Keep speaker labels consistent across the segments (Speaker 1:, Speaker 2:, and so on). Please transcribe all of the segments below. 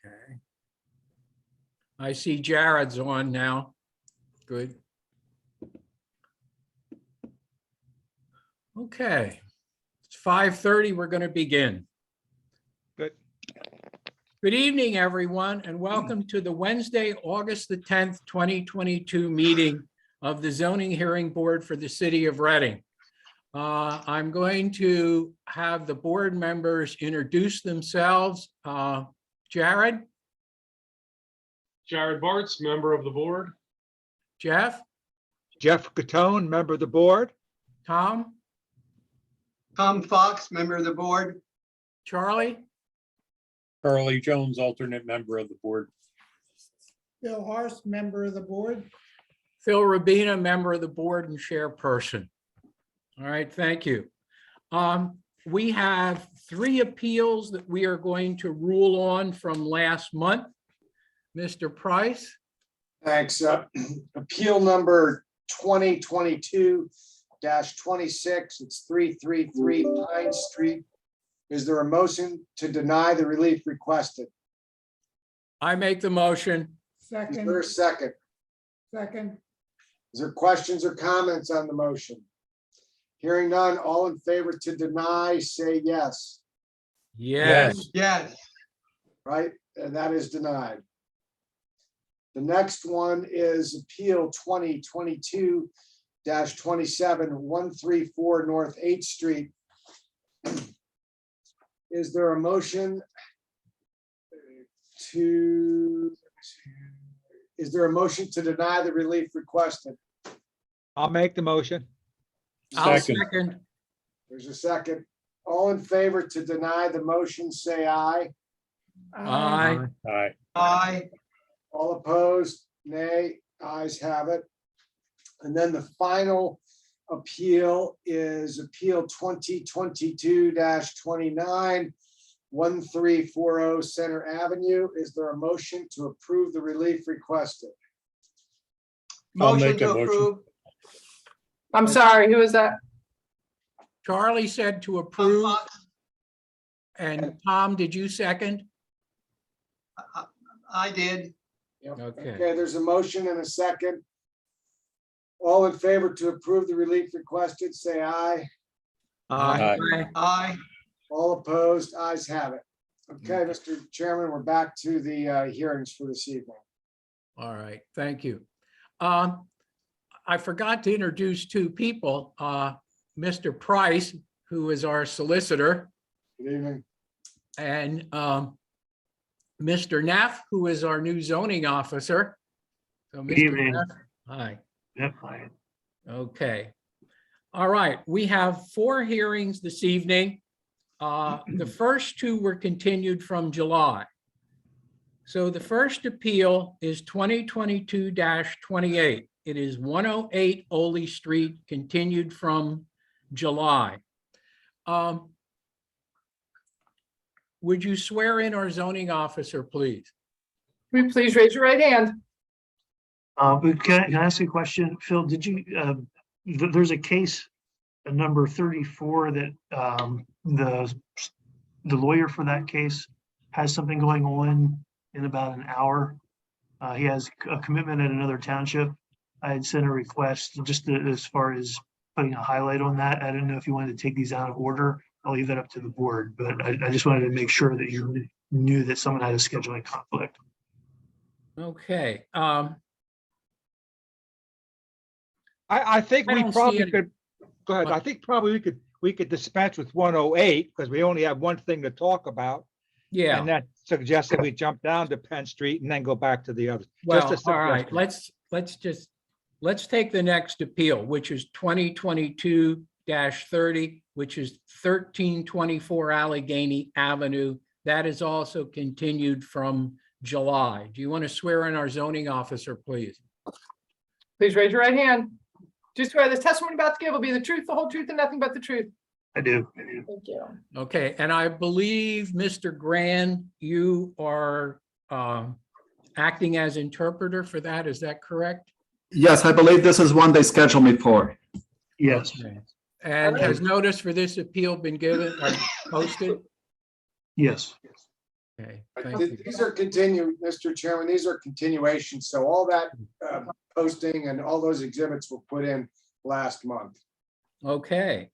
Speaker 1: Okay. I see Jared's on now. Good. Okay. It's 5:30. We're going to begin.
Speaker 2: Good.
Speaker 1: Good evening, everyone, and welcome to the Wednesday, August the 10th, 2022 meeting of the Zoning Hearing Board for the City of Reading. I'm going to have the board members introduce themselves. Jared?
Speaker 3: Jared Bartz, member of the board.
Speaker 1: Jeff?
Speaker 2: Jeff Catone, member of the board.
Speaker 1: Tom?
Speaker 4: Tom Fox, member of the board.
Speaker 1: Charlie?
Speaker 5: Carly Jones, alternate member of the board.
Speaker 6: Bill Horst, member of the board.
Speaker 1: Phil Rabina, member of the board and chairperson. All right, thank you. We have 3 appeals that we are going to rule on from last month. Mr. Price?
Speaker 7: Thanks. Appeal number 2022-26, it's 333 Pine Street. Is there a motion to deny the relief requested?
Speaker 1: I make the motion.
Speaker 7: Is there a
Speaker 6: Second,
Speaker 7: second?
Speaker 6: second,
Speaker 7: Is there questions or comments on the motion? Hearing none, all in favor to deny, say yes,
Speaker 1: Yes.
Speaker 4: Yes,
Speaker 7: right? And that is denied. The next one is Appeal 2022-27, 134 North 8th Street. Is there a motion to deny the relief requested?
Speaker 2: I'll make the motion.
Speaker 1: I'll
Speaker 5: Second.
Speaker 1: second.
Speaker 7: There's a second. All in favor to deny the motion, say aye.
Speaker 1: Aye.
Speaker 5: Aye.
Speaker 4: aye,
Speaker 7: All opposed, nay. Ayes have it. And then the final appeal is Appeal 2022-29, 1340 Center Avenue. Is there a motion to approve the relief requested?
Speaker 5: I'll
Speaker 4: motion
Speaker 5: make a
Speaker 4: to
Speaker 5: motion.
Speaker 4: approve.
Speaker 8: I'm sorry, who is that?
Speaker 1: Charlie said to
Speaker 4: Tom
Speaker 1: approve,
Speaker 4: Fox,
Speaker 1: and Tom, did you second?
Speaker 4: I did.
Speaker 7: Yep.
Speaker 1: Okay.
Speaker 7: Okay, there's a motion and a second. All in favor to approve the relief requested, say aye.
Speaker 5: Aye.
Speaker 4: Aye,
Speaker 7: All opposed, ayes have it. Okay, Mr. Chairman, we're back to the hearings for this evening.
Speaker 1: All right, thank you. I forgot to introduce 2 people. Mr. Price, who is our solicitor,
Speaker 7: Good evening.
Speaker 1: and Mr. Neff, who is our new zoning officer. So, Mr.
Speaker 9: evening.
Speaker 1: Neff, hi.
Speaker 9: Yep, fine.
Speaker 1: Okay. All right, we have 4 hearings this evening. The first 2 were continued from July. So the first appeal is 2022-28. It is 108 Oley Street, continued from July. Would you swear in our zoning officer, please?
Speaker 8: Will you please raise your right hand?
Speaker 9: But can I ask you a question? Phil, did you, there's a case, number 34 that the lawyer for that case has something going on in about an hour. He has a commitment at another township. I had sent a request just as far as putting a highlight on that. I don't know if you wanted to take these out of order. I'll leave that up to the board, but I just wanted to make sure that you knew that someone had a scheduling conflict.
Speaker 1: Okay.
Speaker 2: I think
Speaker 1: I
Speaker 2: we
Speaker 1: don't see
Speaker 2: probably
Speaker 1: any-
Speaker 2: could, go ahead. I think probably we could dispense with 108 because we only have one thing to talk about.
Speaker 1: Yeah,
Speaker 2: And that suggests that we jump down to Penn Street and then go back to the other.
Speaker 1: well,
Speaker 2: Just a
Speaker 1: all right,
Speaker 2: suggestion.
Speaker 1: let's take the next appeal, which is 2022-30, which is 1324 Allegheny Avenue. That is also continued from July. Do you want to swear in our zoning officer, please?
Speaker 8: Please raise your right hand. Do you swear this testimony about to give will be the truth, the whole truth, and nothing but the truth?
Speaker 9: I do.
Speaker 8: Thank you.
Speaker 1: Okay, and I believe, Mr. Grand, you are acting as interpreter for that, is that correct?
Speaker 10: Yes, I believe this is one they scheduled me for.
Speaker 9: Yes,
Speaker 1: Okay. And has notice for this appeal been given or posted?
Speaker 9: yes.
Speaker 1: Okay, thank you.
Speaker 7: These are Mr. Chairman, these are continuations. So all that posting and all those exhibits were put in last month.
Speaker 1: Okay.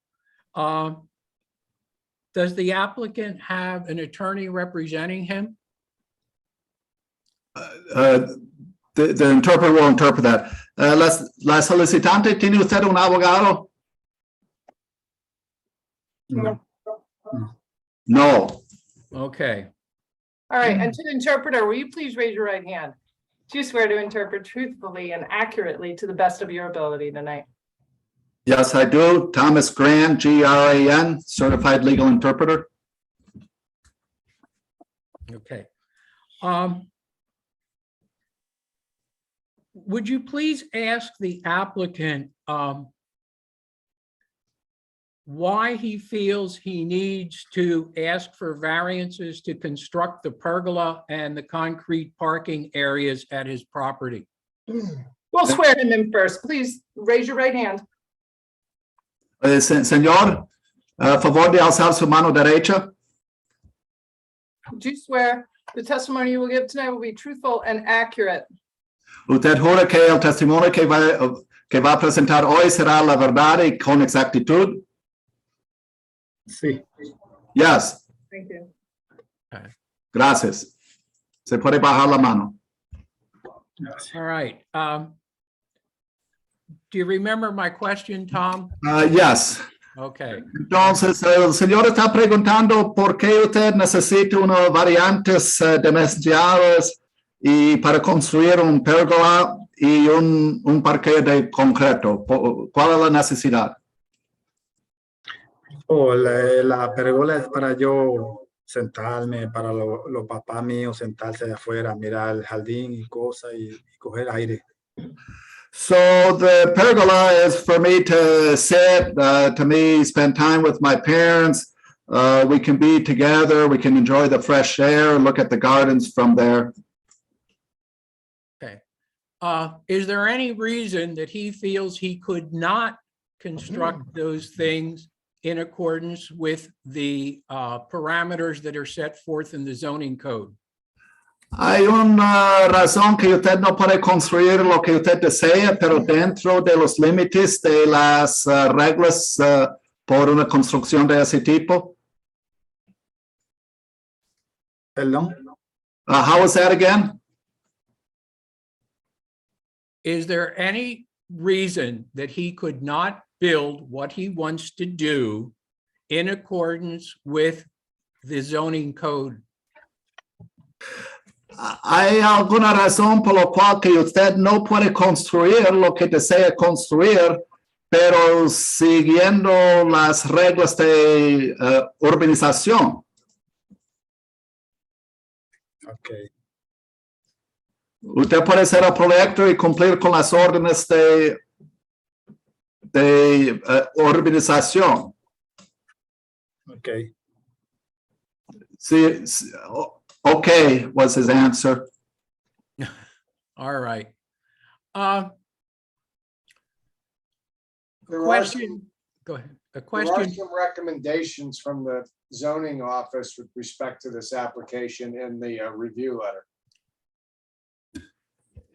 Speaker 1: Does the applicant have an attorney representing him?
Speaker 10: The interpreter will interpret that. La solicitante, ¿tiene usted un abogado? No.
Speaker 1: Okay,
Speaker 8: All right, and to the interpreter, will you please raise your right hand? Do you swear to interpret truthfully and accurately to the best of your ability tonight?
Speaker 10: Yes, I do. Thomas Gran, Gran, certified legal interpreter.
Speaker 1: okay. Would you please ask the applicant why he feels he needs to ask for variances to construct the pergola and the concrete parking areas at his property?
Speaker 8: We'll swear him in first. Please raise your right hand.
Speaker 10: Señor, a favor de alzar su mano derecha.
Speaker 8: Do you swear the testimony you will give tonight will be truthful and accurate?
Speaker 10: Usted jura que el testimonio que va a presentar hoy será la verdad y con exactitud?
Speaker 5: Sí.
Speaker 10: Yes,
Speaker 8: Thank you.
Speaker 10: gracias. Se puede bajar la mano.
Speaker 1: All right. Do you remember my question, Tom?
Speaker 10: Yes.
Speaker 1: Okay,
Speaker 10: Entonces, el señor está preguntando por qué usted necesita unas variantes dimensionales y para construir un pergola y un parque de concreto. ¿Cuál es la necesidad?
Speaker 11: La pergola es para yo sentarme, para los papás míos sentarse de afuera, mirar el jardín y cosas y coger aire.
Speaker 10: So the pergola is for me to sit, to me spend time with my parents. We can be together, we can enjoy the fresh air, look at the gardens from there.
Speaker 1: okay. Is there any reason that he feels he could not construct those things in accordance with the parameters that are set forth in the zoning code?
Speaker 10: Hay una razón que usted no puede construir lo que usted desea, pero dentro de los límites de las reglas por una construcción de ese tipo.
Speaker 11: Perdón.
Speaker 10: How was that again?
Speaker 1: Is there any reason that he could not build what he wants to do in accordance with the zoning code?
Speaker 10: ¿Hay alguna razón por la cual que usted no puede construir lo que desea construir, pero siguiendo las reglas de urbanización?
Speaker 11: Okay.
Speaker 10: Usted puede hacer el proyecto y cumplir con las órdenes de urbanización.
Speaker 11: Okay.
Speaker 10: Sí, okay was his answer.
Speaker 1: All right.
Speaker 7: There are
Speaker 1: Question, go ahead. A
Speaker 7: There are
Speaker 1: question,
Speaker 7: some recommendations from the zoning office with respect to this application in the review letter.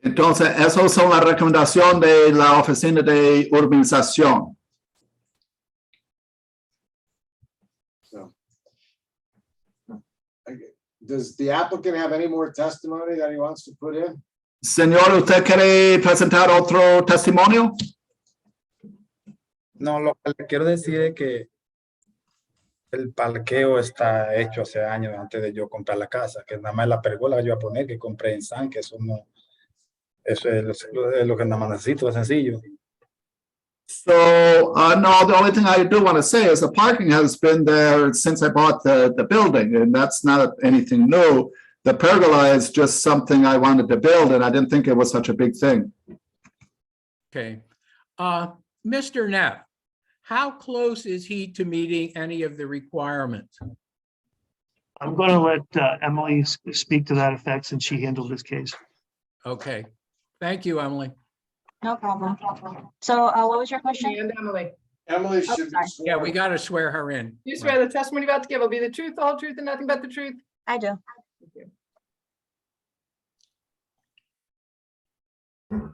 Speaker 10: Entonces, esas son las recomendaciones de la Oficina de Urbanización.
Speaker 7: So, does the applicant have any more testimony that he wants to put in?
Speaker 10: Señor, ¿usted quiere presentar otro testimonio?
Speaker 11: No, lo que le quiero decir es que el parqueo está hecho hace años antes de yo comprar la casa, que nada más la pergola que yo voy a poner, que compré en San, que eso no, eso es lo que nada más necesito, es sencillo.
Speaker 10: So, no, the only thing I do want to say is the parking has been there since I bought the building, and that's not anything new. The pergola is just something I wanted to build, and I didn't think it was such a big thing.
Speaker 1: okay. Mr. Neff, how close is he to meeting any of the requirements?
Speaker 9: I'm going to let Emily speak to that effect since she handled this case.
Speaker 1: Okay, thank you, Emily.
Speaker 12: No problem. So what was your question?
Speaker 8: And Emily,
Speaker 7: Emily should be
Speaker 12: sorry.
Speaker 1: Yeah, we
Speaker 7: sworn.
Speaker 1: got to swear her in.
Speaker 8: do you swear the testimony you're about to give will be the truth, the whole truth, and nothing but the truth?
Speaker 12: I do.
Speaker 1: Okay.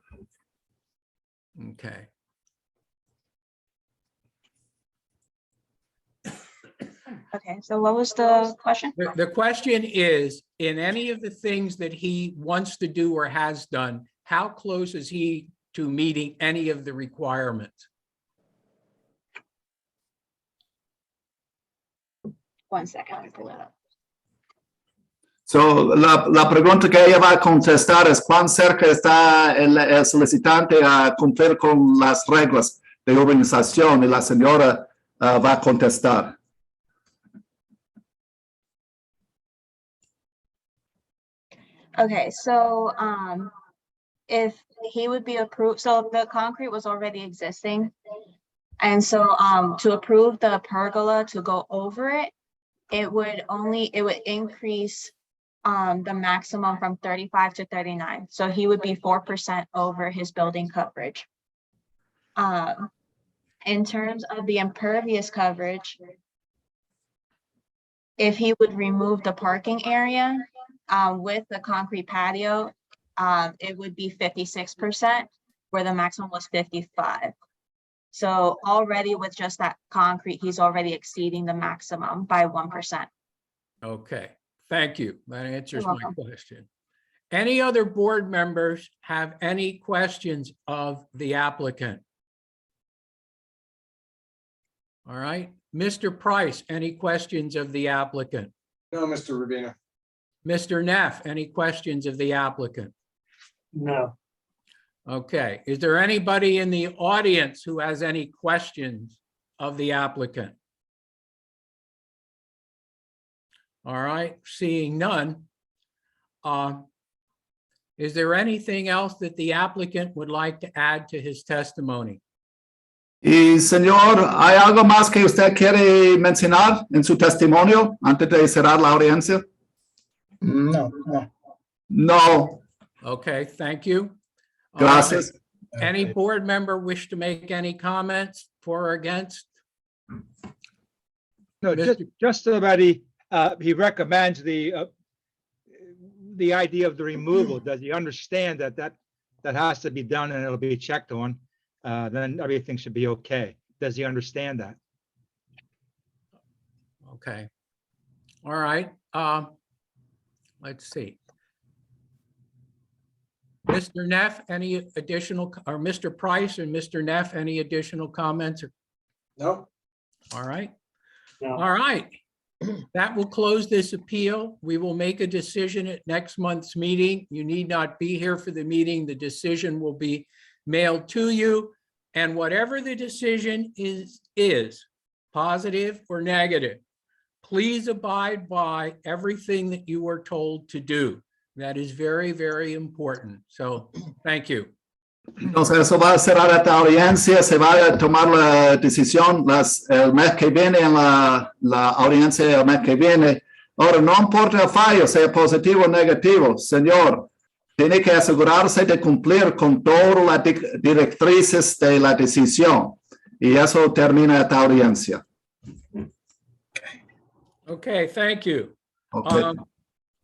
Speaker 12: Okay, so what was the question?
Speaker 1: The question is, in any of the things that he wants to do or has done, how close is he to meeting any of the requirements?
Speaker 12: 1 second, let me pull it up.
Speaker 10: So, la pregunta que ella va a contestar es cuán cerca está el solicitante a cumplir con las reglas de urbanización y la señora va a contestar.
Speaker 12: Okay, so, if he would be approved, so the concrete was already existing. And so, to approve the pergola to go over it, it would increase, the maximum from 35 to 39. So he would be 4% over his building coverage. In terms of the impervious coverage, if he would remove the parking area, with the concrete patio, it would be 56%, where the maximum was 55. So already with just that concrete, he's already exceeding the maximum by 1%.
Speaker 1: Okay, thank you. That answers
Speaker 12: You're
Speaker 1: my
Speaker 12: welcome.
Speaker 1: question. Any other board members have any questions of the applicant? All right, Mr. Price, any questions of the applicant?
Speaker 7: No, Mr. Rubino.
Speaker 1: Mr. Neff, any questions of the applicant?
Speaker 9: No.
Speaker 1: Okay, is there anybody in the audience who has any questions of the applicant? All right, seeing none. Is there anything else that the applicant would like to add to his testimony?
Speaker 10: Y señor, ¿hay algo más que usted quiere mencionar en su testimonio antes de cerrar la audiencia?
Speaker 11: No, no.
Speaker 10: No,
Speaker 1: Okay, thank you.
Speaker 10: gracias.
Speaker 1: Any board member wish to make any comments for or against?
Speaker 2: No,
Speaker 1: Mr.
Speaker 2: just so that he recommends the idea of the removal. Does he understand that has to be done and it'll be checked on? Then everything should be okay. Does he understand that?
Speaker 1: Okay. All right. Let's see. Mr. Neff, any additional, or Mr. Price and Mr. Neff, any additional comments?
Speaker 7: No,
Speaker 1: All right.
Speaker 9: No.
Speaker 1: All right. That will close this appeal. We will make a decision at next month's meeting. You need not be here for the meeting. The decision will be mailed to you. And whatever the decision is positive or negative, please abide by everything that you are told to do. That is very, very important. So, thank you.
Speaker 10: Entonces, eso va a cerrar esta audiencia, se va a tomar la decisión el mes que viene en la audiencia el mes que viene. Ahora, no importa el fallo, sea positivo o negativo, señor, tiene que asegurarse de cumplir con todas las directrices de la decisión. Y eso termina esta audiencia.
Speaker 1: Okay, thank you.
Speaker 10: Okay.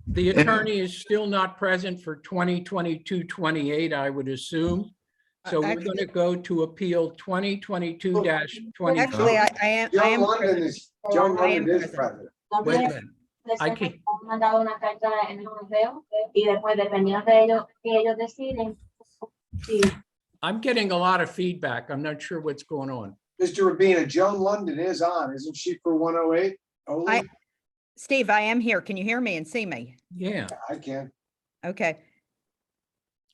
Speaker 1: The attorney is still not present for 2022-28, I would assume. So we're going to go to appeal 2022-20.
Speaker 6: Actually, I am.
Speaker 7: John London is
Speaker 6: present.
Speaker 7: president.
Speaker 1: Wait a minute. I
Speaker 12: Les
Speaker 1: can't-
Speaker 12: hemos mandado una carta en el correo y después, dependiendo de ellos, que ellos deciden. Sí.
Speaker 1: I'm getting a lot of feedback. I'm not sure what's going on.
Speaker 7: Mr. Rubino, Joan London is on, isn't she for 108 only?
Speaker 6: Steve, I am here. Can you hear me and see me?
Speaker 1: Yeah,
Speaker 7: I can.
Speaker 6: Okay.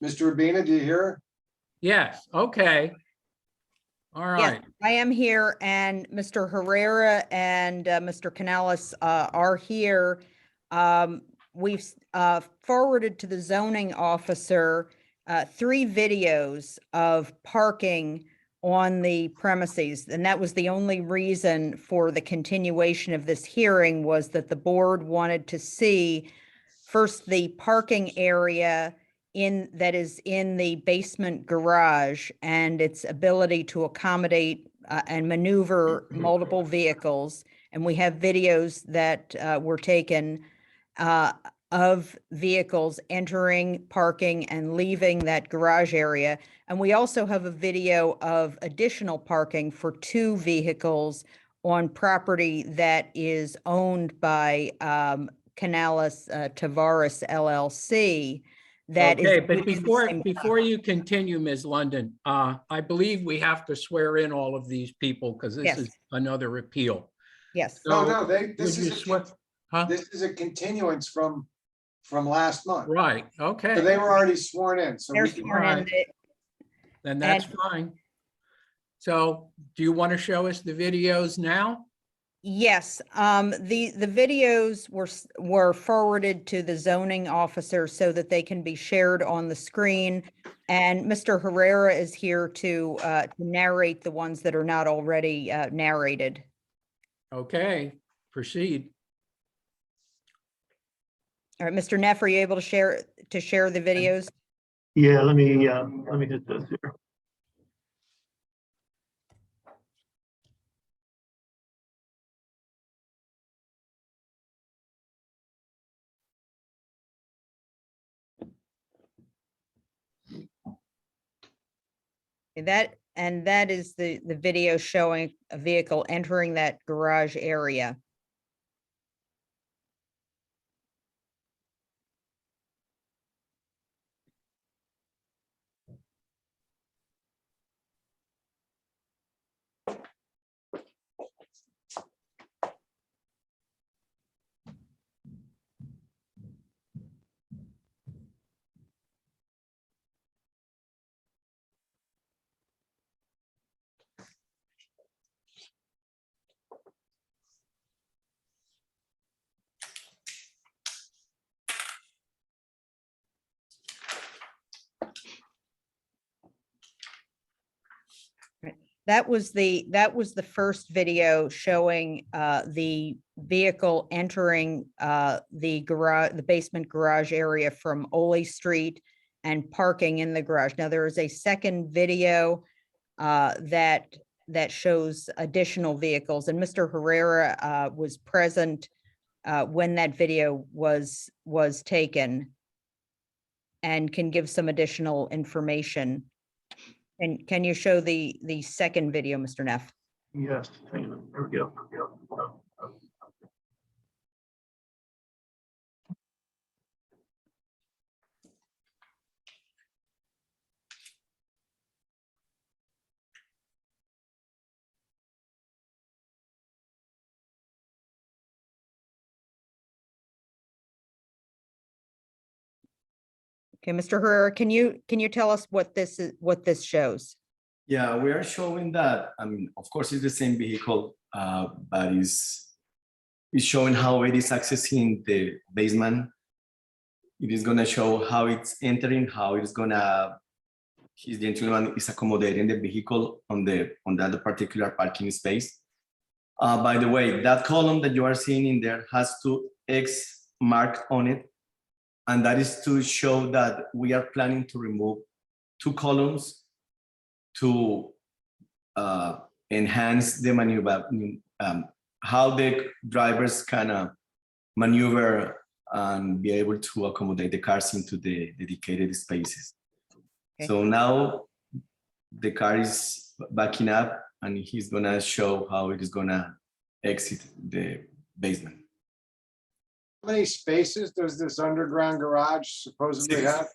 Speaker 7: Mr. Rubino, do you hear her?
Speaker 1: yes, okay. All
Speaker 6: Yes,
Speaker 1: right,
Speaker 6: I am here and Mr. Herrera and Mr. Canales are here. We've forwarded to the zoning officer 3 videos of parking on the premises. And that was the only reason for the continuation of this hearing, was that the board wanted to see first the parking area that is in the basement garage and its ability to accommodate and maneuver multiple vehicles. And we have videos that were taken of vehicles entering, parking, and leaving that garage area. And we also have a video of additional parking for 2 vehicles on property that is owned by Canales Tavares LLC. That is
Speaker 1: Okay, but
Speaker 6: using the
Speaker 1: before,
Speaker 6: same-
Speaker 1: before you continue, Ms. London, I believe we have to swear in all of these people because this
Speaker 6: Yes.
Speaker 1: is another appeal.
Speaker 6: Yes.
Speaker 7: No,
Speaker 1: So
Speaker 7: no,
Speaker 1: would
Speaker 7: this
Speaker 1: you
Speaker 7: is,
Speaker 1: swear? Huh?
Speaker 7: this is a continuance from last month.
Speaker 1: Right,
Speaker 7: So
Speaker 1: okay,
Speaker 7: they were already sworn in, so
Speaker 6: They're
Speaker 7: we can,
Speaker 6: sworn in.
Speaker 1: Alright. then that's fine. So do you want to show us the videos now?
Speaker 6: Yes, the videos were forwarded to the zoning officer so that they can be shared on the screen. And Mr. Herrera is here to narrate the ones that are not already narrated.
Speaker 1: Okay, proceed.
Speaker 6: All right, Mr. Neff, are you able to share the videos?
Speaker 9: Yeah, let me hit this here.
Speaker 6: That is the video showing a vehicle entering that garage area. That was the first video showing the vehicle entering the basement garage area from Ole Street and parking in the garage. Now, there is a second video that shows additional vehicles, and Mr. Herrera was present when that video was taken and can give some additional information. And can you show the second video, Mr. Neff?
Speaker 9: Yes, hang on, there we go.
Speaker 6: Okay, Mr. Herrera, can you tell us what this shows?
Speaker 13: Yeah, we are showing that, I mean, of course, it's the same vehicle, but it's showing how it is accessing the basement. It is gonna show how it's entering, how it's gonna, the gentleman is accommodating the vehicle on that particular parking space. By the way, that column that you are seeing in there has 2 X marked on it. And that is to show that we are planning to remove 2 columns to enhance the maneuver, how the drivers can maneuver and be able to accommodate the cars into the dedicated spaces.
Speaker 6: Okay.
Speaker 13: So now the car is backing up and he's gonna show how it is gonna exit the basement.
Speaker 7: how many spaces does this underground garage supposedly have?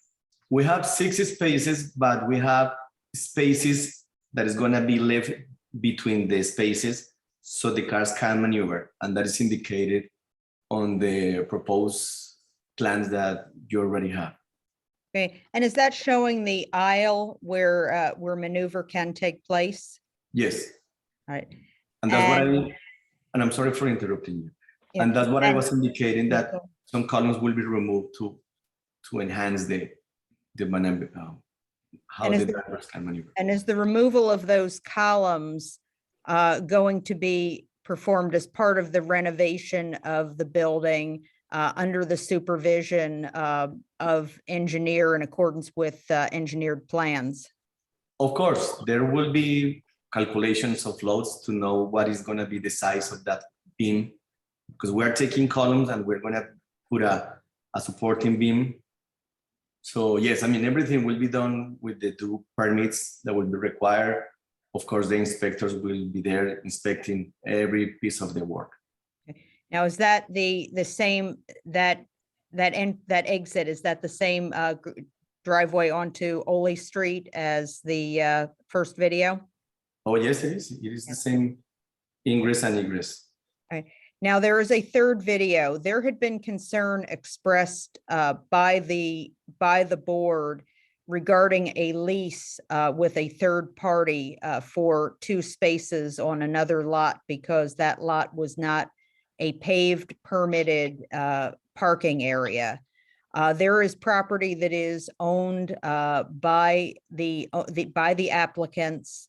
Speaker 13: We have 6 spaces, but we have spaces that is gonna be left between the spaces so the cars can maneuver, and that is indicated on the proposed plans that you already have.
Speaker 6: Okay, and is that showing the aisle where maneuver can take place?
Speaker 13: Yes,
Speaker 6: All right.
Speaker 13: and that's what and I'm sorry for interrupting you.
Speaker 6: Yeah,
Speaker 13: And that's what I
Speaker 6: and-
Speaker 13: was indicating, that some columns will be removed to enhance the maneuver, how
Speaker 6: And is
Speaker 13: the
Speaker 6: the-
Speaker 13: drivers can maneuver.
Speaker 6: And is the removal of those columns going to be performed as part of the renovation of the building under the supervision of engineer in accordance with engineered plans?
Speaker 13: Of course, there will be calculations of loads to know what is going to be the size of that beam, because we're taking columns and we're going to put a a supporting beam. So yes, I mean, everything will be done with the two permits that will be required. Of course, the inspectors will be there inspecting every piece of the work.
Speaker 6: Now, is that the same, that exit, is that the same driveway onto Ole Street as the first video?
Speaker 13: Oh, yes, it is. It is the same ingress and egress.
Speaker 6: Now, there is a third video. There had been concern expressed by the board regarding a lease with a third party for 2 spaces on another lot, because that lot was not a paved permitted parking area. There is property that is owned by the applicants,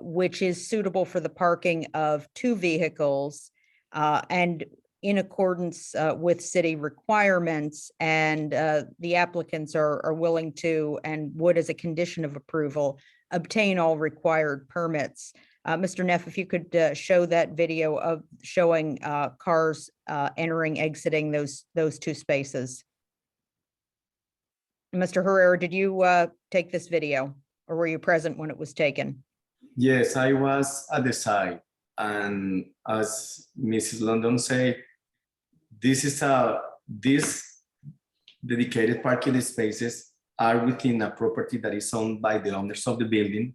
Speaker 6: which is suitable for the parking of 2 vehicles, and in accordance with city requirements, and the applicants are willing to, and would, as a condition of approval, obtain all required permits. Mr. Neff, if you could show that video of showing cars entering, exiting those 2 spaces. Mr. Herrera, did you take this video, or were you present when it was taken?
Speaker 13: Yes, I was at the site, and as Mrs. London said, these dedicated parking spaces are within a property that is owned by the owners of the building.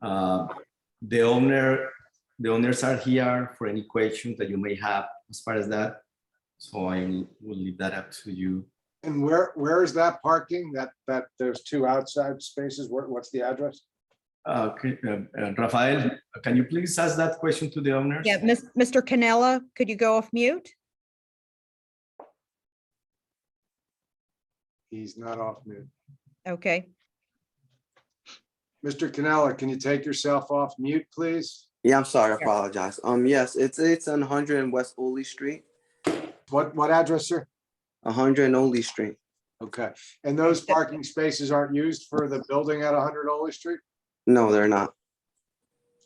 Speaker 13: The owners are here for any questions that you may have as far as that. So I will leave that up to you.
Speaker 7: And where is that parking? That there's 2 outside spaces? What's the address?
Speaker 13: Rafael, can you please ask that question to the owners?
Speaker 6: Yeah, Mr. Canella, could you go off mute?
Speaker 7: He's not off mute.
Speaker 6: Okay.
Speaker 7: Mr. Canella, can you take yourself off mute, please?
Speaker 14: Yeah, I'm sorry, I apologize. Yes, it's on 100 West Ole Street.
Speaker 7: What address, sir?
Speaker 14: 100 Ole Street.
Speaker 7: Okay, and those parking spaces aren't used for the building at 100 Ole Street?
Speaker 14: No, they're not.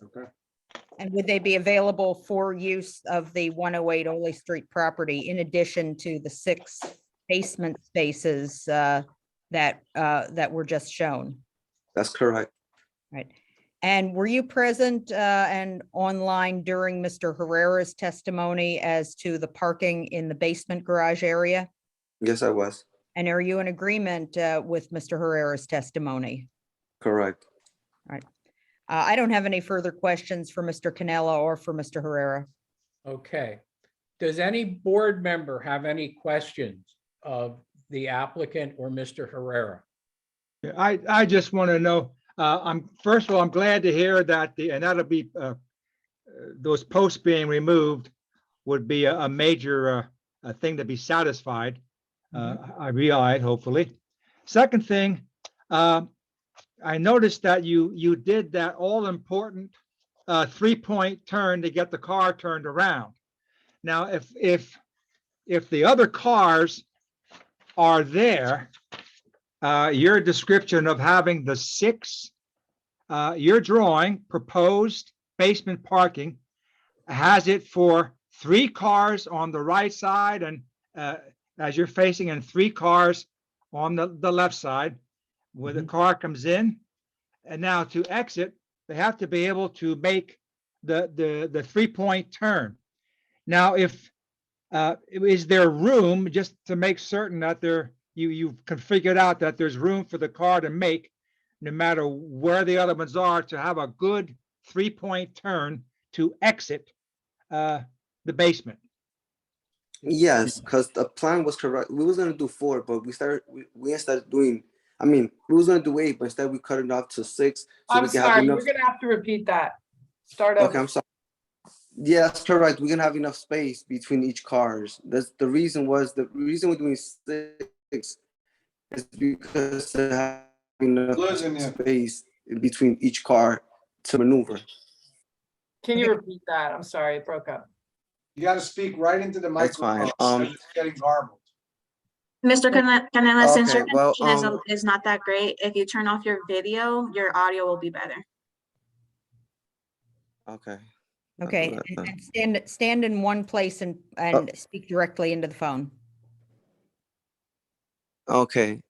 Speaker 7: Okay.
Speaker 6: And would they be available for use of the 108 Ole Street property in addition to the 6 basement spaces that were just shown?
Speaker 14: That's correct.
Speaker 6: Right. And were you present and online during Mr. Herrera's testimony as to the parking in the basement garage area?
Speaker 14: Yes, I was.
Speaker 6: And are you in agreement with Mr. Herrera's testimony?
Speaker 14: Correct.
Speaker 6: All right. I don't have any further questions for Mr. Canella or for Mr. Herrera.
Speaker 1: Okay. Does any board member have any questions of the applicant or Mr. Herrera?
Speaker 2: Yeah, I just want to know, first of all, I'm glad to hear that and that'll be, those posts being removed would be a major thing to be satisfied. I realize, hopefully. Second thing, I noticed that you did that all important 3-point turn to get the car turned around. Now, if the other cars are there, your description of having the 6, your drawing proposed basement parking has it for 3 cars on the right side and as you're facing, and 3 cars on the left side where the car comes in. And now to exit, they have to be able to make the 3-point turn. Now, is there room, just to make certain that you've configured out that there's room for the car to make, no matter where the other ones are, to have a good 3-point turn to exit the basement?
Speaker 14: Yes, because the plan was correct. We was gonna do 4, but we started doing. I mean, we was gonna do 8, but instead we cut it off to 6. So
Speaker 8: I'm
Speaker 14: we can
Speaker 8: sorry,
Speaker 14: have
Speaker 8: you're
Speaker 14: enough.
Speaker 8: gonna have to repeat that. Start
Speaker 14: Okay,
Speaker 8: over.
Speaker 14: I'm sorry. Yeah, that's correct. We're gonna have enough space between each cars. That's the reason we're doing 6 is because to have enough
Speaker 7: Losing you.
Speaker 14: space between each car to maneuver.
Speaker 8: Can you repeat that? I'm sorry, it broke up.
Speaker 7: You got to speak right into the
Speaker 14: That's
Speaker 7: microphone.
Speaker 14: fine.
Speaker 7: It's getting garbled.
Speaker 12: Mr. Canela, since your
Speaker 14: Okay, well,
Speaker 12: connection is not that great, if you turn off your video, your audio will be better.
Speaker 14: Okay.
Speaker 6: Okay,
Speaker 14: do that
Speaker 6: and stand in one place and speak directly into the phone.
Speaker 14: Okay,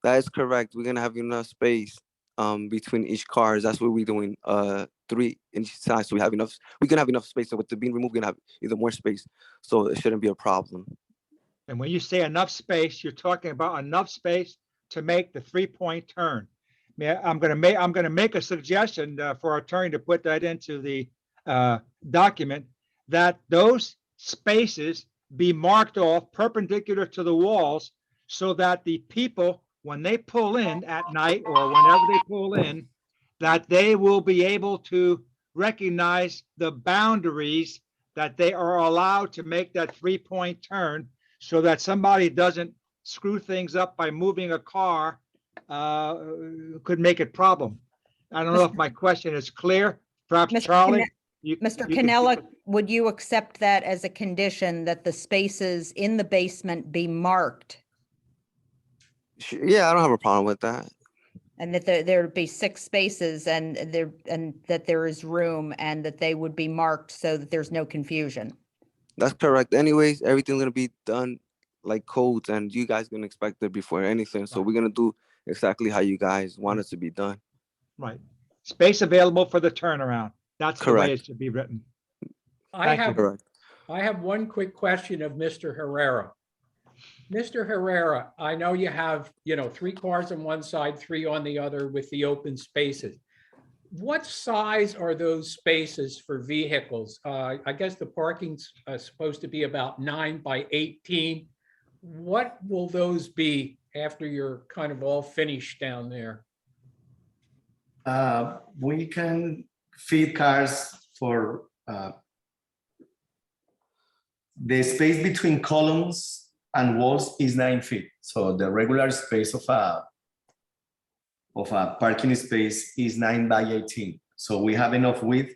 Speaker 14: that is correct. We're gonna have enough space between each cars. That's what we're doing. 3 in each side, so we can have enough space. So with the being removed, we're gonna have even more space. So it shouldn't be a problem.
Speaker 2: And when you say enough space, you're talking about enough space to make the 3-point turn. I'm gonna make a suggestion for our attorney to put that into the document, that those spaces be marked off perpendicular to the walls so that the people, when they pull in at night or whenever they pull in, that they will be able to recognize the boundaries that they are allowed to make that 3-point turn, so that somebody doesn't screw things up by moving a car, could make it problem. I don't know if my question is clear. Perhaps
Speaker 6: Mr.
Speaker 2: Charlie?
Speaker 6: Mr.
Speaker 2: you can-
Speaker 6: Canella, would you accept that as a condition that the spaces in the basement be marked?
Speaker 14: Yeah, I don't have a problem with that.
Speaker 6: And that there'd be 6 spaces and that there is room and that they would be marked so that there's no confusion?
Speaker 14: That's correct. Anyways, everything's gonna be done like codes, and you guys gonna expect it before anything. So we're gonna do exactly how you guys want it to be done.
Speaker 2: Right. Space available for the turnaround. That's the way it
Speaker 14: Correct.
Speaker 2: should be written.
Speaker 1: I
Speaker 2: Thank you.
Speaker 1: have,
Speaker 14: Correct.
Speaker 1: I have one quick question of Mr. Herrera. Mr. Herrera, I know you have, 3 cars on one side, 3 on the other with the open spaces. What size are those spaces for vehicles? I guess the parking's supposed to be about 9 by 18. What will those be after you're kind of all finished down there?
Speaker 13: We can feed cars for the space between columns and walls is 9 feet. So the regular space of a parking space is 9 by 18. So we have enough width.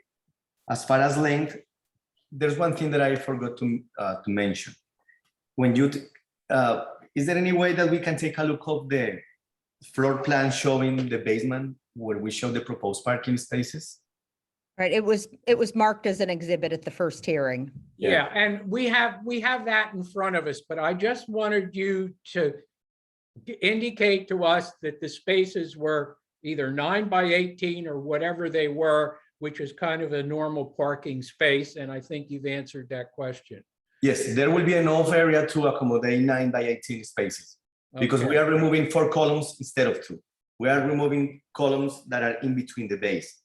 Speaker 13: As far as length, there's one thing that I forgot to mention. When you, is there any way that we can take a look of the floor plan showing the basement where we show the proposed parking spaces?
Speaker 6: Right, it was marked as an exhibit at the first hearing.
Speaker 1: Yeah, and we have that in front of us, but I just wanted you to indicate to us that the spaces were either 9 by 18 or whatever they were, which is kind of a normal parking space, and I think you've answered that question.
Speaker 13: Yes, there will be enough area to accommodate 9 by 18 spaces because
Speaker 1: Okay.
Speaker 13: we are removing 4 columns instead of 2. We are removing columns that are in between the base.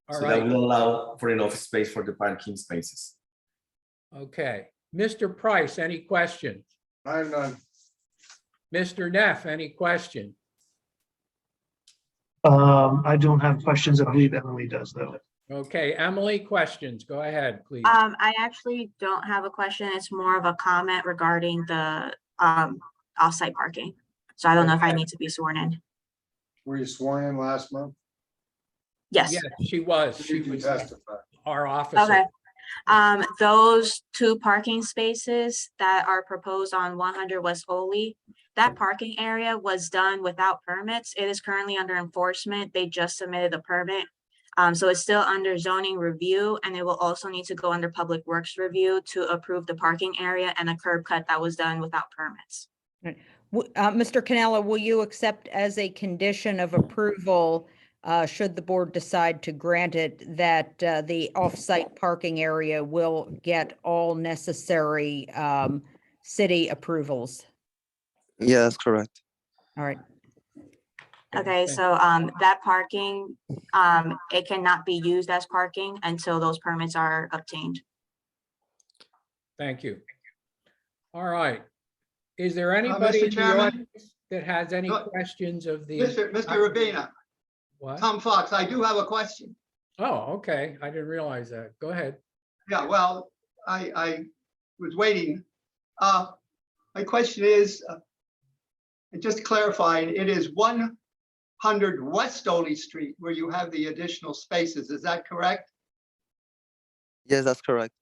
Speaker 1: All
Speaker 13: So that
Speaker 1: right,
Speaker 13: will allow for enough space for the parking spaces.
Speaker 1: okay. Mr. Price, any questions?
Speaker 7: I have none.
Speaker 1: Mr. Neff, any question?
Speaker 9: I don't have questions. I believe Emily does though.
Speaker 1: Okay, Emily, questions? Go ahead, please.
Speaker 12: I actually don't have a question. It's more of a comment regarding the off-site parking. So I don't know if I
Speaker 1: Okay.
Speaker 12: need to be sworn in.
Speaker 7: Were you sworn in last month?
Speaker 12: Yes.
Speaker 1: Yes, she was. She
Speaker 7: Did you
Speaker 1: was
Speaker 7: testify?
Speaker 1: our officer.
Speaker 12: Okay. Those 2 parking spaces that are proposed on 100 West Oli, that parking area was done without permits. It is currently under enforcement. They just submitted a permit. So it's still under zoning review, and it will also need to go under public works review to approve the parking area and a curb cut that was done without permits.
Speaker 6: Mr. Canella, will you accept as a condition of approval, should the board decide to grant it, that the off-site parking area will get all necessary city approvals?
Speaker 14: Yeah, that's correct.
Speaker 6: All right.
Speaker 12: Okay, so that parking, it cannot be used as parking until those permits are obtained.
Speaker 1: Thank you. All right. Is there anybody in the
Speaker 4: Chairman?
Speaker 1: audience that has any
Speaker 4: No.
Speaker 1: questions of the?
Speaker 4: Mr. Rabina,
Speaker 1: What?
Speaker 4: Tom Fox, I do have a question.
Speaker 1: Oh, okay. I didn't realize that. Go ahead.
Speaker 4: Yeah, well, I was waiting. My question is, just clarifying, it is 100 West Oli Street where you have the additional spaces, is that correct?
Speaker 14: Yes, that's correct.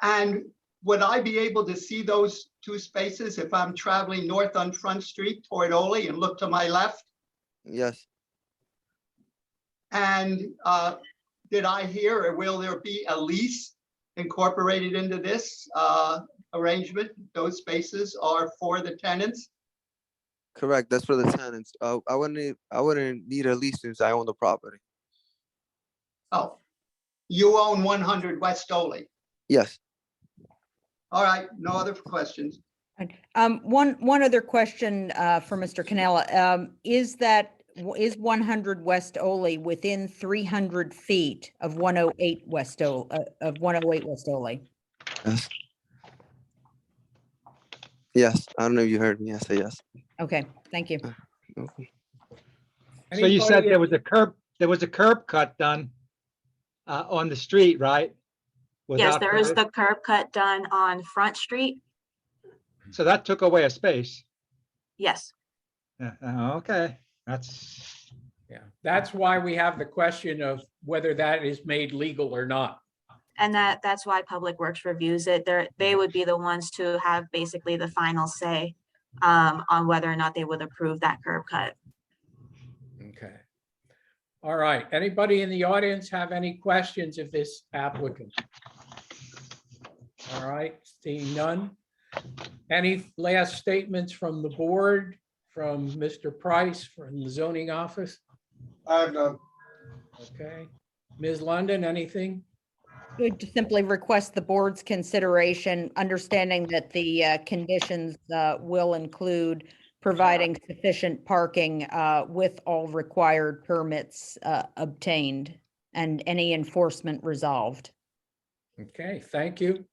Speaker 4: And would I be able to see those 2 spaces if I'm traveling north on Front Street toward Oli and look to my left?
Speaker 14: Yes.
Speaker 4: And did I hear, or will there be a lease incorporated into this arrangement? Those spaces are for the tenants?
Speaker 14: Correct. That's for the tenants. I wouldn't need a lease since I own the property.
Speaker 4: Oh, you own 100 West Dolly.
Speaker 14: Yes.
Speaker 4: All right, no other questions.
Speaker 6: Right. One other question for Mr. Canella. Is 100 West Ole within 300 feet of 108 West Ole, of 108 West Ole?
Speaker 14: Yes. Yes. I don't know if you heard me. I say yes.
Speaker 6: Okay, thank you.
Speaker 14: Okay.
Speaker 2: So you said
Speaker 1: Anybody-
Speaker 2: there was a curb cut done on the street, right?
Speaker 12: Yes,
Speaker 2: Without
Speaker 12: there is
Speaker 2: the-
Speaker 12: the curb cut done on Front Street.
Speaker 2: So that took away a space.
Speaker 12: Yes.
Speaker 2: Yeah, okay, that's,
Speaker 1: Yeah, that's why we have the question of whether that is made legal or not.
Speaker 12: And that's why Public Works reviews it. They would be the ones to have basically the final say on whether or not they would approve that curb cut.
Speaker 1: Okay. All right. Anybody in the audience have any questions of this applicant? All right, seeing none. Any last statements from the board, from Mr. Price, from the zoning office?
Speaker 7: I have none.
Speaker 1: Okay. Ms. London, anything?
Speaker 6: Would simply request the board's consideration, understanding that the conditions will include providing sufficient parking with all required permits obtained and any enforcement resolved.
Speaker 1: Okay, thank you.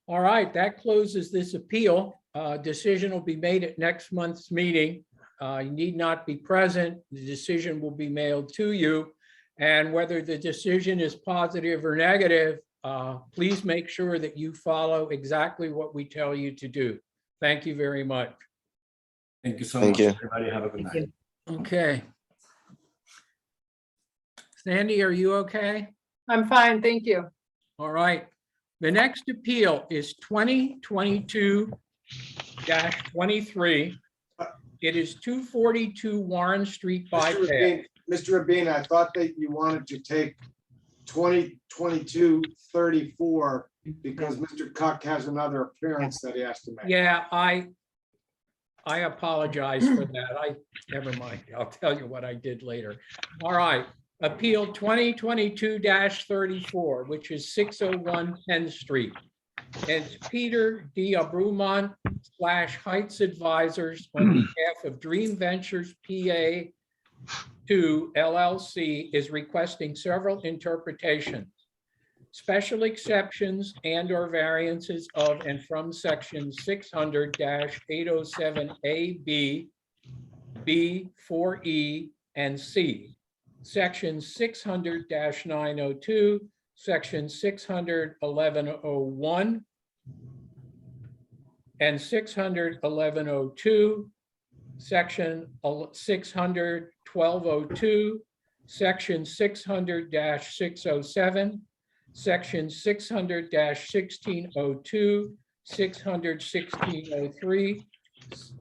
Speaker 1: All right, that closes this appeal. Decision will be made at next month's meeting. You need not be present. The decision will be mailed to you. And whether the decision is positive or negative, please make sure that you follow exactly what we tell you to do. Thank you very much.
Speaker 13: Thank you so
Speaker 14: Thank
Speaker 13: much,
Speaker 14: you.
Speaker 13: everybody. Have a good
Speaker 6: Thank
Speaker 13: night.
Speaker 6: you.
Speaker 1: Okay. Sandy, are you okay?
Speaker 8: I'm fine, thank you.
Speaker 1: All right. The next appeal is 2022-23. It is 242 Warren Street bypass.
Speaker 7: Mr. Rabin, I thought that you wanted to take 2022-34 because Mr. Cuck has another appearance that he has to make.
Speaker 1: Yeah, I apologize for that. Never mind. I'll tell you what I did later. All right. Appeal 2022-34, which is 601 Penn Street. It's Peter D. Abrumont / Heights Advisors on behalf of Dream Ventures PA 2 LLC is requesting several interpretations, special exceptions and/or variances of and from section 600-807A, B, 4E, and C. Section 600-902, section 600-1101, and 600-1102, section 600-1202, section 600-607, section 600-1602, 600-1603,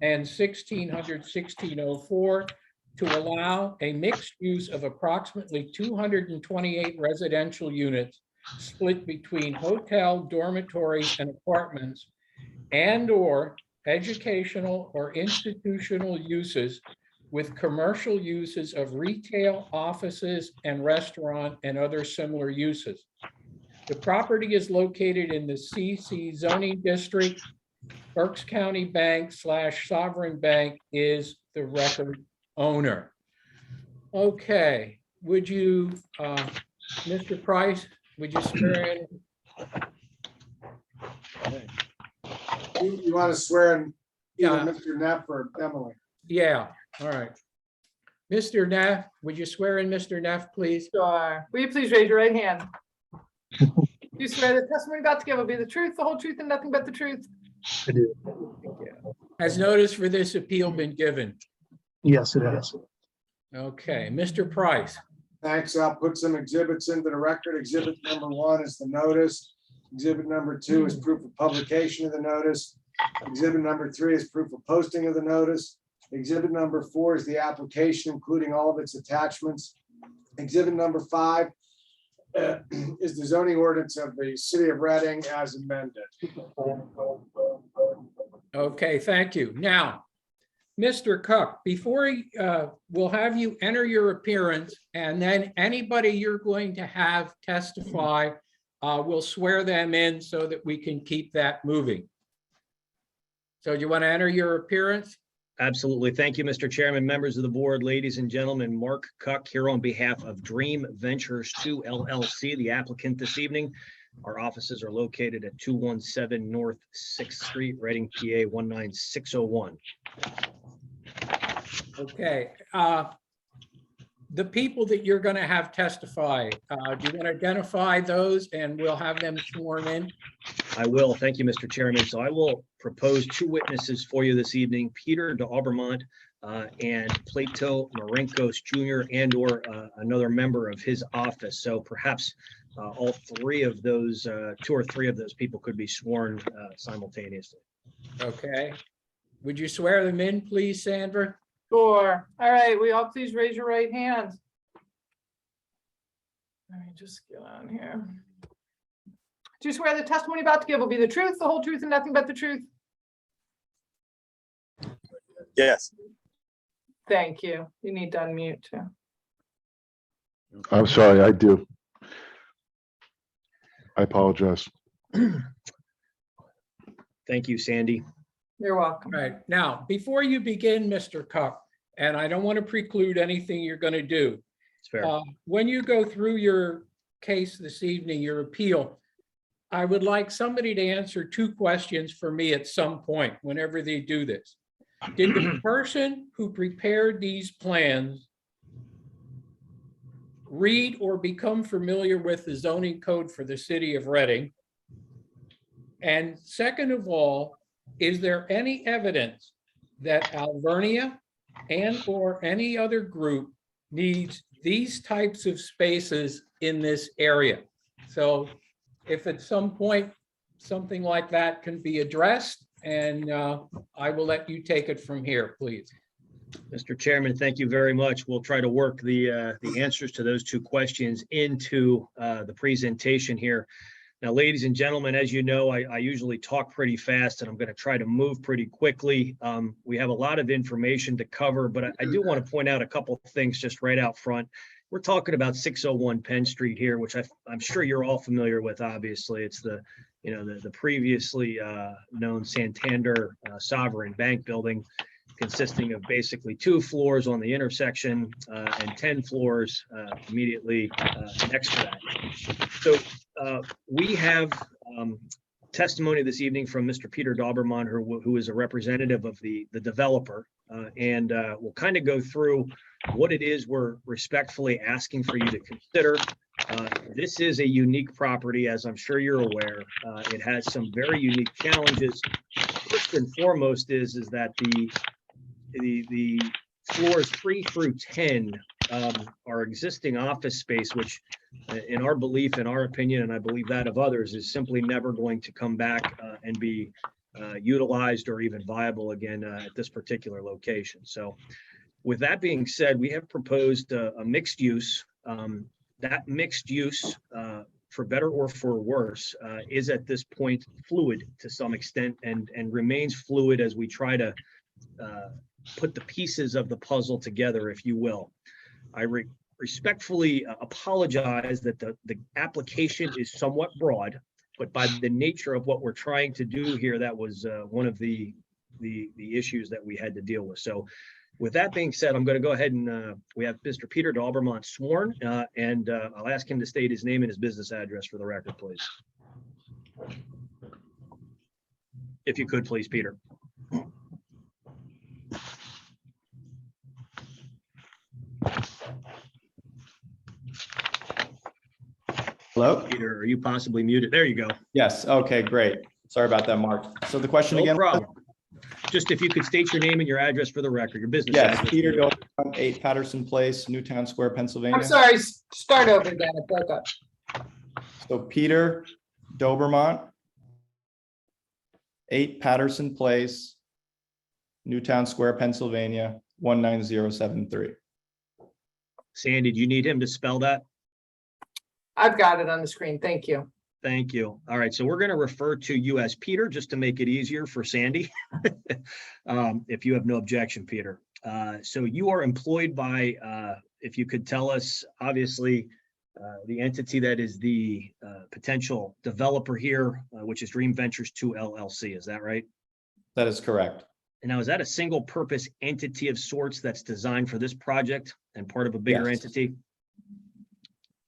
Speaker 1: and 1600-1604 to allow a mixed use of approximately 228 residential units split between hotel, dormitories, and apartments, and/or educational or institutional uses with commercial uses of retail, offices, and restaurant and other similar uses. The property is located in the CC zoning district. Berks County Bank / Sovereign Bank is the record owner. Okay, would you, Mr. Price, would you swear in?
Speaker 7: You want to swear in either
Speaker 1: Yeah.
Speaker 7: Mr. Neff or Emily?
Speaker 1: Yeah, all right. Mr. Neff, would you swear in Mr. Neff, please?
Speaker 8: Sure. Will you please raise your right hand? You swear the testimony you're about to give will be the truth, the whole truth, and nothing but the truth?
Speaker 9: I do.
Speaker 1: Has notice for this appeal been given?
Speaker 9: Yes, it is.
Speaker 1: Okay, Mr. Price.
Speaker 7: Thanks. I'll put some exhibits into the record. Exhibit number 1 is the notice. Exhibit number 2 is proof of publication of the notice. Exhibit number 3 is proof of posting of the notice. Exhibit number 4 is the application, including all of its attachments. Exhibit number 5 is the zoning ordinance of the city of Reading as amended.
Speaker 1: Okay, thank you. Now, Mr. Cook, before we'll have you enter your appearance, and then anybody you're going to have testify, we'll swear them in so that we can keep that moving. So do you want to enter your appearance?
Speaker 15: Absolutely. Thank you, Mr. Chairman, members of the board, ladies and gentlemen. Mark Cuck here on behalf of Dream Ventures 2 LLC, the applicant this evening. Our offices are located at 217 North 6th Street, Reading, PA 19601.
Speaker 1: Okay. The people that you're going to have testify, do you want to identify those and we'll have them sworn in?
Speaker 15: I will. Thank you, Mr. Chairman. So I will propose two witnesses for you this evening, Peter D'Aubermont and Plato Marenkos Jr. and/or another member of his office. So perhaps all three of those, two or three of those people could be sworn simultaneously.
Speaker 1: Okay. Would you swear them in, please, Sandra?
Speaker 8: Sure. All right, we all please raise your right hand. Let me just get on here. Do you swear the testimony about to give will be the truth, the whole truth, and nothing but the truth?
Speaker 11: Yes.
Speaker 8: Thank you. You need to unmute too.
Speaker 16: I'm sorry, I do. I apologize.
Speaker 15: Thank you, Sandy.
Speaker 8: You're welcome.
Speaker 1: All right. Now, before you begin, Mr. Cuck, and I don't want to preclude anything you're going to do.
Speaker 15: It's fair.
Speaker 1: When you go through your case this evening, your appeal, I would like somebody to answer two questions for me at some point, whenever they do this. Did the person who prepared these plans read or become familiar with the zoning code for the city of Reading? And second of all, is there any evidence that Alvernia and/or any other group needs these types of spaces in this area? So if at some point something like that can be addressed, and I will let you take it from here, please.
Speaker 15: Mr. Chairman, thank you very much. We'll try to work the answers to those two questions into the presentation here. Now, ladies and gentlemen, as you know, I usually talk pretty fast and I'm going to try to move pretty quickly. We have a lot of information to cover, but I do want to point out a couple of things just right out front. We're talking about 601 Penn Street here, which I'm sure you're all familiar with. Obviously, it's the previously known Santander Sovereign Bank building, consisting of basically 2 floors on the intersection and 10 floors immediately next to that. So we have testimony this evening from Mr. Peter D'Aubermont, who is a representative of the developer, and we'll kind of go through what it is we're respectfully asking for you to consider. This is a unique property, as I'm sure you're aware. It has some very unique challenges. First and foremost is that the floors 3 through 10 are existing office space, which in our belief, in our opinion, and I believe that of others, is simply never going to come back and be utilized or even viable again at this particular location. So with that being said, we have proposed a mixed use. That mixed use, for better or for worse, is at this point fluid to some extent and remains fluid as we try to put the pieces of the puzzle together, if you will. I respectfully apologize that the application is somewhat broad, but by the nature of what we're trying to do here, that was one of the issues that we had to deal with. So with that being said, I'm going to go ahead and we have Mr. Peter D'Aubermont sworn, and I'll ask him to state his name and his business address for the record, please. If you could, please, Peter.
Speaker 17: Hello?
Speaker 15: Peter, are you possibly muted? There you go.
Speaker 17: Yes, okay, great. Sorry about that, Mark. So the question
Speaker 15: No
Speaker 17: again?
Speaker 15: problem. Just if you could state your name and your address for the record, your business
Speaker 17: Yes,
Speaker 15: address.
Speaker 17: Peter D'Aubermont, 8 Patterson Place, Newtown Square, Pennsylvania.
Speaker 8: I'm sorry, start over again. It broke up.
Speaker 17: So Peter D'Aubermont, 8 Patterson Place, Newtown Square, Pennsylvania, 19073.
Speaker 15: Sandy, do you need him to spell that?
Speaker 8: I've got it on the screen. Thank you.
Speaker 15: Thank you. All right, so we're going to refer to you as Peter, just to make it easier for Sandy. If you have no objection, Peter. So you are employed by, if you could tell us, obviously, the entity that is the potential developer here, which is Dream Ventures 2 LLC, is that right?
Speaker 17: That is correct.
Speaker 15: And now, is that a single purpose entity of sorts that's designed for this project and part of a bigger
Speaker 17: Yes.
Speaker 15: entity?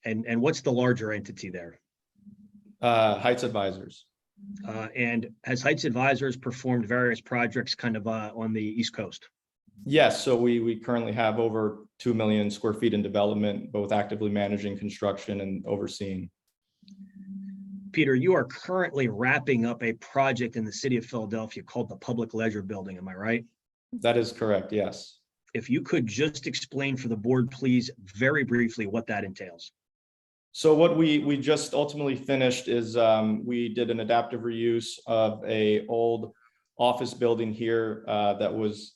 Speaker 15: And what's the larger entity there?
Speaker 17: Heights Advisors.
Speaker 15: And has Heights Advisors performed various projects kind of on the East Coast?
Speaker 17: Yes, so we currently have over 2 million square feet in development, both actively managing construction and overseeing.
Speaker 15: Peter, you are currently wrapping up a project in the city of Philadelphia called the Public Ledger Building, am I right?
Speaker 17: That is correct, yes.
Speaker 15: If you could just explain for the board, please, very briefly, what that entails.
Speaker 17: So what we just ultimately finished is we did an adaptive reuse of a old office building here that was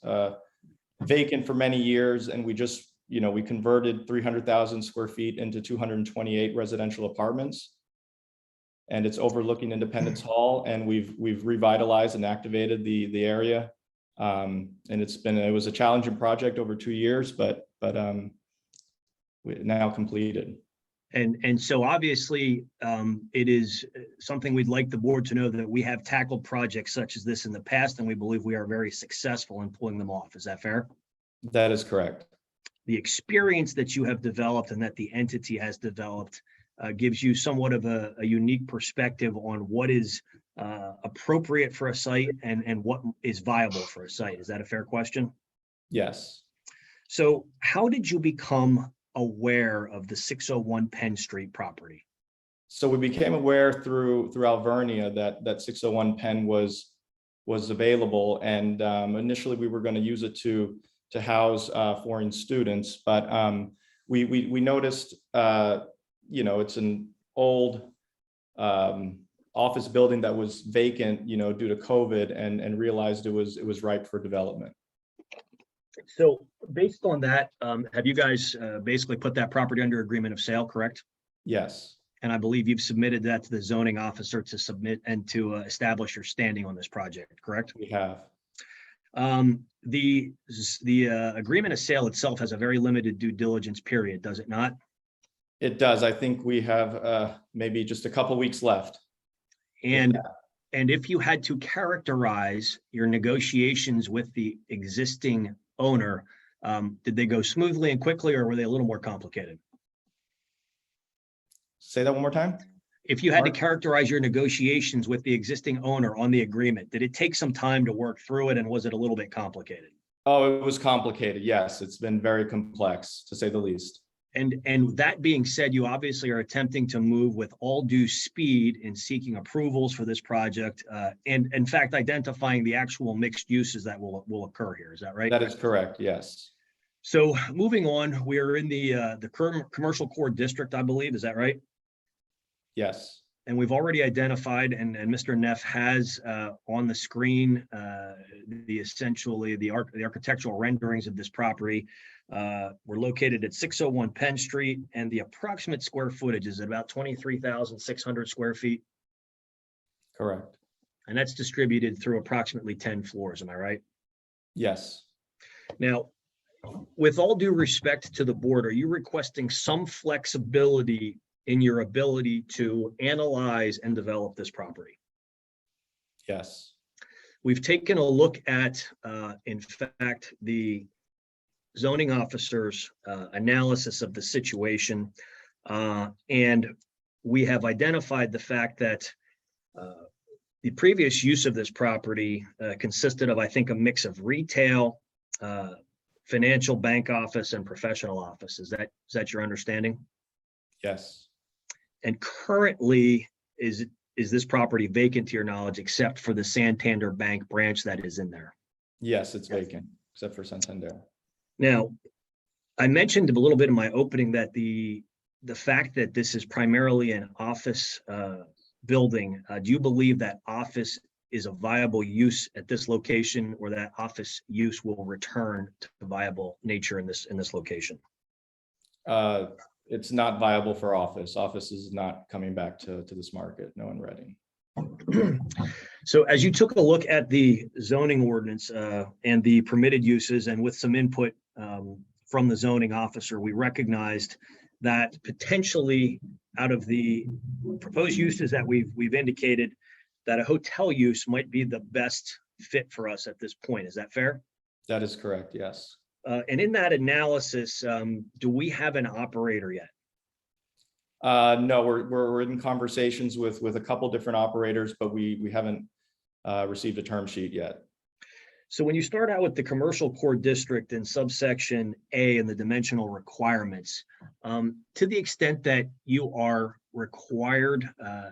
Speaker 17: vacant for many years, and we just, we converted 300,000 square feet into 228 residential apartments. And it's overlooking Independence Hall, and we've revitalized and activated the area. And it was a challenging project over 2 years, but now completed.
Speaker 15: And so obviously, it is something we'd like the board to know that we have tackled projects such as this in the past, and we believe we are very successful in pulling them off. Is that fair?
Speaker 17: That is correct.
Speaker 15: The experience that you have developed and that the entity has developed gives you somewhat of a unique perspective on what is appropriate for a site and what is viable for a site. Is that a fair question?
Speaker 17: Yes.
Speaker 15: So how did you become aware of the 601 Penn Street property?
Speaker 17: So we became aware through Alvernia that 601 Penn was available, and initially we were going to use it to house foreign students, but we noticed it's an old office building that was vacant due to COVID, and realized it was ripe for development.
Speaker 15: So based on that, have you guys basically put that property under agreement of sale, correct?
Speaker 17: Yes.
Speaker 15: And I believe you've submitted that to the zoning officer to submit and to establish your standing on this project, correct?
Speaker 17: We have.
Speaker 15: The agreement of sale itself has a very limited due diligence period, does it not?
Speaker 17: It does. I think we have maybe just a couple weeks left.
Speaker 15: And if you had to characterize your negotiations with the existing owner, did they go smoothly and quickly, or were they a little more complicated?
Speaker 17: Say that one more time.
Speaker 15: If you had to characterize your negotiations with the existing owner on the agreement, did it take some time to work through it, and was it a little bit complicated?
Speaker 17: Oh, it was complicated. Yes, it's been very complex, to say the least.
Speaker 15: And that being said, you obviously are attempting to move with all due speed in seeking approvals for this project, and in fact, identifying the actual mixed uses that will occur here. Is that right?
Speaker 17: That is correct. Yes.
Speaker 15: So moving on, we are in the current commercial core district, I believe. Is that right?
Speaker 17: Yes.
Speaker 15: And we've already identified, and Mr. Neff has on the screen essentially the architectural renderings of this property. We're located at 601 Penn Street, and the approximate square footage is about 23,600 square feet.
Speaker 17: Correct.
Speaker 15: And that's distributed through approximately 10 floors. Am I right?
Speaker 17: Yes.
Speaker 15: Now, with all due respect to the board, are you requesting some flexibility in your ability to analyze and develop this property?
Speaker 17: Yes.
Speaker 15: We've taken a look at, in fact, the zoning officer's analysis of the situation, and we have identified the fact that the previous use of this property consisted of, I think, a mix of retail, financial bank office, and professional office. Is that your understanding?
Speaker 17: Yes.
Speaker 15: And currently, is this property vacant to your knowledge, except for the Santander Bank branch that is in there?
Speaker 17: Yes, it's vacant, except for Santander.
Speaker 15: Now, I mentioned a little bit in my opening that the fact that this is primarily an office building, do you believe that office is a viable use at this location, or that office use will return to viable nature in this location?
Speaker 17: it's not viable for office. Office is not coming back to this market, no in Reading.
Speaker 15: So as you took a look at the zoning ordinance and the permitted uses, and with some input from the zoning officer, we recognized that potentially out of the proposed uses that we've indicated, that a hotel use might be the best fit for us at this point. Is that fair?
Speaker 17: That is correct, yes.
Speaker 15: And in that analysis, do we have an operator yet?
Speaker 17: No, we're in conversations with a couple different operators, but we haven't received a term sheet yet.
Speaker 15: So when you start out with the commercial core district in subsection A and the dimensional requirements, to the extent that you are required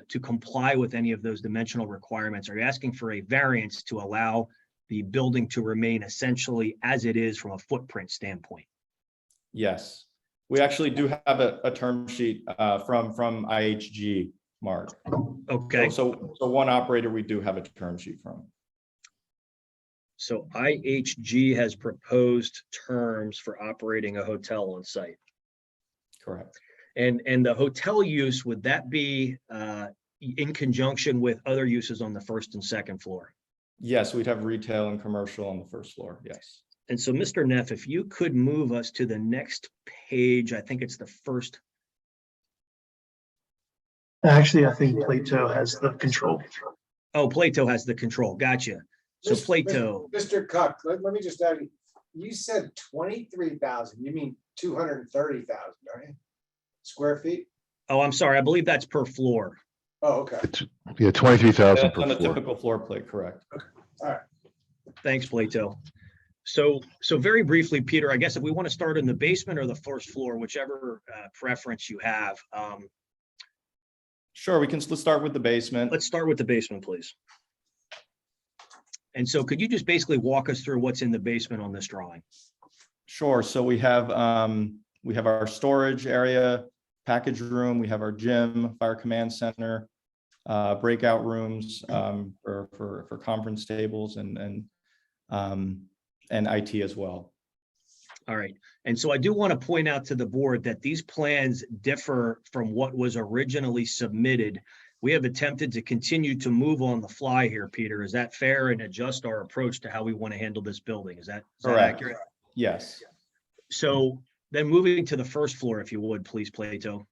Speaker 15: to comply with any of those dimensional requirements, are you asking for a variance to allow the building to remain essentially as it is from a footprint standpoint?
Speaker 17: Yes, we actually do have a term sheet from IHG, Mark.
Speaker 15: Okay.
Speaker 17: So one operator we do have a term sheet from.
Speaker 15: So IHG has proposed terms for operating a hotel on site.
Speaker 17: Correct.
Speaker 15: And the hotel use, would that be in conjunction with other uses on the first and second floor?
Speaker 17: Yes, we'd have retail and commercial on the first floor, yes.
Speaker 15: And so, Mr. Neff, if you could move us to the next page, I think it's the first.
Speaker 9: Actually, I think Plato has the control.
Speaker 15: Oh, Plato has the control. Gotcha. So Plato,
Speaker 7: Mr. Cook, let me just add, you said 23,000, you mean 230,000, don't you? Square feet?
Speaker 15: oh, I'm sorry, I believe that's per floor.
Speaker 7: Oh, okay.
Speaker 16: Yeah, 23,000
Speaker 17: That's
Speaker 16: per
Speaker 17: on a
Speaker 16: floor.
Speaker 17: typical floor plate, correct.
Speaker 7: All right.
Speaker 15: Thanks, Plato. So very briefly, Peter, I guess if we want to start in the basement or the first floor, whichever preference you have.
Speaker 17: Sure, let's start with the basement.
Speaker 15: Let's start with the basement, please. And so could you just basically walk us through what's in the basement on this drawing?
Speaker 17: Sure, so we have our storage area, package room, we have our gym, fire command center, breakout rooms for conference tables and IT as well.
Speaker 15: All right. And so I do want to point out to the board that these plans differ from what was originally submitted. We have attempted to continue to move on the fly here, Peter. Is that fair, and adjust our approach to how we want to handle this building? Is that
Speaker 17: Correct.
Speaker 15: accurate?
Speaker 17: Yes.
Speaker 15: So then moving to the first floor, if you would, please, Plato.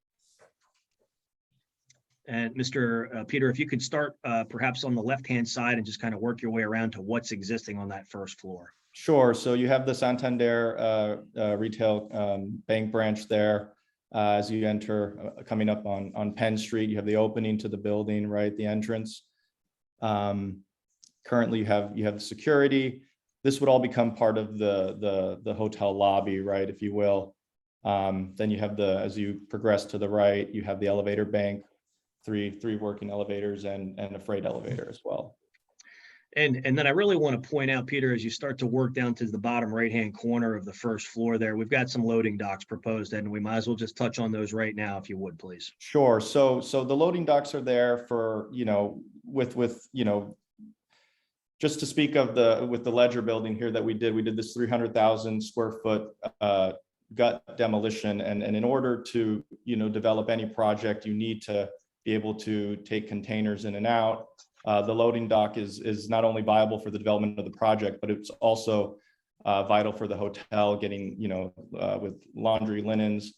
Speaker 15: And Mr. Peter, if you could start perhaps on the left-hand side and just kind of work your way around to what's existing on that first floor.
Speaker 17: Sure, so you have the Santander retail bank branch there. As you enter, coming up on Penn Street, you have the opening to the building, right, the entrance. Currently, you have security. This would all become part of the hotel lobby, right, if you will. Then you have as you progress to the right, you have the elevator bank, three working elevators and a freight elevator as well.
Speaker 15: And then I really want to point out, Peter, as you start to work down to the bottom right-hand corner of the first floor there, we've got some loading docks proposed, and we might as well just touch on those right now, if you would, please.
Speaker 17: Sure. So the loading docks are there for, with just to speak of with the Ledger building here that we did this 300,000 square foot gut demolition. And in order to, develop any project, you need to be able to take containers in and out. The loading dock is not only viable for the development of the project, but it's also vital for the hotel getting, with laundry, linens.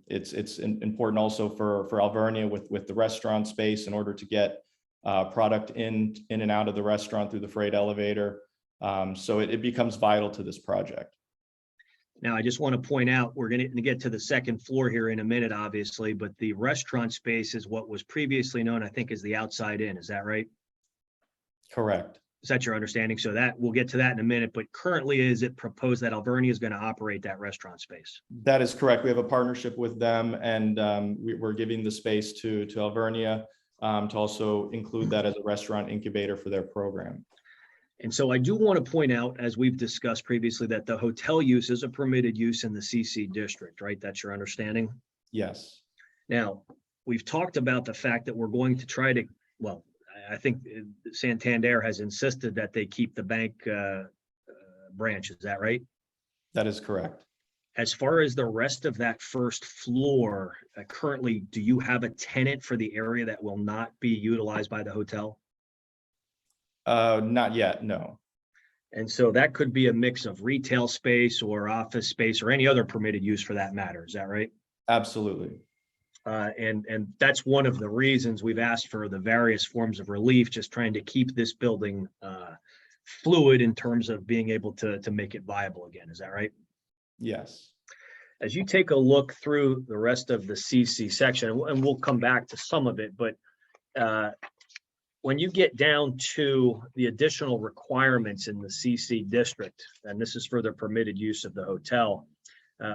Speaker 17: It's important also for Alvernia with the restaurant space in order to get product in and out of the restaurant through the freight elevator. So it becomes vital to this project.
Speaker 15: Now, I just want to point out, we're going to get to the second floor here in a minute, obviously, but the restaurant space is what was previously known, I think, as the outside in. Is that right?
Speaker 17: Correct.
Speaker 15: Is that your understanding? So that we'll get to that in a minute, but currently is it proposed that Alvernia is going to operate that restaurant space?
Speaker 17: That is correct. We have a partnership with them, and we're giving the space to Alvernia to also include that as a restaurant incubator for their program.
Speaker 15: And so I do want to point out, as we've discussed previously, that the hotel use is a permitted use in the CC district, right? That's your understanding?
Speaker 17: Yes.
Speaker 15: Now, we've talked about the fact that we're going to try to, well, I think Santander has insisted that they keep the bank branch. Is that right?
Speaker 17: That is correct.
Speaker 15: As far as the rest of that first floor, currently, do you have a tenant for the area that will not be utilized by the hotel?
Speaker 17: Not yet, no.
Speaker 15: And so that could be a mix of retail space or office space or any other permitted use for that matter. Is that right?
Speaker 17: Absolutely.
Speaker 15: And that's one of the reasons we've asked for the various forms of relief, just trying to keep this building fluid in terms of being able to make it viable again. Is that right?
Speaker 17: Yes.
Speaker 15: As you take a look through the rest of the CC section, and we'll come back to some of it, but when you get down to the additional requirements in the CC district, and this is for the permitted use of the hotel,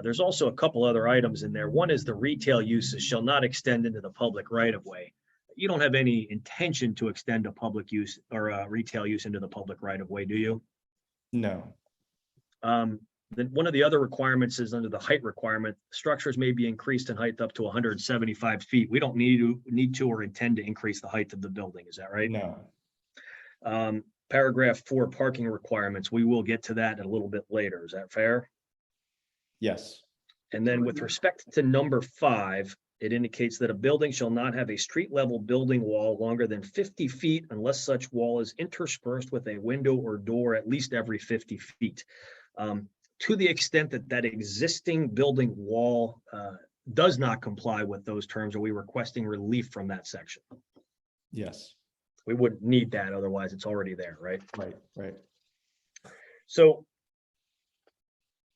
Speaker 15: there's also a couple other items in there. One is the retail uses shall not extend into the public right of way. You don't have any intention to extend a public use or retail use into the public right of way, do you?
Speaker 17: No.
Speaker 15: Then one of the other requirements is under the height requirement, structures may be increased in height up to 175 feet. We don't need to or intend to increase the height of the building. Is that right?
Speaker 17: No.
Speaker 15: Paragraph 4, parking requirements. We will get to that a little bit later. Is that fair?
Speaker 17: Yes.
Speaker 15: And then with respect to number 5, it indicates that a building shall not have a street level building wall longer than 50 feet unless such wall is interspersed with a window or door at least every 50 feet. To the extent that that existing building wall does not comply with those terms, are we requesting relief from that section?
Speaker 17: Yes.
Speaker 15: We wouldn't need that, otherwise it's already there, right?
Speaker 17: Right.
Speaker 15: So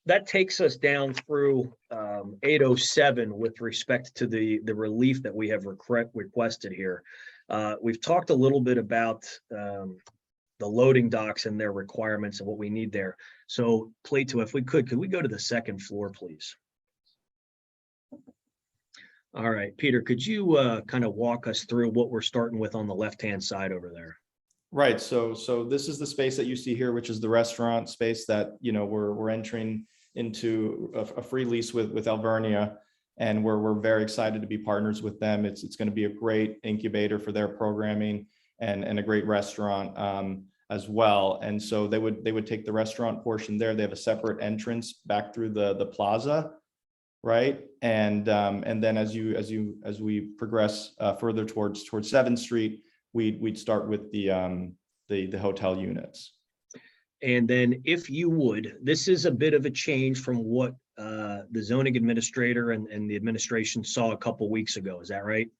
Speaker 15: that takes us down through 807 with respect to the relief that we have requested here. We've talked a little bit about the loading docks and their requirements and what we need there. So Plato, if we could we go to the second floor, please? All right, Peter, could you kind of walk us through what we're starting with on the left-hand side over there?
Speaker 17: Right. So this is the space that you see here, which is the restaurant space that, you know, we're entering into a free lease with Alvernia, and we're very excited to be partners with them. It's going to be a great incubator for their programming and a great restaurant as well. And so they would take the restaurant portion there. They have a separate entrance back through the plaza, right? And then as we progress further towards 7th Street, we'd start with the hotel units.
Speaker 15: And then if you would, this is a bit of a change from what the zoning administrator and the administration saw a couple weeks ago. Is that right?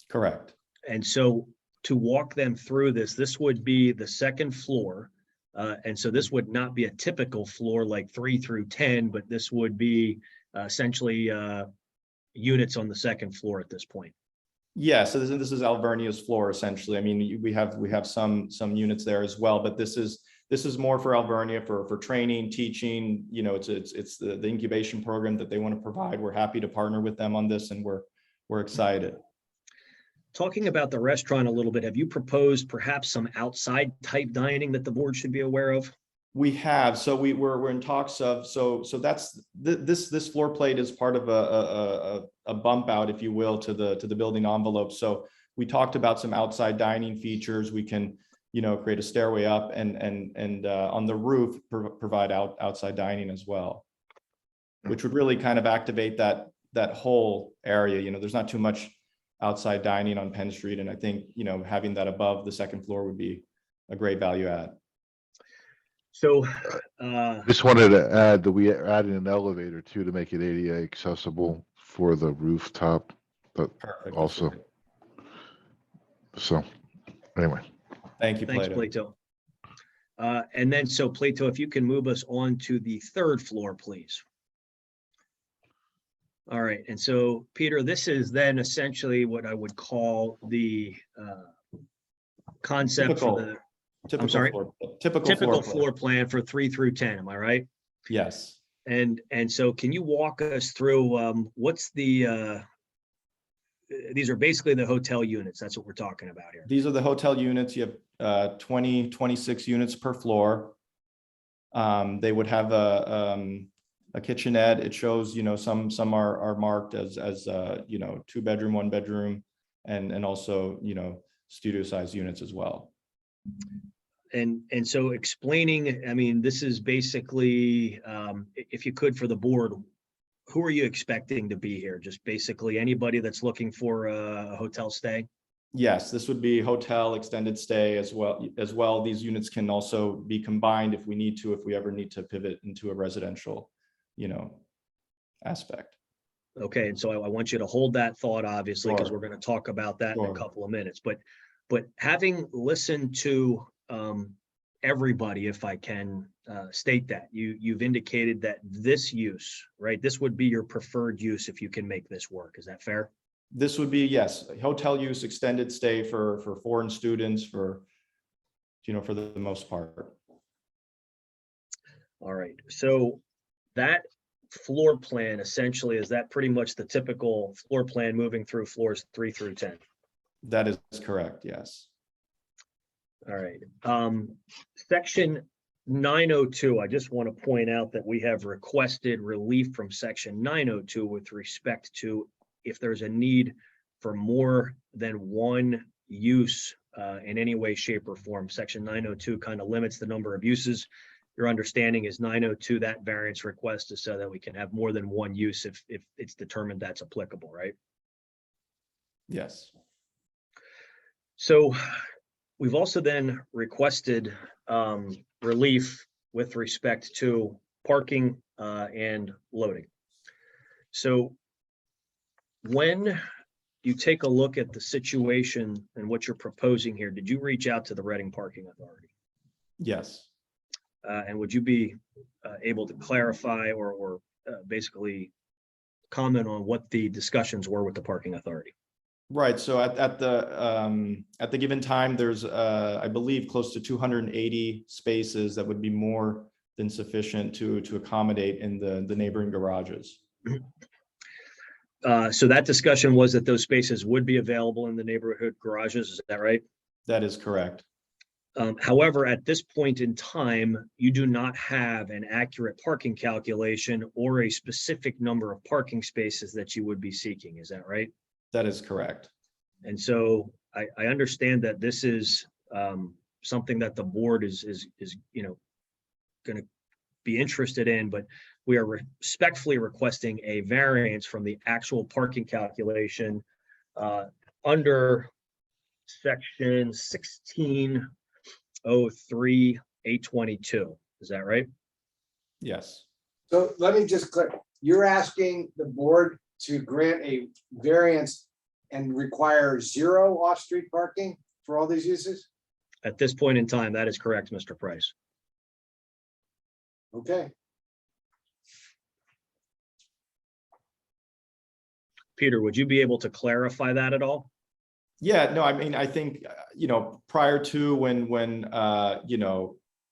Speaker 17: Correct.
Speaker 15: And so to walk them through this would be the second floor. And so this would not be a typical floor like 3 through 10, but this would be essentially units on the second floor at this point.
Speaker 17: Yeah, so this is Alvernia's floor essentially. I mean, we have some units there as well, but this is more for Alvernia for training, teaching. You know, it's the incubation program that they want to provide. We're happy to partner with them on this, and we're excited.
Speaker 15: Talking about the restaurant a little bit, have you proposed perhaps some outside type dining that the board should be aware of?
Speaker 17: We have, so we're in talks of, so that's this floor plate is part of a bump out, if you will, to the building envelope. So we talked about some outside dining features. We can, you know, create a stairway up and on the roof provide outside dining as well, which would really kind of activate that whole area. You know, there's not too much outside dining on Penn Street, and I think, you know, having that above the second floor would be a great value add.
Speaker 15: So
Speaker 16: Just wanted to add that we added an elevator too to make it ADA accessible for the rooftop, but
Speaker 17: Perfect.
Speaker 16: also. So anyway.
Speaker 17: Thank you,
Speaker 15: Thanks,
Speaker 17: Plato.
Speaker 15: And then, so Plato, if you can move us on to the third floor, please. All right, and so Peter, this is then essentially what I would call the concept for the typical floor plan for 3 through 10. Am I right?
Speaker 17: Yes.
Speaker 15: And so can you walk us through what's the these are basically the hotel units. That's what we're talking about here.
Speaker 17: These are the hotel units. You have 26 units per floor. They would have a kitchenette. It shows, you know, some are marked as you know, 2-bedroom, 1-bedroom, and also, you know, studio size units as well.
Speaker 15: And so explaining, I mean, this is basically, if you could for the board, who are you expecting to be here? Just basically anybody that's looking for a hotel stay?
Speaker 17: Yes, this would be hotel extended stay as well. These units can also be combined if we need to, if we ever need to pivot into a residential, aspect.
Speaker 15: Okay, and so I want you to hold that thought, obviously, because
Speaker 17: Sure.
Speaker 15: we're going to talk about that in a
Speaker 17: Sure.
Speaker 15: couple of minutes. But having listened to everybody, if I can state that, you've indicated that this use, right, this would be your preferred use if you can make this work. Is that fair?
Speaker 17: This would be, yes, hotel use, extended stay for foreign students, for the most part.
Speaker 15: All right, so that floor plan essentially, is that pretty much the typical floor plan moving through floors 3 through 10?
Speaker 17: That is correct, yes.
Speaker 15: All right. Section 902, I just want to point out that we have requested relief from section 902 with respect to if there's a need for more than one use in any way, shape, or form. Section 902 kind of limits the number of uses. Your understanding is 902, that variance request is so that we can have more than one use if it's determined that's applicable, right?
Speaker 17: Yes.
Speaker 15: So we've also then requested relief with respect to parking and loading. So when you take a look at the situation and what you're proposing here, did you reach out to the Reading Parking Authority?
Speaker 17: Yes.
Speaker 15: And would you be able to clarify or basically comment on what the discussions were with the parking authority?
Speaker 17: Right. So at the given time, there's I believe close to 280 spaces that would be more than sufficient to accommodate in the neighboring garages.
Speaker 15: So that discussion was that those spaces would be available in the neighborhood garages. Is that right?
Speaker 17: That is correct.
Speaker 15: However, at this point in time, you do not have an accurate parking calculation or a specific number of parking spaces that you would be seeking. Is that right?
Speaker 17: That is correct.
Speaker 15: And so I understand that this is something that the board is going to be interested in, but we are respectfully requesting a variance from the actual parking calculation under section 1603-822. Is that right?
Speaker 17: Yes.
Speaker 7: So let me just click. You're asking the board to grant a variance and require 0 off-street parking for all these uses?
Speaker 15: At this point in time, that is correct, Mr. Price.
Speaker 7: Okay.
Speaker 15: Peter, would you be able to clarify that at all?
Speaker 17: Yeah, no, I mean, I think, prior to when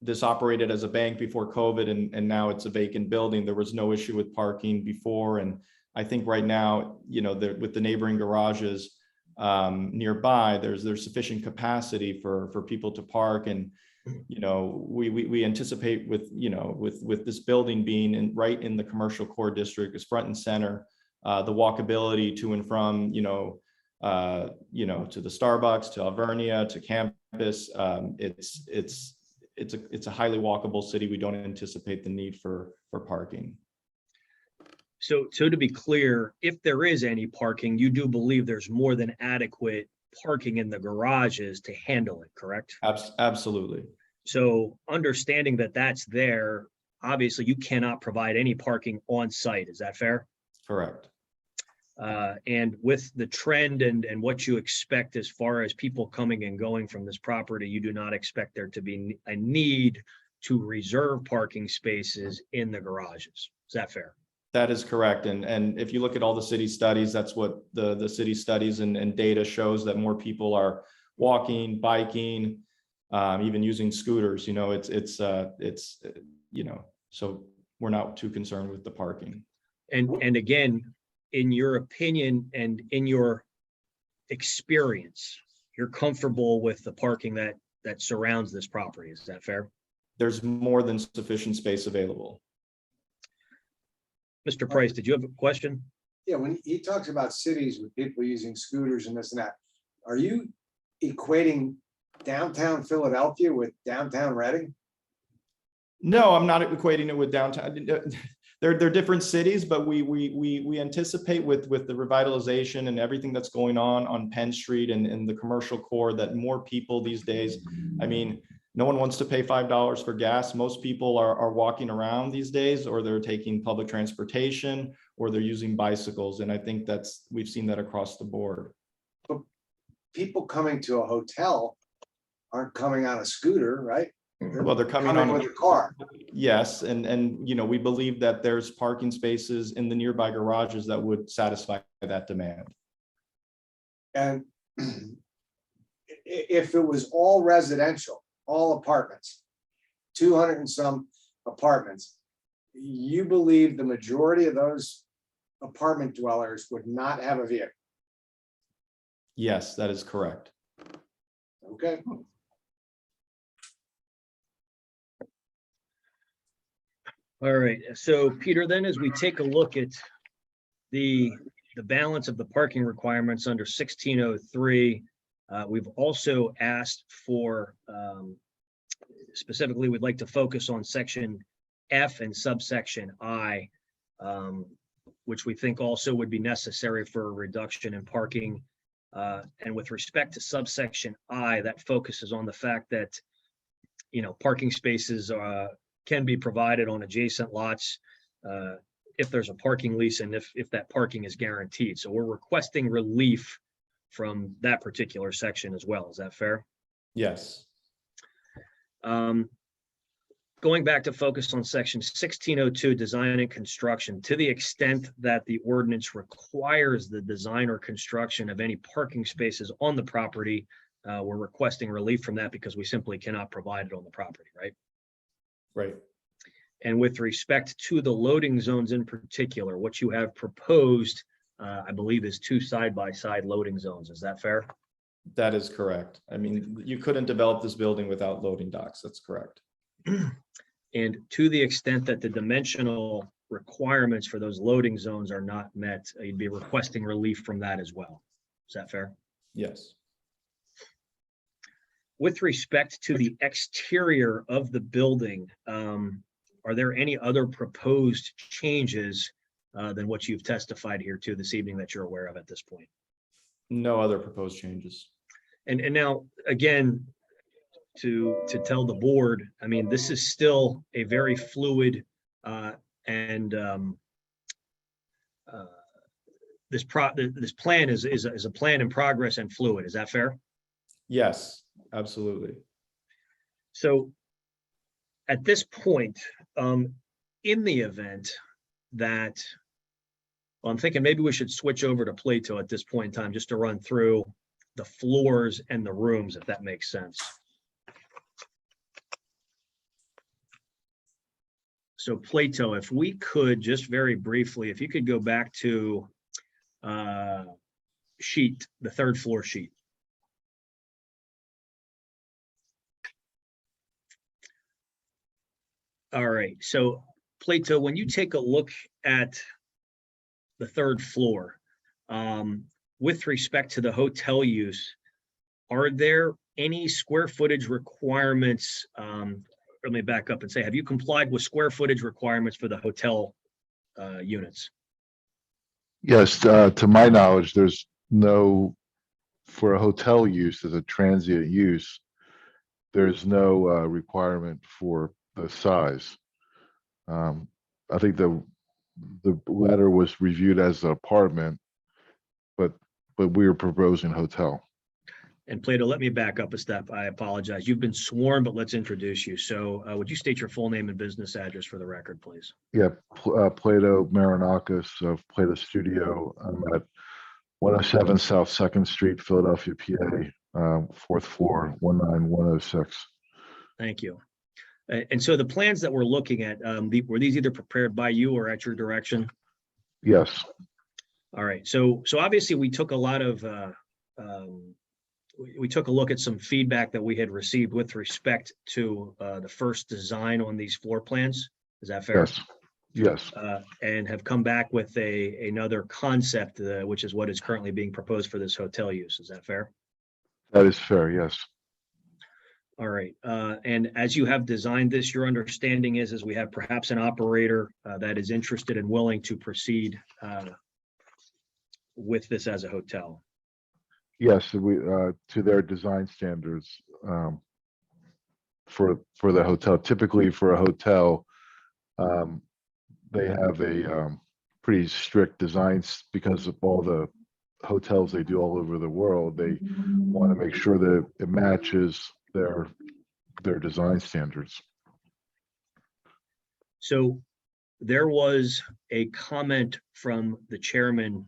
Speaker 17: this operated as a bank before COVID and now it's a vacant building, there was no issue with parking before. And I think right now, with the neighboring garages nearby, there's sufficient capacity for people to park. And, we anticipate with this building being right in the commercial core district, is front and center, the walkability to and from, to the Starbucks, to Alvernia, to campus. It's a highly walkable city. We don't anticipate the need for parking.
Speaker 15: So to be clear, if there is any parking, you do believe there's more than adequate parking in the garages to handle it, correct?
Speaker 17: Absolutely.
Speaker 15: So understanding that that's there, obviously you cannot provide any parking on site. Is that fair?
Speaker 17: Correct.
Speaker 15: And with the trend and what you expect as far as people coming and going from this property, you do not expect there to be a need to reserve parking spaces in the garages. Is that fair?
Speaker 17: That is correct. And if you look at all the city studies, that's what the city studies and data shows, that more people are walking, biking, even using scooters. So we're not too concerned with the parking.
Speaker 15: And again, in your opinion and in your experience, you're comfortable with the parking that surrounds this property. Is that fair?
Speaker 17: There's more than sufficient space available.
Speaker 15: Mr. Price, did you have a question?
Speaker 7: Yeah, when he talks about cities with people using scooters and this and that, are you equating downtown Philadelphia with downtown Reading?
Speaker 17: No, I'm not equating it with downtown. They're different cities, but we anticipate with the revitalization and everything that's going on Penn Street and the commercial core, that more people these days, I mean, no one wants to pay $5 for gas. Most people are walking around these days, or they're taking public transportation, or they're using bicycles. And I think we've seen that across the board.
Speaker 7: But people coming to a hotel aren't coming on a scooter, right?
Speaker 17: Well, they're coming on
Speaker 7: with a car.
Speaker 17: Yes, and you know, we believe that there's parking spaces in the nearby garages that would satisfy that demand.
Speaker 7: And if it was all residential, all apartments, 200 and some apartments, you believe the majority of those apartment dwellers would not have a vehicle?
Speaker 17: Yes, that is correct.
Speaker 7: Okay.
Speaker 15: All right, so Peter, then as we take a look at the balance of the parking requirements under 1603, we've also asked for, specifically, we'd like to focus on section F and subsection I, which we think also would be necessary for a reduction in parking. And with respect to subsection I, that focuses on the fact that, you know, parking spaces can be provided on adjacent lots if there's a parking lease and if that parking is guaranteed. So we're requesting relief from that particular section as well. Is that fair?
Speaker 17: Yes.
Speaker 15: Going back to focus on section 1602, design and construction, to the extent that the ordinance requires the design or construction of any parking spaces on the property, we're requesting relief from that because we simply cannot provide it on the property, right?
Speaker 17: Right.
Speaker 15: And with respect to the loading zones in particular, what you have proposed, I believe, is 2 side-by-side loading zones. Is that fair?
Speaker 17: That is correct. I mean, you couldn't develop this building without loading docks. That's correct.
Speaker 15: And to the extent that the dimensional requirements for those loading zones are not met, you'd be requesting relief from that as well. Is that fair?
Speaker 17: Yes.
Speaker 15: With respect to the exterior of the building, are there any other proposed changes than what you've testified here to this evening that you're aware of at this point?
Speaker 17: No other proposed changes.
Speaker 15: And now, again, to tell the board, I mean, this is still a very fluid this plan is a plan in progress and fluid. Is that fair?
Speaker 17: Yes, absolutely.
Speaker 15: So at this point, in the event that, well, I'm thinking maybe we should switch over to Plato at this point in time, just to run through the floors and the rooms, if that makes sense. So Plato, if we could just very briefly, if you could go back to sheet, the 3rd floor sheet. All right, so Plato, when you take a look at the 3rd floor, with respect to the hotel use, are there any square footage requirements? Let me back up and say, have you complied with square footage requirements for the hotel units?
Speaker 16: Yes, to my knowledge, there's no, for a hotel use as a transient use, there's no requirement for the size. I think the letter was reviewed as an apartment, but we were proposing hotel.
Speaker 15: And Plato, let me back up a step. I apologize. You've been sworn, but let's introduce you. So would you state your full name and business address for the record, please?
Speaker 16: Yeah, Plato Marinakis of Plato Studio. I'm at 107 South 2nd Street, Philadelphia, PA, 4th floor, 19106.
Speaker 15: Thank you. And so the plans that we're looking at, were these either prepared by you or at your direction?
Speaker 16: Yes.
Speaker 15: All right. So obviously we took a lot of, we took a look at some feedback that we had received with respect to the first design on these floor plans. Is that fair?
Speaker 16: Yes. Yes.
Speaker 15: And have come back with another concept, which is what is currently being proposed for this hotel use. Is that fair?
Speaker 16: That is fair, yes.
Speaker 15: All right, and as you have designed this, your understanding is we have perhaps an operator that is interested and willing to proceed with this as a hotel.
Speaker 16: Yes, we, to their design standards, for the hotel. Typically for a hotel, they have a, pretty strict designs because of all the hotels they do all over the world. They want to make sure that it matches their design standards.
Speaker 15: So there was a comment from the chairman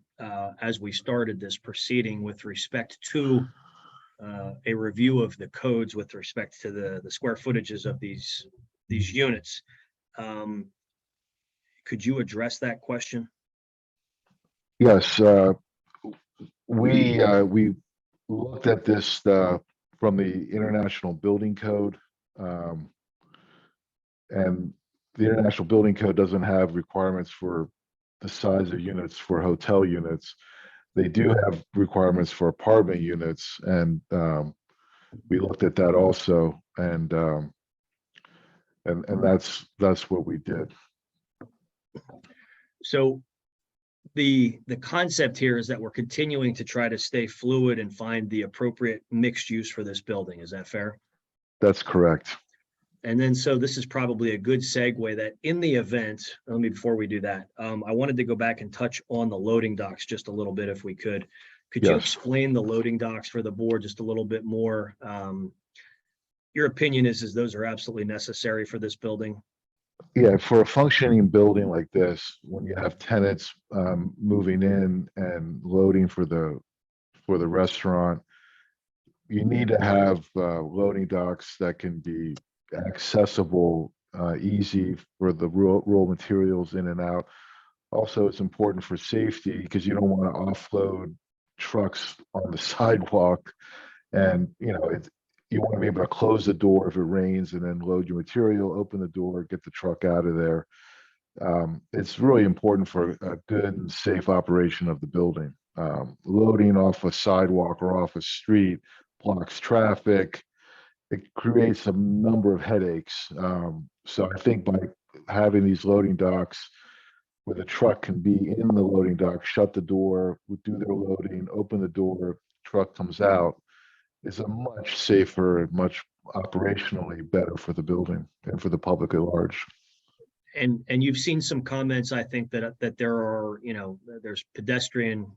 Speaker 15: as we started this proceeding with respect to a review of the codes with respect to the square footages of these units. Could you address that question?
Speaker 16: Yes, we looked at this from the International Building Code. And the International Building Code doesn't have requirements for the size of units for hotel units. They do have requirements for apartment units, and we looked at that also, and that's what we did.
Speaker 15: So the concept here is that we're continuing to try to stay fluid and find the appropriate mixed use for this building. Is that fair?
Speaker 16: That's correct.
Speaker 15: And then, so this is probably a good segue that in the event, before we do that, I wanted to go back and touch on the loading docks just a little bit if we could. Could you
Speaker 16: Yes.
Speaker 15: explain the loading docks for the board just a little bit more? Your opinion is those are absolutely necessary for this building?
Speaker 16: Yeah, for a functioning building like this, when you have tenants moving in and loading for the restaurant, you need to have loading docks that can be accessible, easy for the raw materials in and out. Also, it's important for safety because you don't want to offload trucks on the sidewalk, and you want to be able to close the door if it rains and then load your material, open the door, get the truck out of there. It's really important for a good and safe operation of the building. Loading off a sidewalk or off a street blocks traffic. It creates a number of headaches. So I think by having these loading docks where the truck can be in the loading dock, shut the door, do their loading, open the door, truck comes out, is a much safer, much operationally better for the building and for the public at large.
Speaker 15: And you've seen some comments, I think, that there are, there's pedestrian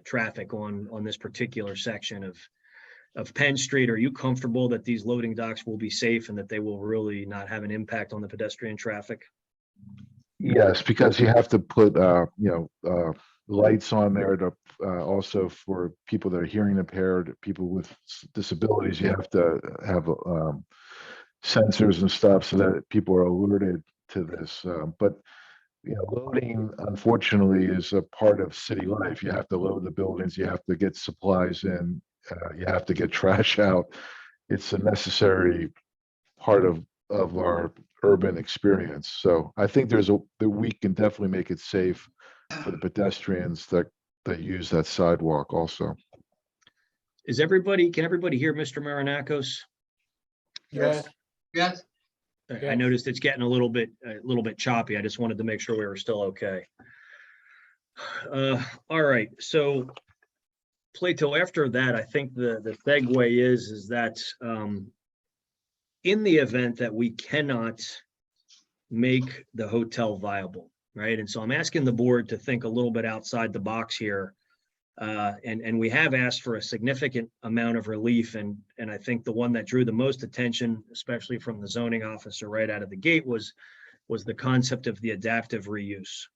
Speaker 15: traffic on this particular section of Penn Street. Are you comfortable that these loading docks will be safe and that they will really not have an impact on the pedestrian traffic?
Speaker 16: Yes, because you have to put, lights on there to also for people that are hearing impaired, people with disabilities. You have to have sensors and stuff so that people are alerted to this. But loading, unfortunately, is a part of city life. You have to load the buildings. You have to get supplies in. You have to get trash out. It's a necessary part of our urban experience. So I think that we can definitely make it safe for the pedestrians that use that sidewalk also.
Speaker 15: Can everybody hear Mr. Marinakos?
Speaker 1: Yes.
Speaker 4: Yes.
Speaker 15: I noticed it's getting a little bit choppy. I just wanted to make sure we were still okay. All right, so Plato, after that, I think the segue is that in the event that we cannot make the hotel viable, right? And so I'm asking the board to think a little bit outside the box here. And we have asked for a significant amount of relief. And I think the one that drew the most attention, especially from the zoning officer right out of the gate, was the concept of the adaptive reuse.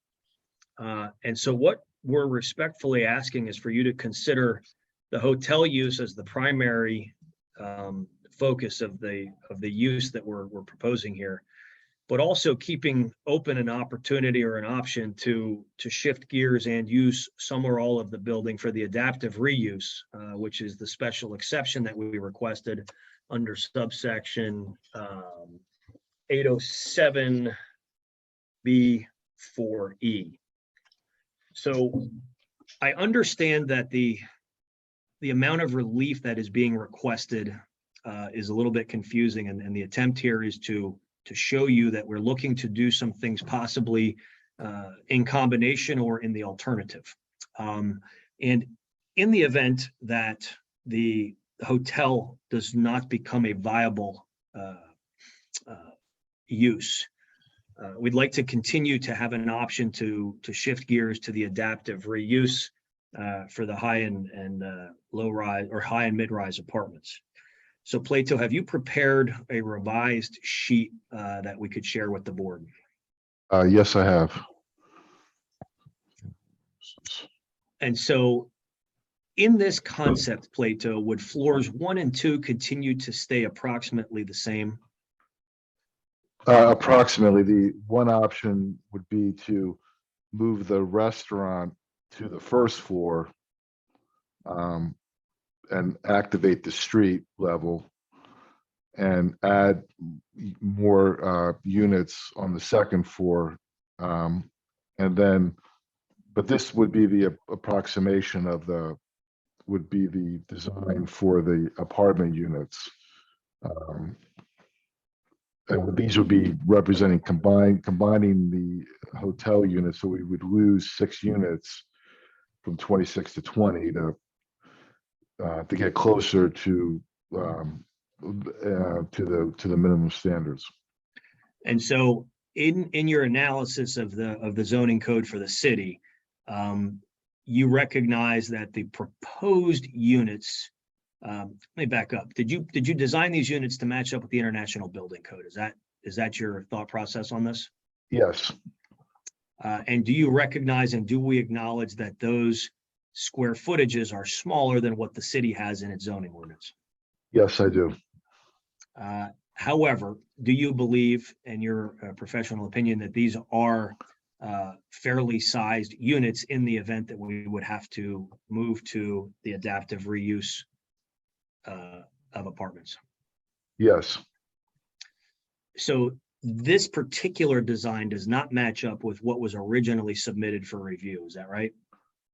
Speaker 15: And so what we're respectfully asking is for you to consider the hotel use as the primary focus of the use that we're proposing here, but also keeping open an opportunity or an option to shift gears and use some or all of the building for the adaptive reuse, which is the special exception that we requested under subsection 807B4E. So I understand that the amount of relief that is being requested is a little bit confusing, and the attempt here is to show you that we're looking to do some things possibly in combination or in the alternative. And in the event that the hotel does not become a viable use, we'd like to continue to have an option to shift gears to the adaptive reuse for the high and low rise or high and mid rise apartments. So Plato, have you prepared a revised sheet that we could share with the board?
Speaker 16: Yes, I have.
Speaker 15: And so in this concept, Plato, would floors 1 and 2 continue to stay approximately the same?
Speaker 16: Approximately, the one option would be to move the restaurant to the first floor and activate the street level and add more units on the second floor. And then, but this would be the approximation of would be the design for the apartment units. And these would be representing combining the hotel units, so we would lose 6 units from 26 to 20 to get closer to the minimum standards.
Speaker 15: And so in your analysis of the zoning code for the city, you recognize that the proposed units, let me back up. Did you design these units to match up with the International Building Code? Is that your thought process on this?
Speaker 16: Yes.
Speaker 15: And do you recognize and do we acknowledge that those square footages are smaller than what the city has in its zoning ordinance?
Speaker 16: Yes, I do.
Speaker 15: However, do you believe, in your professional opinion, that these are fairly sized units in the event that we would have to move to the adaptive reuse of apartments?
Speaker 16: Yes.
Speaker 15: So this particular design does not match up with what was originally submitted for review. Is that right?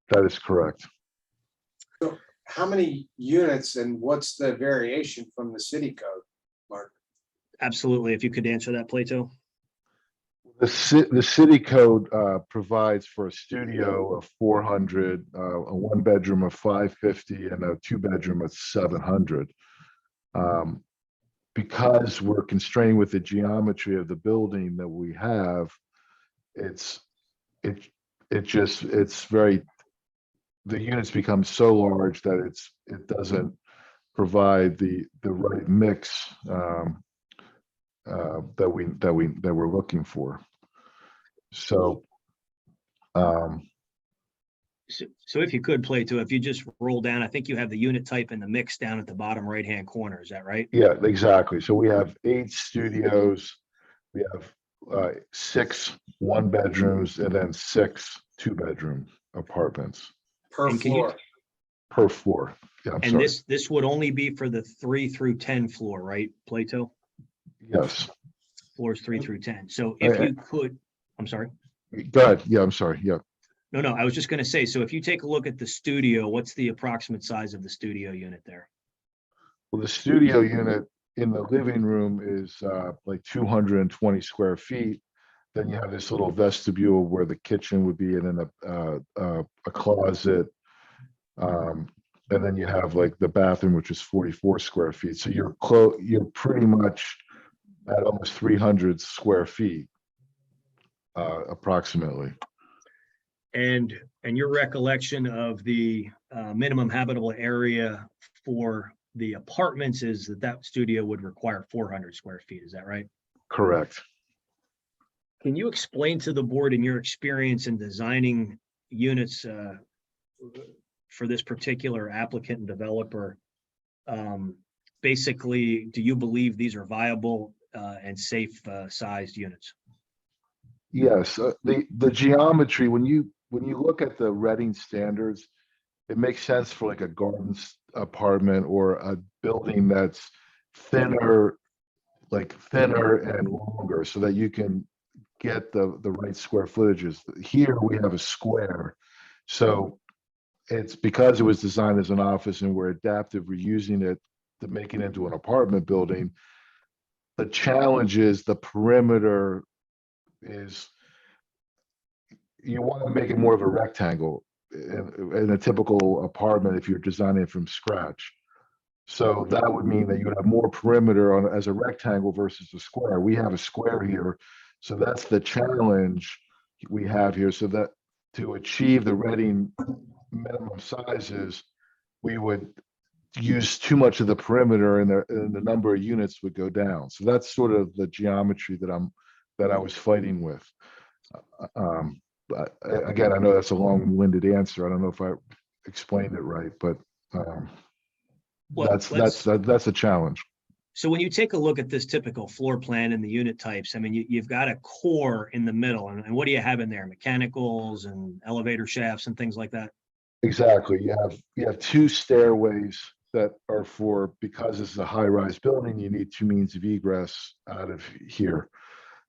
Speaker 16: That is correct.
Speaker 7: So how many units and what's the variation from the city code, Mark?
Speaker 15: Absolutely. If you could answer that, Plato.
Speaker 16: The city code provides for a studio of 400, a 1-bedroom of 550, and a 2-bedroom of 700. Because we're constrained with the geometry of the building that we have, the units become so large that it doesn't provide the right mix that we're looking for. So
Speaker 15: if you could, Plato, if you just roll down, I think you have the unit type and the mix down at the bottom right-hand corner. Is that right?
Speaker 16: yeah, exactly. So we have 8 studios, we have 6 1-bedrooms, and then 6 2-bedroom apartments
Speaker 7: Per floor.
Speaker 16: per floor. Yeah, I'm
Speaker 15: And
Speaker 16: sorry.
Speaker 15: this would only be for the 3 through 10 floor, right, Plato?
Speaker 16: Yes.
Speaker 15: Floors 3 through 10. So if you could, I'm sorry.
Speaker 16: Go ahead. Yeah, I'm sorry. Yeah.
Speaker 15: No, I was just going to say, so if you take a look at the studio, what's the approximate size of the studio unit there?
Speaker 16: Well, the studio unit in the living room is like 220 square feet. Then you have this little vestibule where the kitchen would be, and then a closet. And then you have like the bathroom, which is 44 square feet. So you're pretty much at almost 300 square feet, approximately.
Speaker 15: And your recollection of the minimum habitable area for the apartments is that studio would require 400 square feet. Is that right?
Speaker 16: Correct.
Speaker 15: Can you explain to the board, in your experience in designing units for this particular applicant and developer, basically, do you believe these are viable and safe sized units?
Speaker 16: Yes, the geometry, when you look at the Reading standards, it makes sense for like a garden apartment or a building that's thinner and longer, so that you can get the right square footages. Here we have a square, so it's because it was designed as an office and we're adaptive reusing it. to make it into an apartment building. The challenge is the perimeter is, you want to make it more of a rectangle in a typical apartment if you're designing it from scratch. So that would mean that you would have more perimeter on as a rectangle versus a square. We have a square here. So that's the challenge we have here. So that to achieve the Reading minimum sizes, we would use too much of the perimeter and the number of units would go down. So that's sort of the geometry that I was fighting with. But again, I know that's a long-winded answer. I don't know if I explained it right, but
Speaker 15: Well,
Speaker 16: that's a challenge.
Speaker 15: So when you take a look at this typical floor plan and the unit types, I mean, you've got a core in the middle, and what do you have in there? Mechanicals and elevator shafts and things like that?
Speaker 16: Exactly. You have two stairways that are for, because this is a high-rise building, you need two means of egress out of here.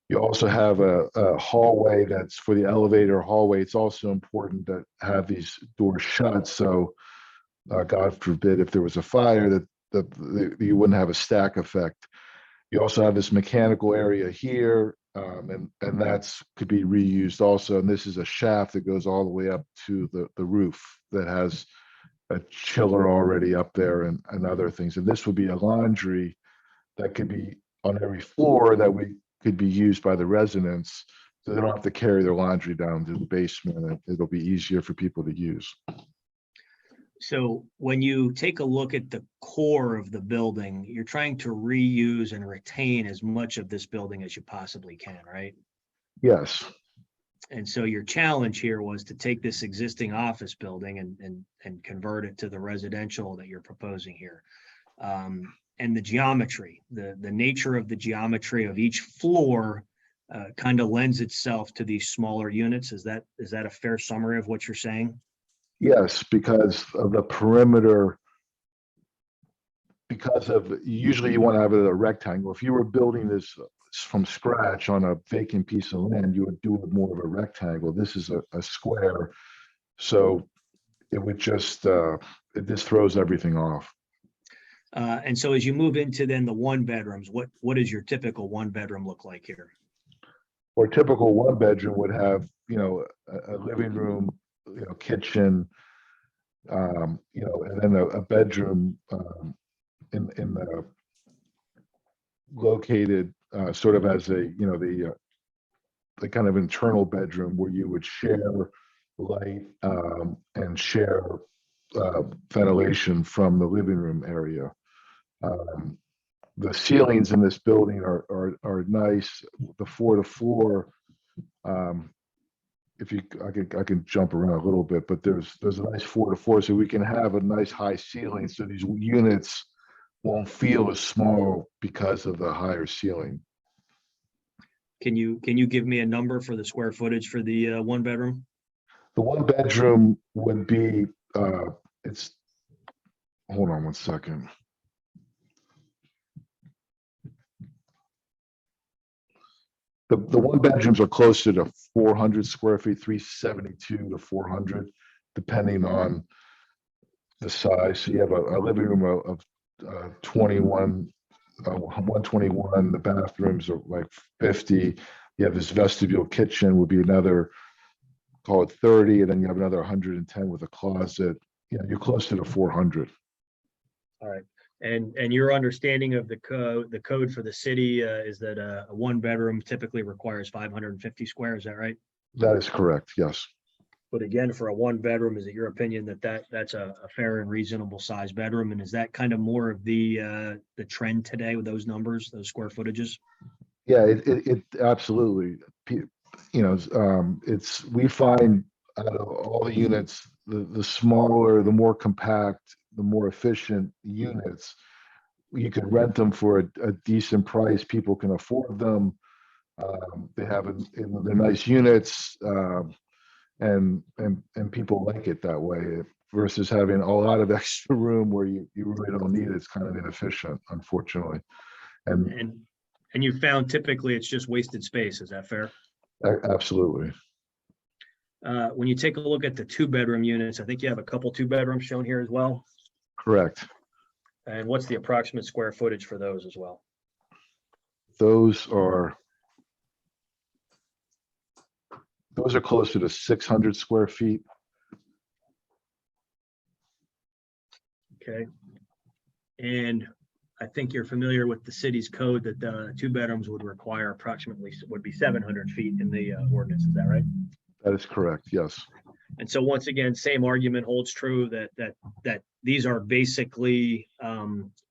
Speaker 16: You also have a hallway that's for the elevator hallway. It's also important to have these doors shut. So God forbid, if there was a fire, that you wouldn't have a stack effect. You also have this mechanical area here, and that's could be reused also. And this is a shaft that goes all the way up to the roof that has a chiller already up there and other things. And this would be a laundry that could be on every floor that could be used by the residents, so they don't have to carry their laundry down to the basement, and it'll be easier for people to use.
Speaker 15: So when you take a look at the core of the building, you're trying to reuse and retain as much of this building as you possibly can, right?
Speaker 16: Yes.
Speaker 15: And so your challenge here was to take this existing office building and convert it to the residential that you're proposing here. And the geometry, the nature of the geometry of each floor kind of lends itself to these smaller units. Is that a fair summary of what you're saying?
Speaker 16: Yes, because of the perimeter, usually you want to have it a rectangle. If you were building this from scratch on a vacant piece of land, you would do it more of a rectangle. This is a square. So it would just, it just throws everything off.
Speaker 15: And so as you move into then the one bedrooms, what does your typical one bedroom look like here?
Speaker 16: Or typical one bedroom would have, a living room, kitchen, and then a bedroom in the located sort of as a, the kind of internal bedroom where you would share light and share ventilation from the living room area. The ceilings in this building are nice. The floor to floor, I can jump around a little bit, but there's a nice floor to floor, so we can have a nice high ceiling, so these units won't feel as small because of the higher ceiling.
Speaker 15: Can you give me a number for the square footage for the one bedroom?
Speaker 16: The one bedroom would be, hold on one second. The one bedrooms are closer to 400 square feet, 372 to 400, depending on the size. So you have a living room of 121, the bathrooms are like 50. You have this vestibule kitchen would be another, call it 30, and then you have another 110 with a closet. You're close to the 400.
Speaker 15: All right. And your understanding of the code for the city is that a one bedroom typically requires 550 square, is that right?
Speaker 16: That is correct, yes.
Speaker 15: But again, for a one bedroom, is it your opinion that's a fair and reasonable size bedroom? And is that kind of more of the trend today with those numbers, those square footages?
Speaker 16: Yeah, it absolutely, we find out of all the units, the smaller, the more compact, the more efficient units, you could rent them for a decent price. People can afford them. They're nice units, and people like it that way versus having a lot of extra room where you really don't need it. It's kind of inefficient, unfortunately.
Speaker 15: And you found typically it's just wasted space. Is that fair?
Speaker 16: Absolutely.
Speaker 15: When you take a look at the two bedroom units, I think you have a couple two bedrooms shown here as well.
Speaker 16: Correct.
Speaker 15: And what's the approximate square footage for those as well?
Speaker 16: Those are closer to 600 square feet.
Speaker 15: Okay. And I think you're familiar with the city's code that 2 bedrooms would require approximately, would be 700 feet in the ordinance, is that right?
Speaker 16: That is correct, yes.
Speaker 15: And so once again, same argument holds true that these are basically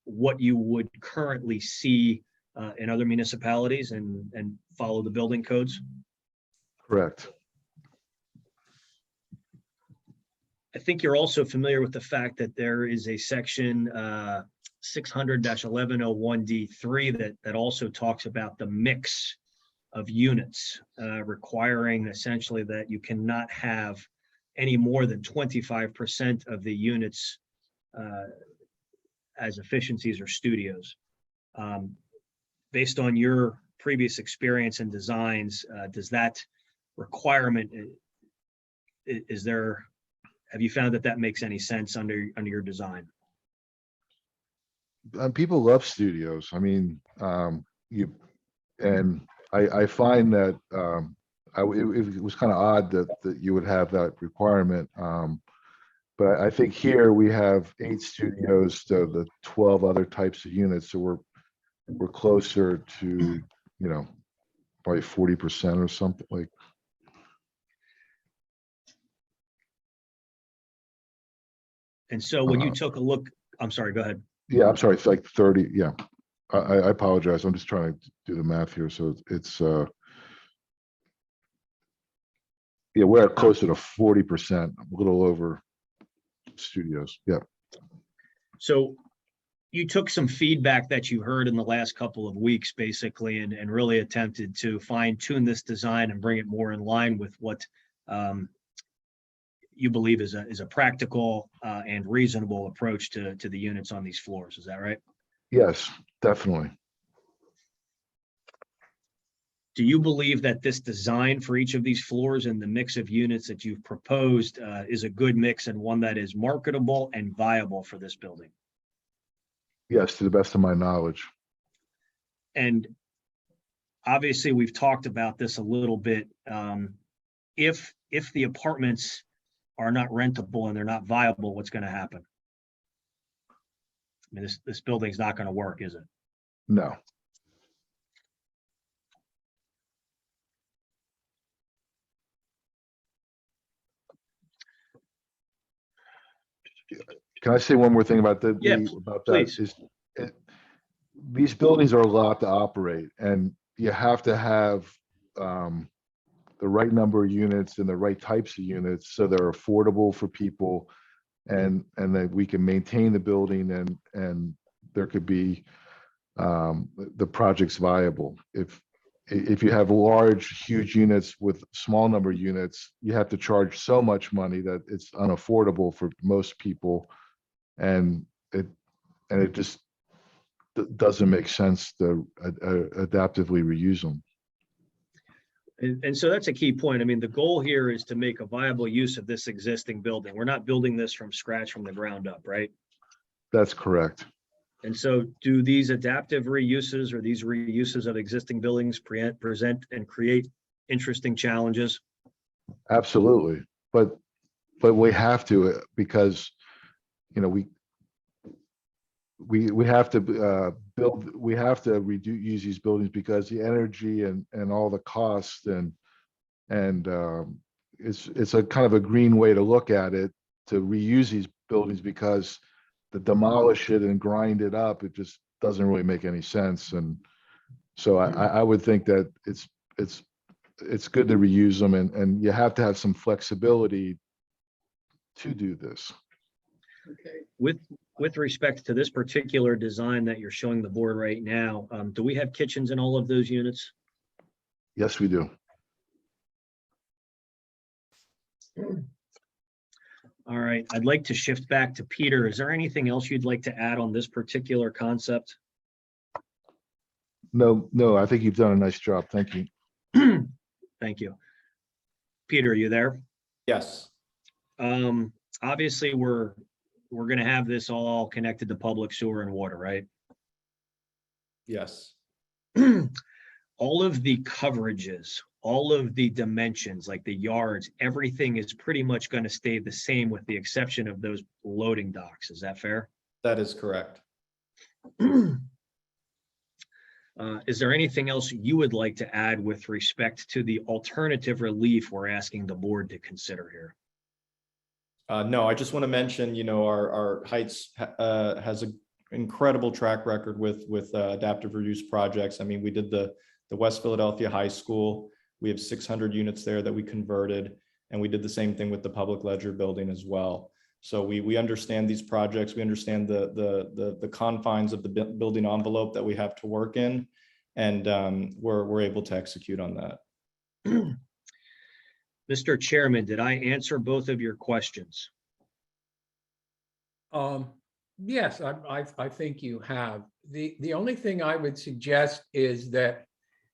Speaker 15: what you would currently see in other municipalities and follow the building codes?
Speaker 16: Correct.
Speaker 15: I think you're also familiar with the fact that there is a section 600-1101D3 that also talks about the mix of units, requiring essentially that you cannot have any more than 25% of the units as efficiencies or studios. Based on your previous experience and designs, does that requirement, have you found that makes any sense under your design?
Speaker 16: People love studios. I mean, I find that it was kind of odd that you would have that requirement. But I think here we have 8 studios to the 12 other types of units. So we're closer to, probably 40% or something like.
Speaker 15: And so when you took a look, I'm sorry, go ahead.
Speaker 16: Yeah, I'm sorry. It's like 30. Yeah. I apologize. I'm just trying to do the math here. So it's, yeah, we're at closer to 40%, a little over studios. Yeah.
Speaker 15: So you took some feedback that you heard in the last couple of weeks, basically, and really attempted to fine tune this design and bring it more in line with what you believe is a practical and reasonable approach to the units on these floors. Is that right?
Speaker 16: Yes, definitely.
Speaker 15: Do you believe that this design for each of these floors and the mix of units that you've proposed is a good mix and one that is marketable and viable for this building?
Speaker 16: Yes, to the best of my knowledge.
Speaker 15: And obviously, we've talked about this a little bit. If the apartments are not rentable and they're not viable, what's going to happen? I mean, this building's not going to work, is it?
Speaker 16: No. Can I say one more thing about about that?
Speaker 15: Please.
Speaker 16: These buildings are a lot to operate, and you have to have the right number of units and the right types of units so they're affordable for people, and that we can maintain the building and there could be the project's viable. If you have large, huge units with small number of units, you have to charge so much money that it's unaffordable for most people. And it just doesn't make sense to adaptively reuse them.
Speaker 15: And so that's a key point. I mean, the goal here is to make a viable use of this existing building. We're not building this from scratch, from the ground up, right?
Speaker 16: That's correct.
Speaker 15: And so do these adaptive reuses or these reuses of existing buildings present and create interesting challenges?
Speaker 16: Absolutely. But we have to, because, we have to use these buildings because the energy and all the costs and it's a kind of a green way to look at it, to reuse these buildings, because to demolish it and grind it up, it just doesn't really make any sense. And so I would think that it's good to reuse them, and you have to have some flexibility to do this.
Speaker 4: Okay.
Speaker 15: With respect to this particular design that you're showing the board right now, do we have kitchens in all of those units?
Speaker 16: Yes, we do.
Speaker 15: All right, I'd like to shift back to Peter. Is there anything else you'd like to add on this particular concept?
Speaker 16: No, I think you've done a nice job. Thank you.
Speaker 15: Thank you. Peter, are you there?
Speaker 17: Yes.
Speaker 15: Obviously, we're we're gonna have this all connected to public sewer and water, right?
Speaker 17: Yes.
Speaker 15: All of the coverages, all of the dimensions, like the yards, everything is pretty much gonna stay the same with the exception of those loading docks. Is that fair?
Speaker 17: That is correct.
Speaker 15: Is there anything else you would like to add with respect to the alternative relief we're asking the board to consider here?
Speaker 17: No, I just want to mention, our Heights has an incredible track record with adaptive reuse projects. I mean, we did the West Philadelphia High School. We have 600 units there that we converted, and we did the same thing with the Public Ledger building as well. So we understand these projects. We understand the confines of the building envelope that we have to work in, and we're able to execute on that.
Speaker 15: Mr. Chairman, did I answer both of your questions?
Speaker 1: Yes, I think you have. The only thing I would suggest is that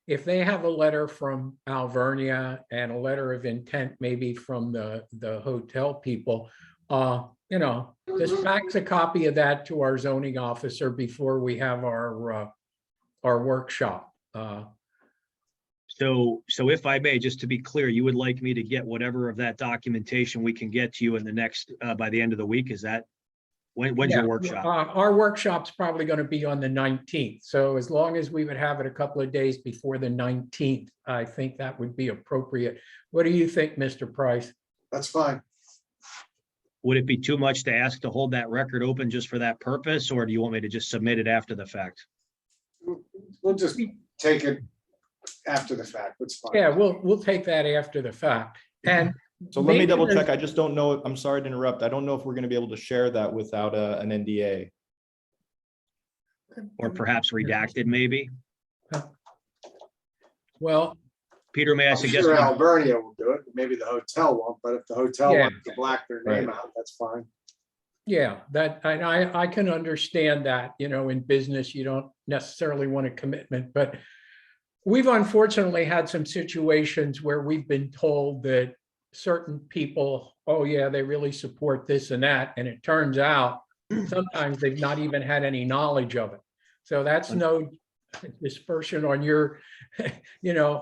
Speaker 1: if they have a letter from Alvernia and a letter of intent, maybe from the hotel people, just fax a copy of that to our zoning officer before we have our workshop.
Speaker 15: So if I may, just to be clear, you would like me to get whatever of that documentation we can get to you in the next, by the end of the week? Is that, when's your
Speaker 1: Yeah,
Speaker 15: workshop?
Speaker 1: Our workshop's probably going to be on the 19th. So as long as we would have it a couple of days before the 19th, I think that would be appropriate. What do you think, Mr. Price?
Speaker 7: That's fine.
Speaker 15: Would it be too much to ask to hold that record open just for that purpose, or do you want me to just submit it after the fact?
Speaker 7: We'll just take it after the fact. That's fine.
Speaker 1: Yeah, we'll take that after the fact. And
Speaker 17: So let me
Speaker 1: maybe
Speaker 17: double
Speaker 1: there's-
Speaker 17: check. I just don't know. I'm sorry to interrupt. I don't know if we're going to be able to share that without an NDA.
Speaker 15: Or perhaps redacted, maybe?
Speaker 1: Well,
Speaker 15: Peter, may I
Speaker 7: I'm
Speaker 15: suggest?
Speaker 7: sure
Speaker 15: we-
Speaker 7: Alvernia will do it. Maybe the hotel won't, but if the hotel
Speaker 1: Yeah.
Speaker 7: wants to black their name out, that's fine.
Speaker 1: Yeah, I can understand that, in business, you don't necessarily want a commitment, but we've unfortunately had some situations where we've been told that certain people, oh yeah, they really support this and that, and it turns out sometimes they've not even had any knowledge of it. So that's no dispersion on your,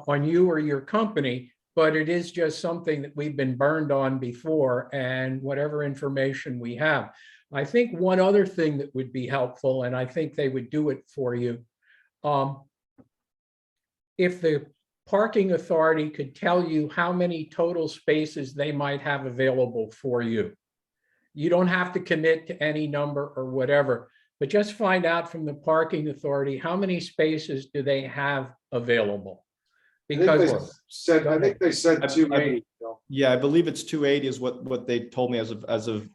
Speaker 1: on you or your company, but it is just something that we've been burned on before, and whatever information we have. I think one other thing that would be helpful, and I think they would do it for you, if the parking authority could tell you how many total spaces they might have available for you. You don't have to commit to any number or whatever, but just find out from the parking authority, how many spaces do they have available?
Speaker 7: I think they
Speaker 1: Because
Speaker 7: said 280.
Speaker 17: Yeah, I believe it's 280 is what they told me as of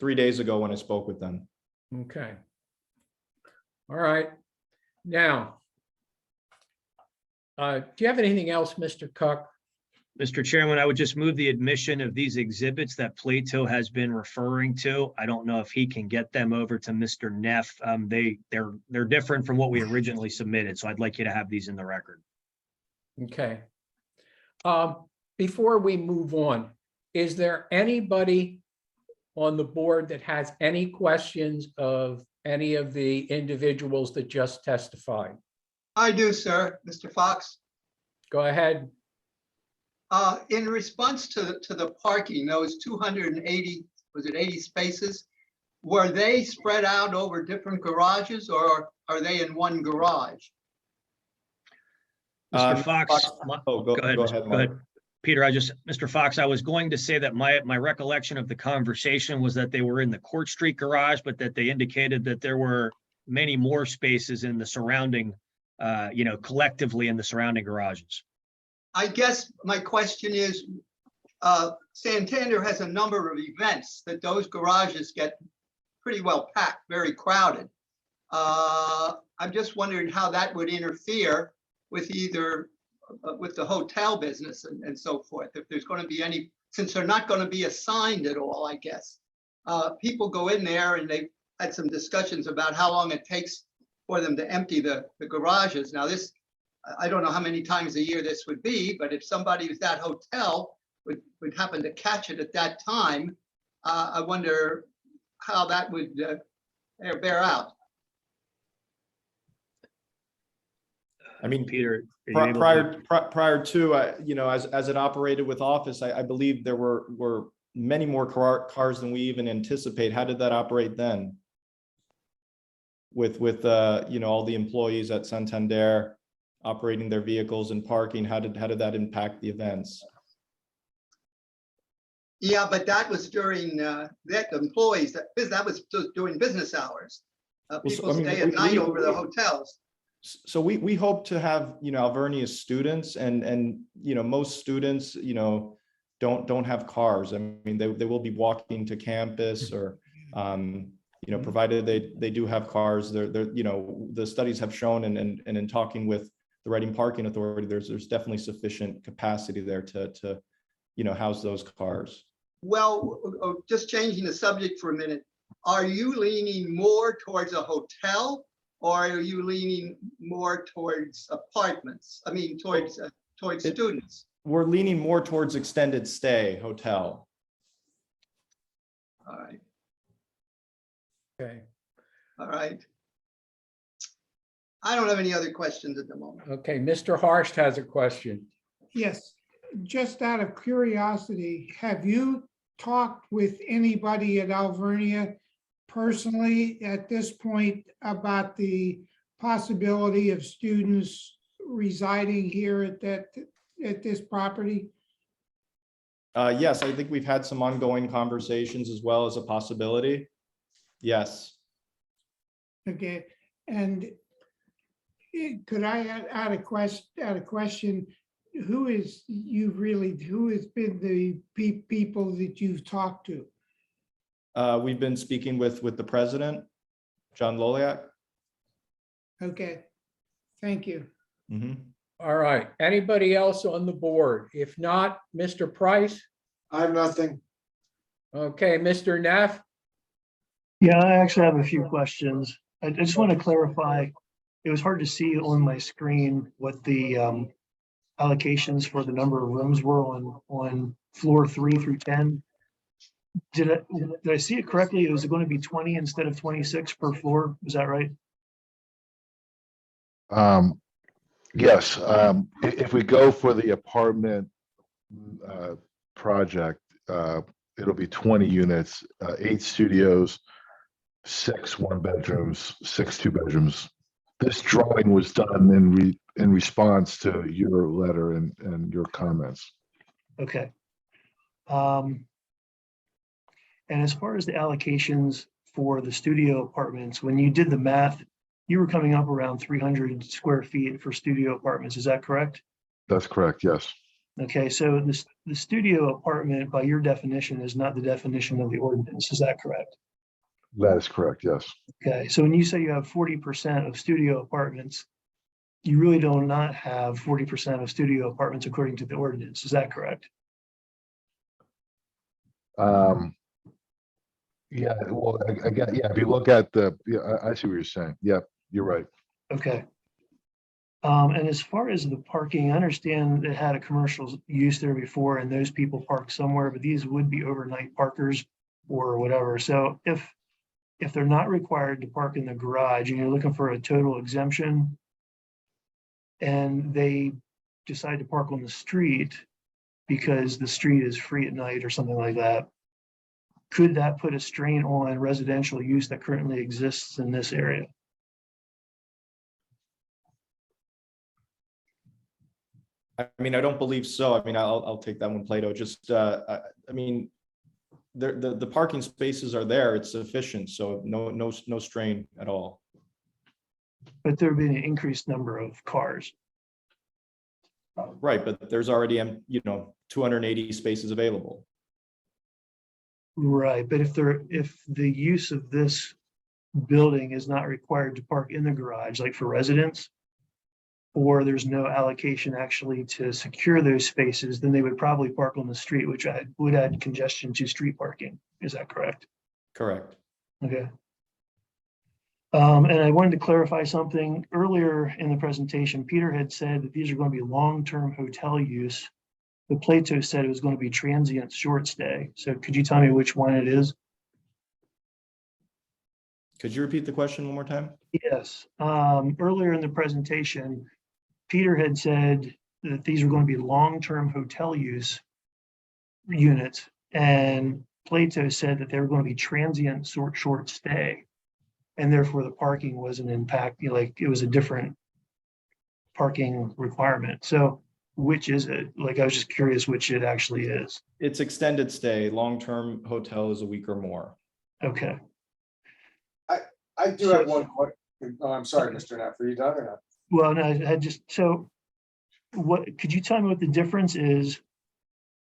Speaker 17: 3 days ago when I spoke with them.
Speaker 1: Okay. All right. Now, do you have anything else, Mr. Cook?
Speaker 15: Mr. Chairman, I would just move the admission of these exhibits that Plato has been referring to. I don't know if he can get them over to Mr. Neff. They're different from what we originally submitted, so I'd like you to have these in the record.
Speaker 1: Okay. Before we move on, is there anybody on the board that has any questions of any of the individuals that just testified?
Speaker 4: I do, sir. Mr. Fox.
Speaker 1: Go ahead.
Speaker 4: In response to the parking, those 280, was it 80 spaces? Were they spread out over different garages, or are they in one garage?
Speaker 15: Mr. Fox.
Speaker 17: Go ahead.
Speaker 15: Peter, Mr. Fox, I was going to say that my recollection of the conversation was that they were in the Court Street garage, but that they indicated that there were many more spaces in the surrounding, collectively in the surrounding garages.
Speaker 4: I guess my question is, Santander has a number of events that those garages get pretty well packed, very crowded. I'm just wondering how that would interfere with either with the hotel business and so forth. If there's going to be any, since they're not going to be assigned at all, I guess. People go in there and they've had some discussions about how long it takes for them to empty the garages. Now this, I don't know how many times a year this would be, but if somebody with that hotel would happen to catch it at that time, I wonder how that would bear out.
Speaker 17: I mean,
Speaker 15: Peter, are you
Speaker 17: pri-
Speaker 15: able to-
Speaker 17: prior to, you know, as it operated with Office, I believe there were many more cars than we even anticipate. How did that operate then? With you know, all the employees at Santander operating their vehicles and parking, how did that impact the events?
Speaker 4: Yeah, but that was during that employees, that was just during business hours. People stay at night over the hotels.
Speaker 17: So we hope to have, you know, Alvernia students and, you know, most students, you know, don't have cars. I mean, they will be walking to campus or, you know, provided they do have cars, they're, you know, the studies have shown and in talking with the Reading Parking Authority, there's definitely sufficient capacity there to, you know, house those cars.
Speaker 4: Well, just changing the subject for a minute, are you leaning more towards a hotel or are you leaning more towards apartments? I mean, towards students?
Speaker 17: We're leaning more towards extended stay hotel.
Speaker 4: All right,
Speaker 1: Okay,
Speaker 4: all right. I don't have any other questions at the moment.
Speaker 1: okay, Mr. Harst has a question.
Speaker 18: Yes, just out of curiosity, have you talked with anybody at Alvernia personally at this point about the possibility of students residing here at this property?
Speaker 17: Yes, I think we've had some ongoing conversations as well as a possibility. Yes.
Speaker 18: Okay, and could I add a question? Who has been the people that you've talked to?
Speaker 17: We've been speaking with the president, John Loliak.
Speaker 18: Okay, thank you.
Speaker 1: All right, anybody else on the board? If not, Mr. Price?
Speaker 7: I have nothing.
Speaker 1: Okay, Mr. Neff?
Speaker 9: Yeah, I actually have a few questions. I just want to clarify, it was hard to see on my screen what the allocations for the number of rooms were on floor 3 through 10. Did I see it correctly? It was going to be 20 instead of 26 per floor. Is that right?
Speaker 16: Yes, if we go for the apartment project, it'll be 20 units, 8 studios, 6 one-bedrooms, 6 two-bedrooms. This drawing was done in response to your letter and your comments.
Speaker 9: Okay. And as far as the allocations for the studio apartments, when you did the math, you were coming up around 300 square feet for studio apartments. Is that correct?
Speaker 16: That's correct, yes.
Speaker 9: Okay, so the studio apartment, by your definition, is not the definition of the ordinance. Is that correct?
Speaker 16: That is correct, yes.
Speaker 9: Okay, so when you say you have 40% of studio apartments, you really do not have 40% of studio apartments according to the ordinance. Is that correct?
Speaker 16: Yeah, well, again, yeah, if you look at I see what you're saying. Yep, you're right.
Speaker 9: Okay. And as far as the parking, I understand it had a commercial use there before and those people park somewhere, but these would be overnight parkers or whatever. So if they're not required to park in the garage and you're looking for a total exemption and they decide to park on the street because the street is free at night or something like that, could that put a strain on residential use that currently exists in this area?
Speaker 17: I mean, I don't believe so. I mean, I'll take that one, Plato. Just, I mean, the parking spaces are there. It's sufficient, so no strain at all.
Speaker 9: But there'd be an increased number of cars.
Speaker 17: Right, but there's already, 280 spaces available.
Speaker 9: Right, but if the use of this building is not required to park in the garage, like for residents, or there's no allocation actually to secure those spaces, then they would probably park on the street, which would add congestion to street parking. Is that correct?
Speaker 17: Correct.
Speaker 9: Okay. And I wanted to clarify something. Earlier in the presentation, Peter had said that these are going to be long-term hotel use. But Plato said it was going to be transient short stay. So could you tell me which one it is?
Speaker 17: Could you repeat the question one more time?
Speaker 9: Yes, earlier in the presentation, Peter had said that these were going to be long-term hotel use units, and Plato said that they were going to be transient, short stay. And therefore the parking wasn't impact, like it was a different parking requirement. So which is it? Like, I was just curious which it actually is.
Speaker 17: It's extended stay. Long-term hotel is a week or more.
Speaker 9: Okay.
Speaker 7: I do have one question. Oh, I'm sorry, Mr. Neff, are you done or not?
Speaker 9: Well, no, I just, so what, could you tell me what the difference is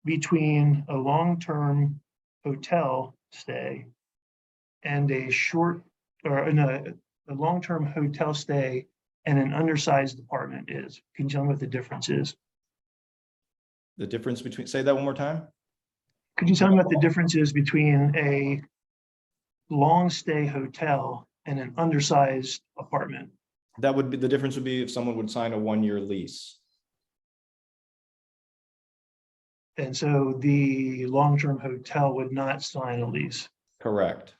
Speaker 9: between a long-term hotel stay and a short, or no, a long-term hotel stay and an undersized apartment is? Can you tell me what the difference is?
Speaker 17: The difference between, say that one more time?
Speaker 9: Could you tell me what the difference is between a long stay hotel and an undersized apartment?
Speaker 17: That would be, the difference would be if someone would sign a 1-year lease.
Speaker 9: And so the long-term hotel would not sign a lease.
Speaker 17: Correct.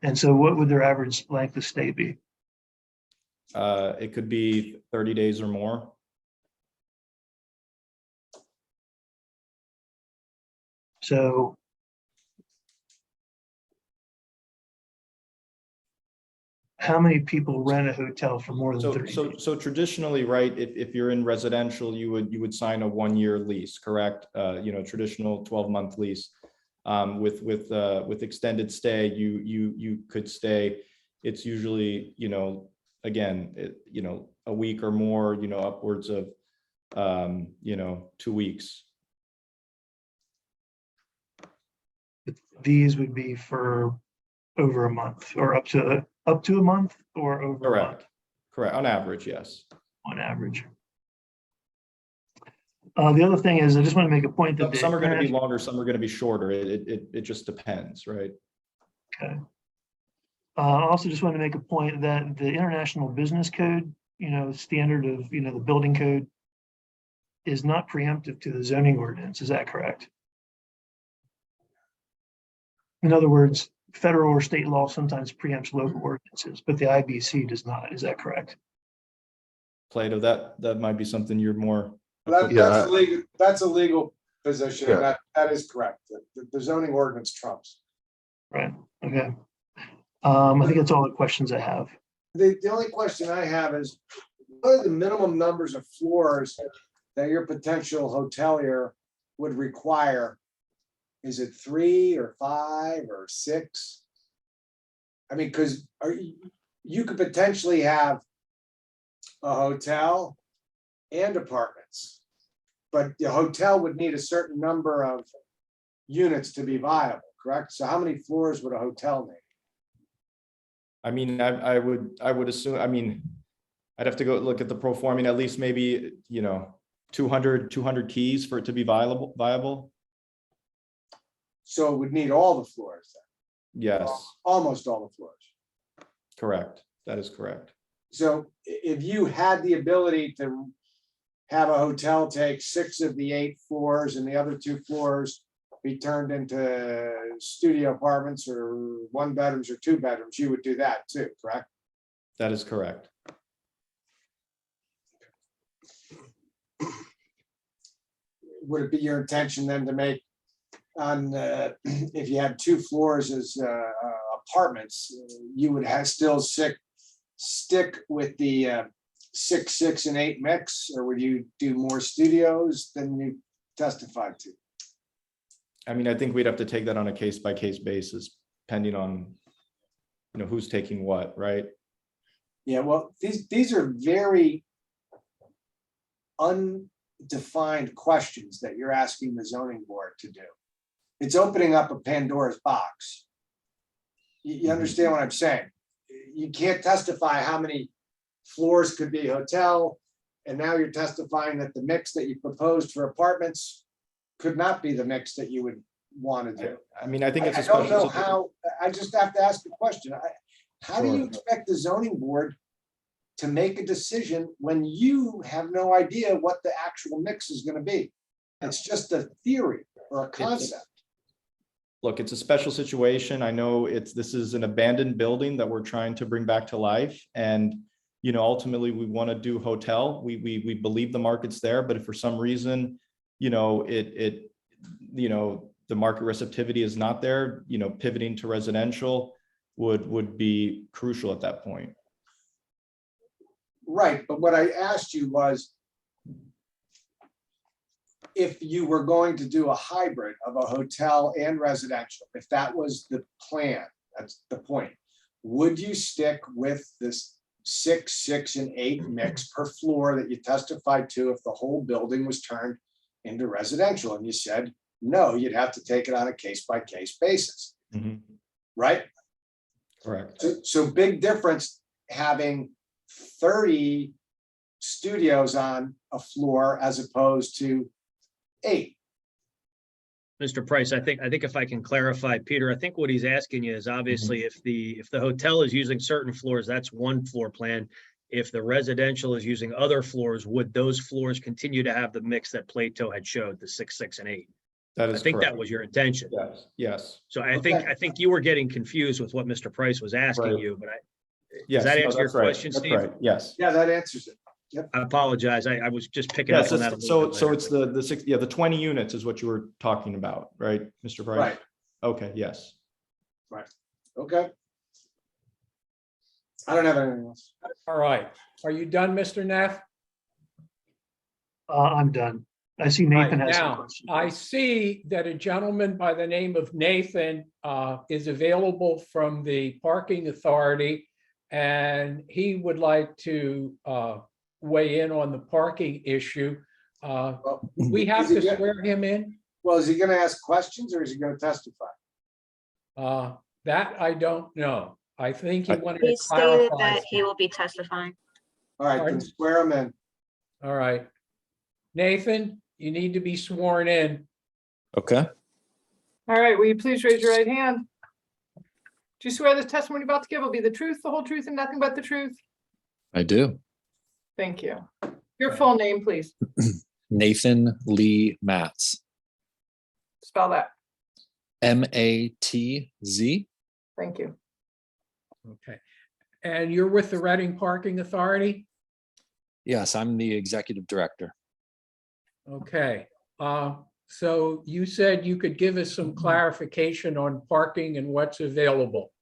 Speaker 9: And so what would their average length of stay be?
Speaker 17: It could be 30 days or more.
Speaker 9: So how many people rent a hotel for more than 30 days?
Speaker 17: So traditionally, right, if you're in residential, you would sign a 1-year lease, correct? Traditional 12-month lease. With extended stay, you could stay. It's usually, again, a week or more, upwards of 2 weeks.
Speaker 9: These would be for over a month, or up to a month, or over a month?
Speaker 17: Correct. On average, yes.
Speaker 9: On average. The other thing is, I just want to make a point that
Speaker 17: Some are going to be longer, some are going to be shorter. It just depends, right?
Speaker 9: Okay. I also just want to make a point that the International Business Code, standard of, the building code is not preemptive to the zoning ordinance. Is that correct? In other words, federal or state law sometimes preempts local ordinances, but the IBC does not. Is that correct?
Speaker 17: Plato, that might be something you're more.
Speaker 7: That's a legal position.
Speaker 16: Yeah.
Speaker 7: That is correct. The zoning ordinance trumps.
Speaker 9: Right. Okay. I think that's all the questions I have.
Speaker 7: The only question I have is, what are the minimum numbers of floors that your potential hotelier would require? Is it 3 or 5 or 6? I mean, because you could potentially have a hotel and apartments, but the hotel would need a certain number of units to be viable, correct? So how many floors would a hotel need?
Speaker 17: I mean, I would assume, I'd have to go look at the pro forma. I mean, at least maybe, 200 keys for it to be viable.
Speaker 7: So it would need all the floors then?
Speaker 17: Yes.
Speaker 7: Almost all the floors.
Speaker 17: Correct. That is correct.
Speaker 7: So if you had the ability to have a hotel take 6 of the 8 floors and the other 2 floors be turned into studio apartments or 1 bedrooms or 2 bedrooms, you would do that too, correct?
Speaker 17: That is correct.
Speaker 7: Would it be your intention then to make if you had 2 floors as apartments, you would still stick with the 6, 6, and 8 mix, or would you do more studios than you testified to?
Speaker 17: I mean, I think we'd have to take that on a case-by-case basis, depending on, who's taking what, right?
Speaker 7: Yeah, well, these are very undefined questions that you're asking the zoning board to do. It's opening up a Pandora's box. You understand what I'm saying? You can't testify how many floors could be hotel, and now you're testifying that the mix that you proposed for apartments could not be the mix that you would want to do.
Speaker 17: I mean, I think it's a
Speaker 7: I don't know
Speaker 17: special.
Speaker 7: how, I just have to ask the question. How do you
Speaker 17: Sure.
Speaker 7: expect the zoning board to make a decision when you have no idea what the actual mix is going to be? It's just a theory or a concept.
Speaker 17: look, it's a special situation. I know this is an abandoned building that we're trying to bring back to life. And, you know, ultimately we want to do hotel. We believe the market's there, but if for some reason, you know, the market receptivity is not there, you know, pivoting to residential would be crucial at that point.
Speaker 7: Right, but what I asked you was if you were going to do a hybrid of a hotel and residential, if that was the plan, that's the point, would you stick with this 6, 6, and 8 mix per floor that you testified to if the whole building was turned into residential? And you said, no, you'd have to take it on a case-by-case basis, right?
Speaker 17: Correct.
Speaker 7: So big difference having 30 studios on a floor as opposed to 8.
Speaker 15: Mr. Price, I think if I can clarify, Peter, I think what he's asking you is obviously if the hotel is using certain floors, that's one floor plan. If the residential is using other floors, would those floors continue to have the mix that Plato had showed, the 6, 6, and 8?
Speaker 17: That is
Speaker 15: I think
Speaker 17: correct.
Speaker 15: that was your intention.
Speaker 17: Yes, yes.
Speaker 15: So I think you were getting confused with what Mr. Price was asking
Speaker 17: Right.
Speaker 15: you, but
Speaker 17: Yes,
Speaker 15: does that
Speaker 17: no,
Speaker 15: answer your
Speaker 17: that's right.
Speaker 15: question,
Speaker 17: That's
Speaker 15: Steve?
Speaker 17: right. Yes.
Speaker 7: Yeah, that answers it. Yep.
Speaker 15: I apologize. I was just picking
Speaker 17: Yes,
Speaker 15: up on that a
Speaker 17: it's-
Speaker 15: little
Speaker 17: so
Speaker 15: bit
Speaker 17: it's
Speaker 15: later.
Speaker 17: the 6, the 20 units is what you were talking about, right, Mr. Price?
Speaker 7: Right.
Speaker 17: Okay, yes.
Speaker 7: Right. Okay. I don't have anything else.
Speaker 1: All right. Are you done, Mr. Neff?
Speaker 9: I'm done. I see
Speaker 1: Right,
Speaker 9: Nathan has some
Speaker 1: now,
Speaker 9: questions.
Speaker 1: I see that a gentleman by the name of Nathan is available from the parking authority, and he would like to weigh in on the parking issue. We have
Speaker 7: Is he
Speaker 1: to
Speaker 7: good?
Speaker 1: swear him in?
Speaker 7: Well, is he going to ask questions or is he going to testify?
Speaker 1: That I don't know. I think he wanted to
Speaker 12: He stated
Speaker 1: clarify.
Speaker 12: that he will be testifying.
Speaker 7: All right,
Speaker 1: Pardon?
Speaker 7: then swear him in.
Speaker 1: All right. Nathan, you need to be sworn in.
Speaker 5: Okay.
Speaker 8: All right, will you please raise your right hand? Do you swear this testimony you're about to give will be the truth, the whole truth, and nothing but the truth?
Speaker 5: I do.
Speaker 8: Thank you. Your full name, please.
Speaker 5: Nathan Lee Matz,
Speaker 8: Spell that.
Speaker 5: MATZ.
Speaker 8: Thank you.
Speaker 1: Okay. And you're with the Reading Parking Authority?
Speaker 5: Yes, I'm the executive director.
Speaker 1: Okay. So you said you could give us some clarification on parking and what's available.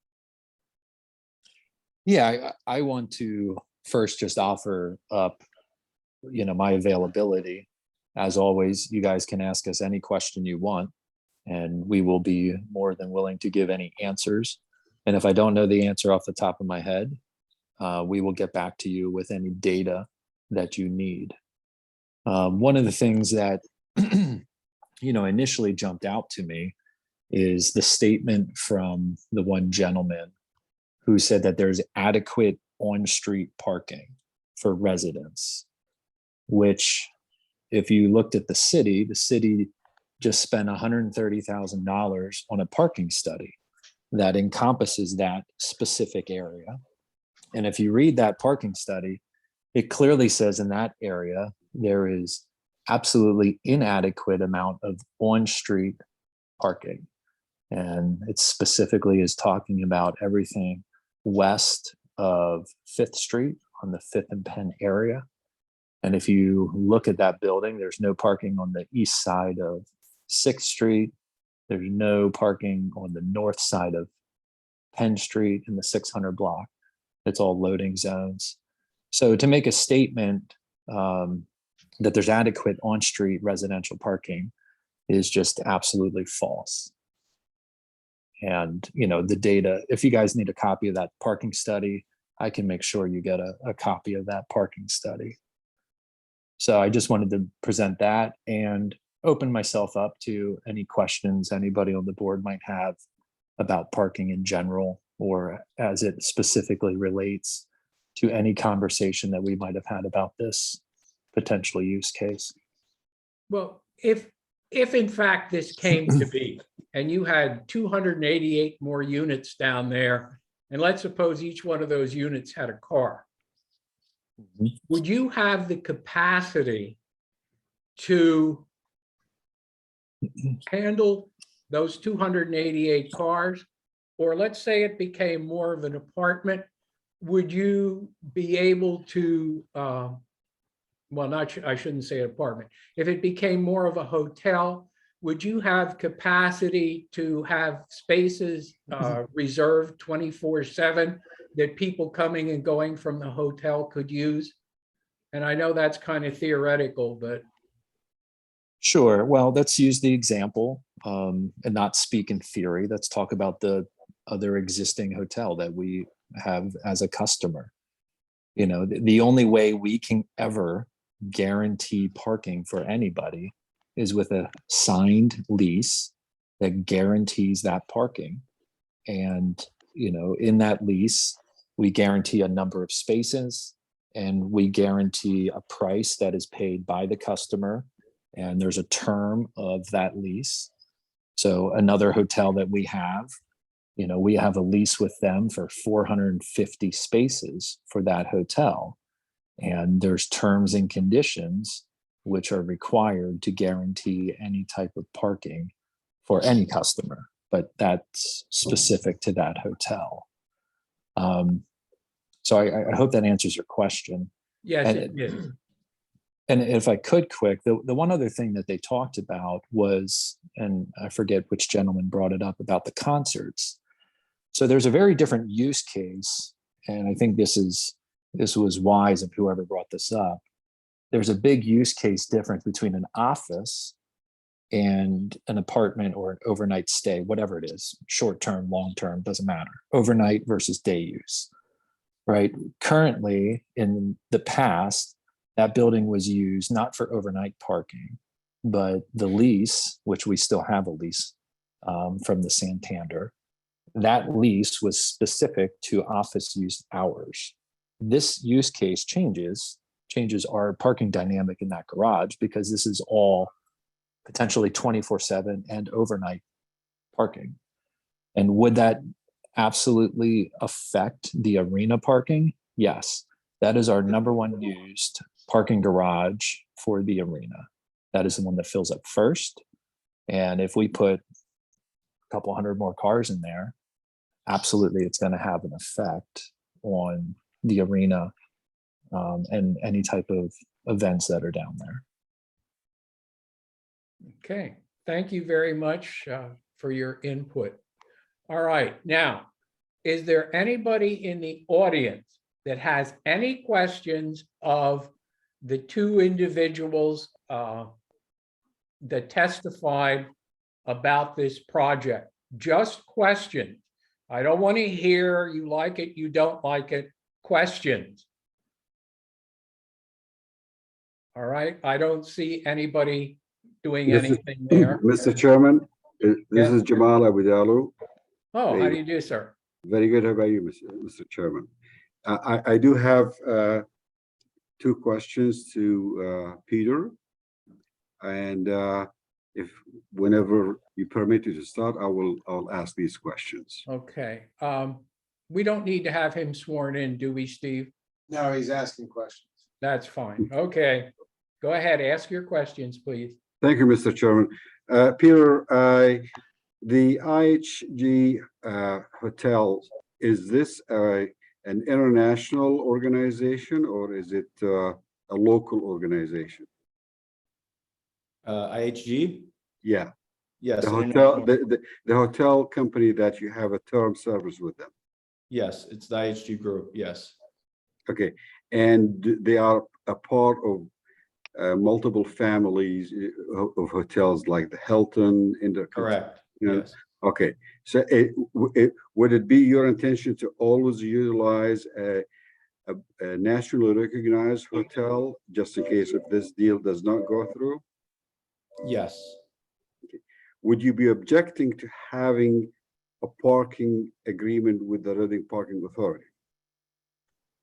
Speaker 5: Yeah, I want to first just offer up, my availability. As always, you guys can ask us any question you want, and we will be more than willing to give any answers. And if I don't know the answer off the top of my head, we will get back to you with any data that you need. One of the things that, initially jumped out to me is the statement from the one gentleman who said that there's adequate on-street parking for residents, which if you looked at the city just spent $130,000 on a parking study that encompasses that specific area. And if you read that parking study, it clearly says in that area, there is absolutely inadequate amount of on-street parking. And it specifically is talking about everything west of 5th Street on the 5th and Penn area. And if you look at that building, there's no parking on the east side of 6th Street. There's no parking on the north side of Penn Street in the 600 block. It's all loading zones. So to make a statement that there's adequate on-street residential parking is just absolutely false. And, the data, if you guys need a copy of that parking study, I can make sure you get a copy of that parking study. So I just wanted to present that and open myself up to any questions anybody on the board might have about parking in general, or as it specifically relates to any conversation that we might have had about this potential use case.
Speaker 1: Well, if in fact this came to be, and you had 288 more units down there, and let's suppose each one of those units had a car, would you have the capacity to handle those 288 cars, or let's say it became more of an apartment, would you be able to, well, I shouldn't say apartment. If it became more of a hotel, would you have capacity to have spaces reserved 24/7 that people coming and going from the hotel could use? And I know that's kind of theoretical, but.
Speaker 5: Sure. Well, let's use the example and not speak in theory. Let's talk about the other existing hotel that we have as a customer. You know, the only way we can ever guarantee parking for anybody is with a signed lease that guarantees that parking. And, you know, in that lease, we guarantee a number of spaces and we guarantee a price that is paid by the customer. And there's a term of that lease. So another hotel that we have, you know, we have a lease with them for 450 spaces for that hotel. And there's terms and conditions which are required to guarantee any type of parking for any customer, but that's specific to that hotel. So I hope that answers your question.
Speaker 1: Yes,
Speaker 5: And
Speaker 1: it is.
Speaker 5: And if I could quick, the one other thing that they talked about was, and I forget which gentleman brought it up about the concerts. So there's a very different use case. And I think this was wise of whoever brought this up. There's a big use case difference between an office and an apartment or an overnight stay, whatever it is, short-term, long-term, doesn't matter. Overnight versus day use, right? Currently, in the past, that building was used not for overnight parking, but the lease, which we still have a lease from the Santander, that lease was specific to office use hours. This use case changes our parking dynamic in that garage because this is all potentially 24/7 and overnight parking. And would that absolutely affect the arena parking? Yes, that is our number one used parking garage for the arena. That is the one that fills up first. And if we put a couple hundred more cars in there, absolutely it's going to have an effect on the arena and any type of events that are down there.
Speaker 1: Okay, thank you very much for your input. All right, now, is there anybody in the audience that has any questions of the two individuals that testified about this project? Just questions. I don't want to hear you like it, you don't like it, questions. All right, I don't see anybody doing anything there.
Speaker 19: Mr. Chairman, this
Speaker 1: Yes.
Speaker 19: is Jamal Abudalu.
Speaker 1: Oh, how do you do, sir?
Speaker 19: Very good. How about you, Mr. Chairman? I do have two questions to Peter. And if whenever you permit me to start, I'll ask these questions.
Speaker 1: Okay, we don't need to have him sworn in, do we, Steve?
Speaker 7: No, he's asking questions.
Speaker 1: That's fine. Okay, go ahead, ask your questions, please.
Speaker 19: Thank you, Mr. Chairman. Peter, the IHG Hotel, is this an international organization or is it a local organization?
Speaker 17: IHG?
Speaker 19: Yeah.
Speaker 17: Yes.
Speaker 19: The
Speaker 17: an
Speaker 19: hotel,
Speaker 17: international-
Speaker 19: the hotel company that you have a term service with them.
Speaker 17: Yes, it's the IHG group, yes.
Speaker 19: Okay, and they are a part of multiple families of hotels like the Hilton,
Speaker 17: Correct,
Speaker 19: you know?
Speaker 17: yes.
Speaker 19: Okay, so would it be your intention to always utilize a nationally recognized hotel just in case if this deal does not go through?
Speaker 17: Yes.
Speaker 19: Would you be objecting to having a parking agreement with the Reading Parking Authority?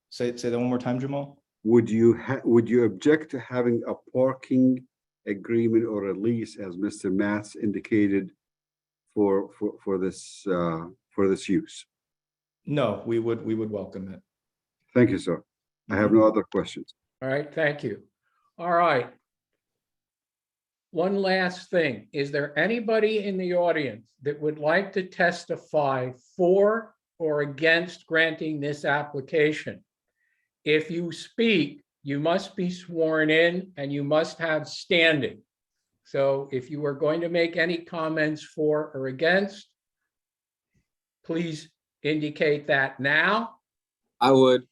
Speaker 17: Say that one more time, Jamal?
Speaker 19: Would you object to having a parking agreement or a lease, as Mr. Matz indicated, for this use?
Speaker 17: No, we would welcome it.
Speaker 19: Thank you, sir. I have no other questions.
Speaker 1: All right, thank you. All right. One last thing, is there anybody in the audience that would like to testify for or against granting this application? If you speak, you must be sworn in and you must have standing. So if you are going to make any comments for or against, please indicate that now.
Speaker 14: I would.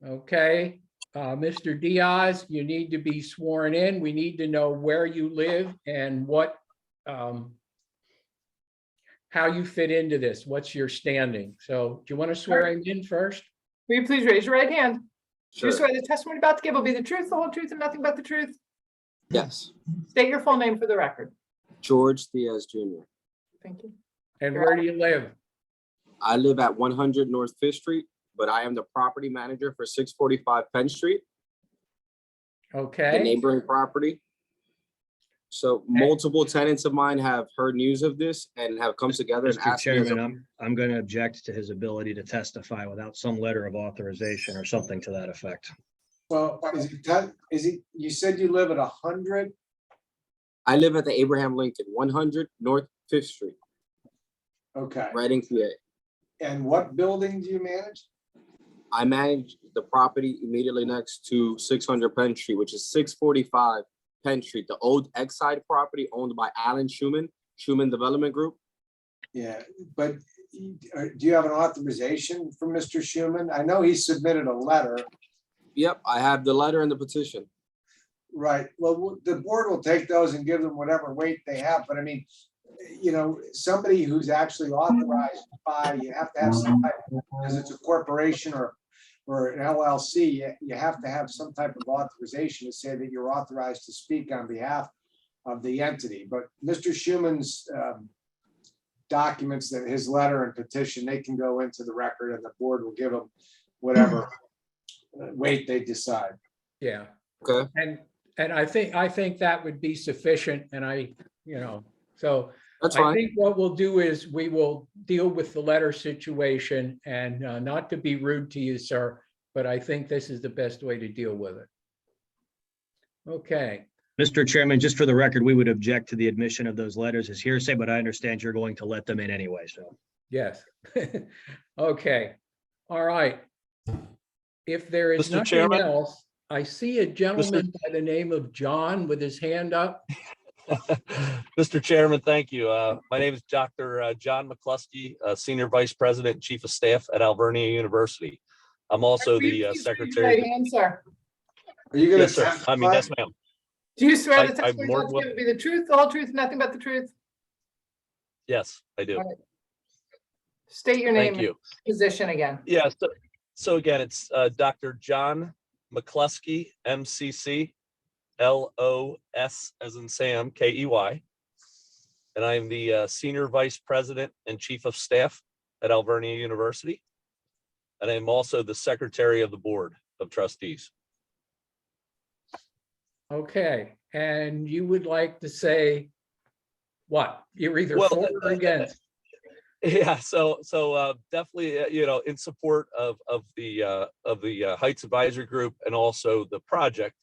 Speaker 1: Okay, Mr. Diaz, you need to be sworn in. We need to know where you live and what, how you fit into this. What's your standing? So do you want to swear him in first?
Speaker 8: Will you please raise your right hand? Do you
Speaker 14: Sure.
Speaker 8: swear the testimony you're about to give will be the truth, the whole truth, and nothing but the truth?
Speaker 14: Yes.
Speaker 8: State your full name for the record.
Speaker 14: George Diaz Jr.
Speaker 8: Thank you.
Speaker 1: And where do you live?
Speaker 14: I live at 100 North Fifth Street, but I am the property manager for 645 Penn Street, the
Speaker 1: Okay,
Speaker 14: neighboring property. So multiple tenants of mine have heard news of this and have come together and
Speaker 15: Mr.
Speaker 14: asked me as a
Speaker 15: Chairman, I'm going to object to his ability to testify without some letter of authorization or something to that effect.
Speaker 7: Well, you said you live at 100?
Speaker 14: I live at the Abraham Lincoln, 100 North Fifth Street,
Speaker 7: Okay.
Speaker 14: Reading, PA.
Speaker 7: And what building do you manage?
Speaker 14: I manage the property immediately next to 600 Penn Street, which is 645 Penn Street, the old Exide property owned by Alan Schuman, Schuman Development Group.
Speaker 7: Yeah, but do you have an authorization from Mr. Schuman? I know he submitted a letter.
Speaker 14: Yep, I have the letter and the petition.
Speaker 7: Right. Well, the board will take those and give them whatever weight they have. But I mean, you know, somebody who's actually authorized by, you have to have some type, because it's a corporation or an LLC, you have to have some type of authorization to say that you're authorized to speak on behalf of the entity. But Mr. Schuman's documents, that his letter and petition, they can go into the record and the board will give them whatever weight they decide.
Speaker 1: yeah.
Speaker 14: Okay.
Speaker 1: And I think that would be sufficient and so
Speaker 14: That's
Speaker 1: I
Speaker 14: fine.
Speaker 1: think what we'll do is we will deal with the letter situation and not to be rude to you, sir, but I think this is the best way to deal with it. Okay,
Speaker 15: Mr. Chairman, just for the record, we would object to the admission of those letters as hearsay, but I understand you're going to let them in anyway, so.
Speaker 1: yes. Okay, all right. If there is
Speaker 20: Mr.
Speaker 1: nothing
Speaker 20: Chairman?
Speaker 1: else, I see a gentleman by the name of John with his hand up.
Speaker 20: Mr. Chairman, thank you. My name is Dr. John McCluskey, Senior Vice President and Chief of Staff at Alvernia University. I'm also
Speaker 8: Will you
Speaker 20: the
Speaker 8: please raise your
Speaker 20: Secretary.
Speaker 8: right hand, sir?
Speaker 7: Are you gonna
Speaker 20: Yes, sir. I mean, yes, ma'am.
Speaker 8: Do you swear the
Speaker 20: I'm
Speaker 8: testimony
Speaker 20: more
Speaker 8: you're
Speaker 20: than
Speaker 8: about to give will be the truth, the whole truth, nothing but the truth?
Speaker 20: Yes, I do.
Speaker 8: State your name
Speaker 20: Thank
Speaker 8: and
Speaker 20: you.
Speaker 8: position again.
Speaker 20: Yeah, so again, it's Dr. John McCluskey, MCC, LOS as in Sam, KEY. And I'm the Senior Vice President and Chief of Staff at Alvernia University. And I'm also the Secretary of the Board of Trustees.
Speaker 1: Okay, and you would like to say what? You're either
Speaker 20: Well,
Speaker 1: for or against?
Speaker 20: Yeah, so definitely, in support of the Heights Advisory Group and also the project,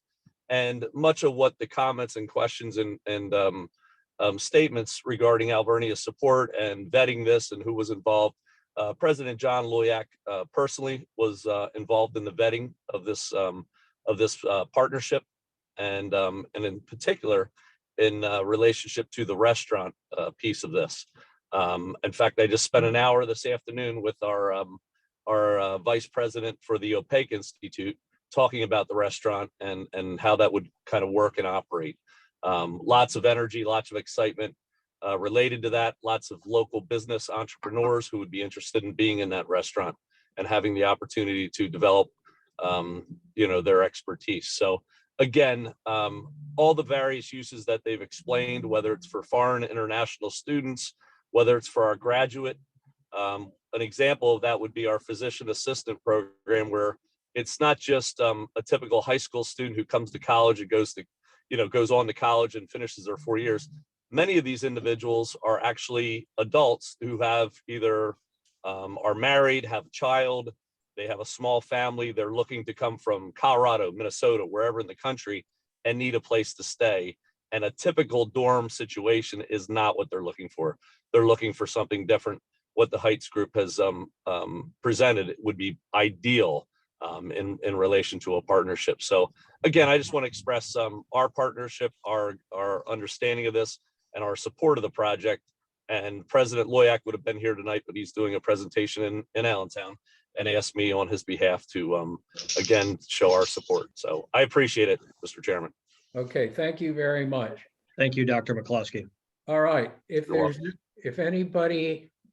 Speaker 20: and much of what the comments and questions and statements regarding Alvernia's support and vetting this and who was involved. President John Loyak personally was involved in the vetting of this partnership, and in particular in relationship to the restaurant piece of this. In fact, I just spent an hour this afternoon with our vice president for the OPEC Institute talking about the restaurant and how that would kind of work and operate. Lots of energy, lots of excitement related to that. Lots of local business entrepreneurs who would be interested in being in that restaurant and having the opportunity to develop, their expertise. So again, all the various uses that they've explained, whether it's for foreign and international students, whether it's for our graduate. An example of that would be our physician assistant program, where it's not just a typical high school student who comes to college and goes on to college and finishes their 4 years. Many of these individuals are actually adults who have either are married, have a child, they have a small family, they're looking to come from Colorado, Minnesota, wherever in the country, and need a place to stay. And a typical dorm situation is not what they're looking for. They're looking for something different. What the Heights group has presented would be ideal in relation to a partnership. So again, I just want to express our partnership, our understanding of this, and our support of the project. And President Loyak would have been here tonight, but he's doing a presentation in Allentown and asked me on his behalf to again show our support. So I appreciate it, Mr. Chairman.
Speaker 1: Okay, thank you very much.
Speaker 15: Thank you, Dr. McCloskey.
Speaker 1: All right, if
Speaker 20: You're
Speaker 1: there's,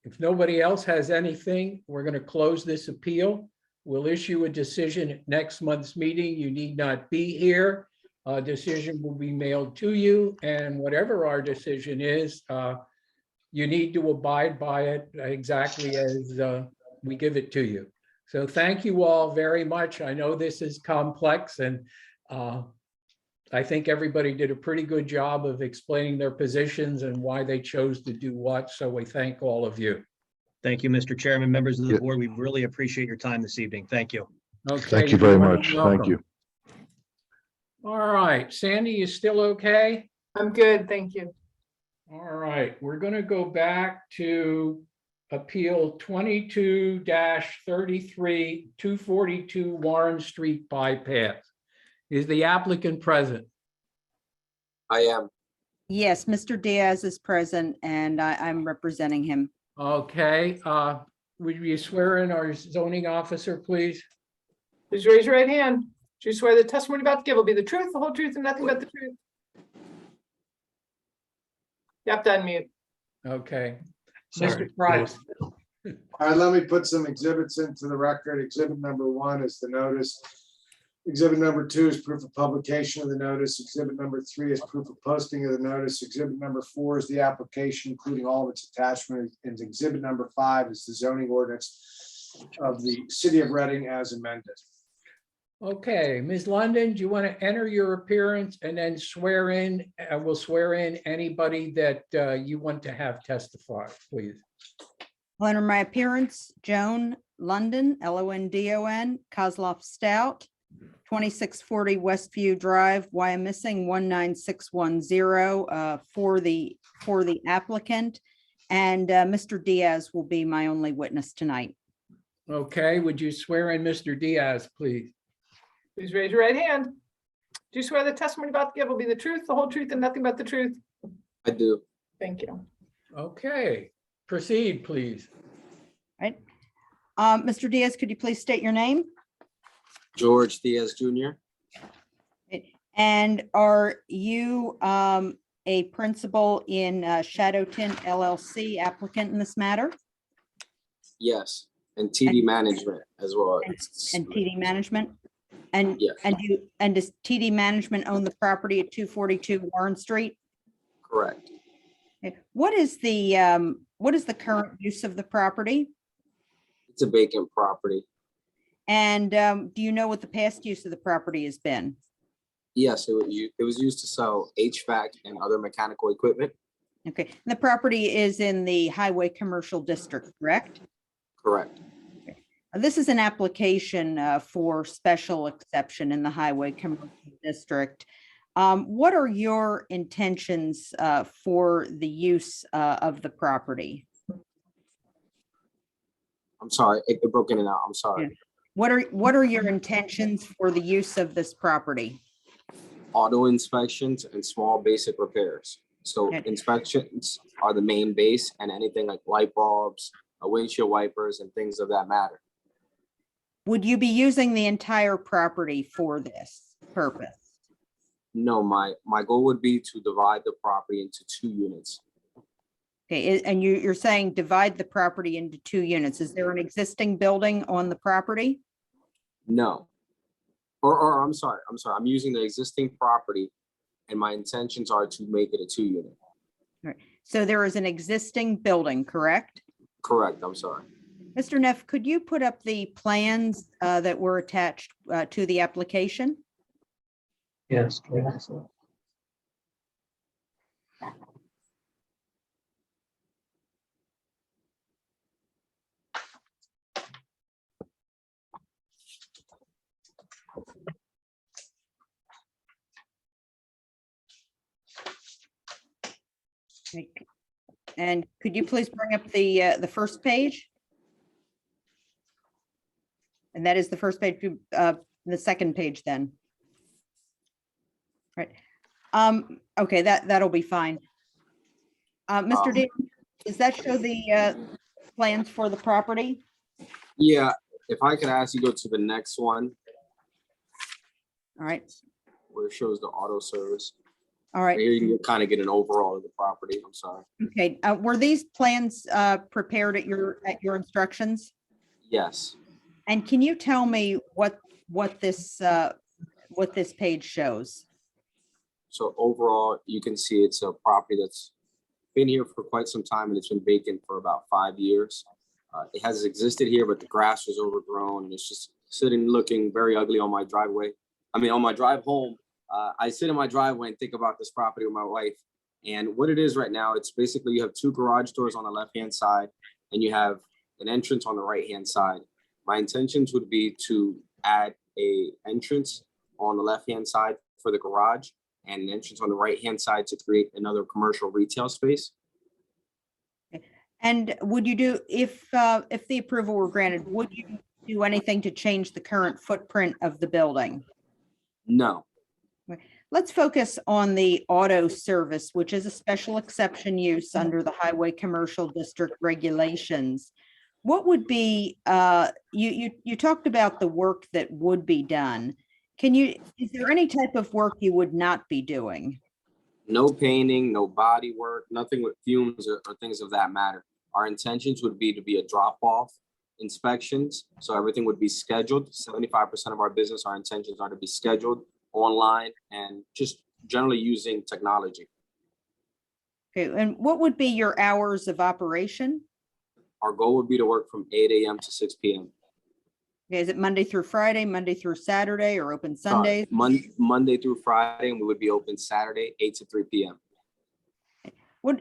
Speaker 1: if nobody else has anything, we're going to close this appeal. We'll issue a decision at next month's meeting. You need not be here. A decision will be mailed to you, and whatever our decision is, you need to abide by it exactly as we give it to you. So thank you all very much. I know this is complex, and I think everybody did a pretty good job of explaining their positions and why they chose to do what. So we thank all of you.
Speaker 15: Thank you, Mr. Chairman, members of the
Speaker 16: Yeah.
Speaker 15: board. We really appreciate your time this evening. Thank you.
Speaker 1: Okay,
Speaker 16: Thank you very
Speaker 1: you're
Speaker 16: much. Thank
Speaker 1: welcome.
Speaker 16: you.
Speaker 1: All right, Sandy, you still okay?
Speaker 8: I'm good, thank you.
Speaker 1: All right, we're going to go back to Appeal 22-33, 242 Warren Street bypass. Is the applicant present?
Speaker 14: I am.
Speaker 6: Yes, Mr. Diaz is present and I'm representing him.
Speaker 1: Okay, would you swear in our zoning officer, please?
Speaker 8: Please raise your right hand. Do you swear the testimony you're about to give will be the truth, the whole truth, and nothing but the truth? You have to unmute.
Speaker 1: Okay.
Speaker 15: Sorry.
Speaker 1: Mr. Price.
Speaker 7: All right, let me put some exhibits into the record. Exhibit number 1 is the notice. Exhibit number 2 is proof of publication of the notice. Exhibit number 3 is proof of posting of the notice. Exhibit number 4 is the application, including all of its attachments. And exhibit number 5 is the zoning ordinance of the city of Reading as amended.
Speaker 1: Okay, Ms. London, do you want to enter your appearance and then swear in? We'll swear in anybody that you want to have testify, please.
Speaker 6: I'll enter my appearance, Joan London, London, Kozloff Stout, 2640 Westview Drive, Wyomissing 19610 for the applicant. And Mr. Diaz will be my only witness tonight.
Speaker 1: Okay, would you swear in Mr. Diaz, please?
Speaker 8: Please raise your right hand. Do you swear the testimony you're about to give will be the truth, the whole truth, and nothing but the truth?
Speaker 14: I do.
Speaker 8: Thank you.
Speaker 1: Okay, proceed, please.
Speaker 6: Right. Mr. Diaz, could you please state your name?
Speaker 14: George Diaz Jr.
Speaker 6: And are you a principal in Shadowton LLC applicant in this matter?
Speaker 14: Yes, and TD Management as well.
Speaker 6: And TD Management? And
Speaker 14: Yes.
Speaker 6: and does TD Management own the property at 242 Warren Street?
Speaker 14: Correct.
Speaker 6: Okay. What is the current use of the property?
Speaker 14: It's a vacant property.
Speaker 6: And do you know what the past use of the property has been?
Speaker 14: Yes, it was used to sell HVAC and other mechanical equipment.
Speaker 6: Okay, and the property is in the Highway Commercial District, correct?
Speaker 14: Correct.
Speaker 6: This is an application for special exception in the Highway Commercial District. What are your intentions for the use of the property?
Speaker 14: I'm sorry, it broke in and out. I'm sorry.
Speaker 6: Yeah. What are your intentions for the use of this property?
Speaker 14: Auto inspections and small basic repairs. So
Speaker 6: Okay.
Speaker 14: inspections are the main base, and anything like light bulbs, windshield wipers, and things of that matter.
Speaker 6: Would you be using the entire property for this purpose?
Speaker 14: No, my goal would be to divide the property into 2 units.
Speaker 6: Okay, and you're saying divide the property into 2 units. Is there an existing building on the property?
Speaker 14: No. Or I'm sorry. I'm using the existing property, and my intentions are to make it a 2 unit.
Speaker 6: All right. So there is an existing building, correct?
Speaker 14: Correct, I'm sorry.
Speaker 6: Mr. Neff, could you put up the plans that were attached to the application?
Speaker 15: Yes.
Speaker 6: And could you please bring up the first page? And that is the first page, the second page then. Right. Okay, that'll be fine. Mr. Daly, does that show the plans for the property?
Speaker 21: Yeah, if I could ask you go to the next one
Speaker 6: All right,
Speaker 21: where it shows the auto service.
Speaker 6: all right.
Speaker 21: Here you can kind of get an overall of the property. I'm sorry.
Speaker 6: Okay, were these plans prepared at your instructions?
Speaker 21: Yes.
Speaker 6: And can you tell me what this page shows?
Speaker 21: So overall, you can see it's a property that's been here for quite some time and it's been vacant for about 5 years. It has existed here, but the grass was overgrown and it's just sitting looking very ugly on my driveway. I mean, on my drive home, I sit in my driveway and think about this property with my wife. And what it is right now, it's basically you have 2 garage doors on the left-hand side and you have an entrance on the right-hand side. My intentions would be to add a entrance on the left-hand side for the garage and an entrance on the right-hand side to create another commercial retail space.
Speaker 6: And would you do, if the approval were granted, would you do anything to change the current footprint of the building?
Speaker 21: No.
Speaker 6: Let's focus on the auto service, which is a special exception use under the Highway Commercial District regulations. What would be, you talked about the work that would be done. Is there any type of work you would not be doing?
Speaker 21: No painting, no body work, nothing with fumes or things of that matter. Our intentions would be to be a drop-off inspections. So everything would be scheduled. 75% of our business, our intentions are to be scheduled online and just generally using technology.
Speaker 6: Okay, and what would be your hours of operation?
Speaker 21: Our goal would be to work from 8 a.m. to 6 p.m.
Speaker 6: Okay, is it Monday through Friday, Monday through Saturday, or open Sundays?
Speaker 21: Monday through Friday, and we would be open Saturday, 8 to 3 p.m.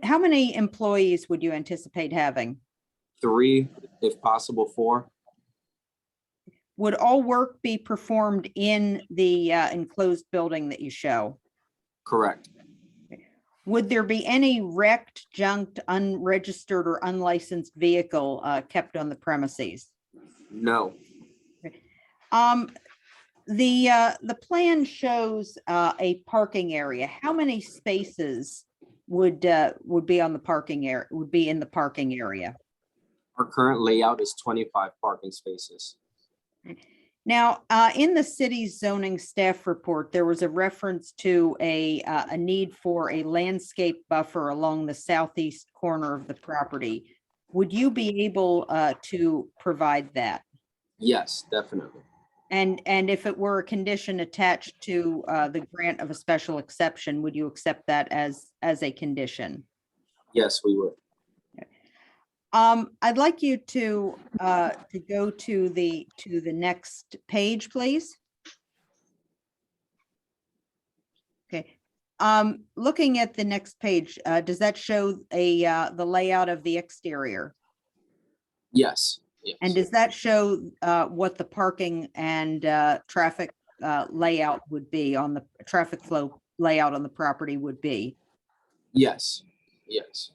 Speaker 6: How many employees would you anticipate having?
Speaker 21: 3, if possible, 4.
Speaker 6: Would all work be performed in the enclosed building that you show?
Speaker 21: Correct.
Speaker 6: Would there be any wrecked, junked, unregistered, or unlicensed vehicle kept on the premises?
Speaker 21: No.
Speaker 6: The plan shows a parking area. How many spaces would be on the parking area, would be in the parking area?
Speaker 21: Our current layout is 25 parking spaces.
Speaker 6: Now, in the city's zoning staff report, there was a reference to a need for a landscape buffer along the southeast corner of the property. Would you be able to provide that?
Speaker 21: Yes, definitely.
Speaker 6: And if it were a condition attached to the grant of a special exception, would you accept that as a condition?
Speaker 21: Yes, we would.
Speaker 6: I'd like you to go to the next page, please. Okay. Looking at the next page, does that show the layout of the exterior?
Speaker 21: Yes. Yes.
Speaker 6: And does that show what the parking and traffic layout would be on the traffic flow layout on the property would be?
Speaker 21: Yes. Yes.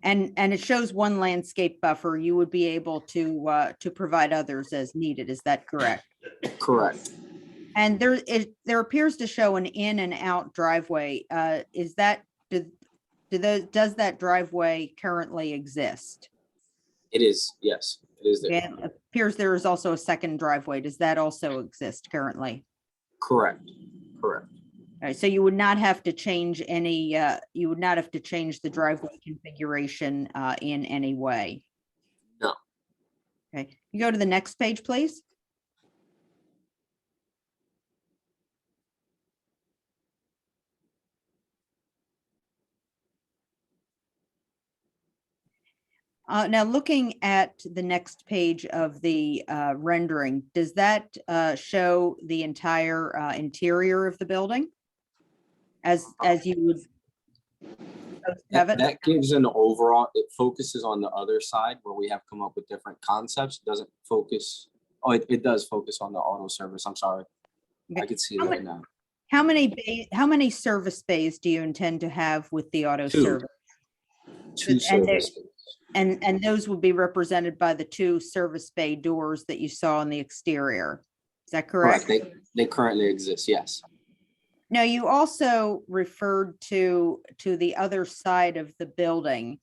Speaker 6: And it shows one landscape buffer. You would be able to provide others as needed. Is that correct?
Speaker 21: Correct.
Speaker 6: And there appears to show an in and out driveway. Does that driveway currently exist?
Speaker 21: It is. Yes, it is there.
Speaker 6: And it appears there is also a second driveway. Does that also exist currently?
Speaker 21: Correct. Correct.
Speaker 6: All right, so you would not have to change any, you would not have to change the driveway configuration in any way.
Speaker 21: No.
Speaker 6: Okay, you go to the next page, please. Now, looking at the next page of the rendering, does that show the entire interior of the building? As you would have it?
Speaker 21: That gives an overall, it focuses on the other side where we have come up with different concepts. It doesn't focus, oh, it does focus on the auto service. I'm sorry.
Speaker 6: Okay.
Speaker 21: I can see it right now.
Speaker 6: How many service bays do you intend to have with the auto
Speaker 21: 2.
Speaker 6: service?
Speaker 21: two
Speaker 6: And
Speaker 21: service. spaces.
Speaker 6: and those would be represented by the 2 service bay doors that you saw on the exterior. Is that correct?
Speaker 21: They currently exist, yes.
Speaker 6: Now, you also referred to the other side of the building.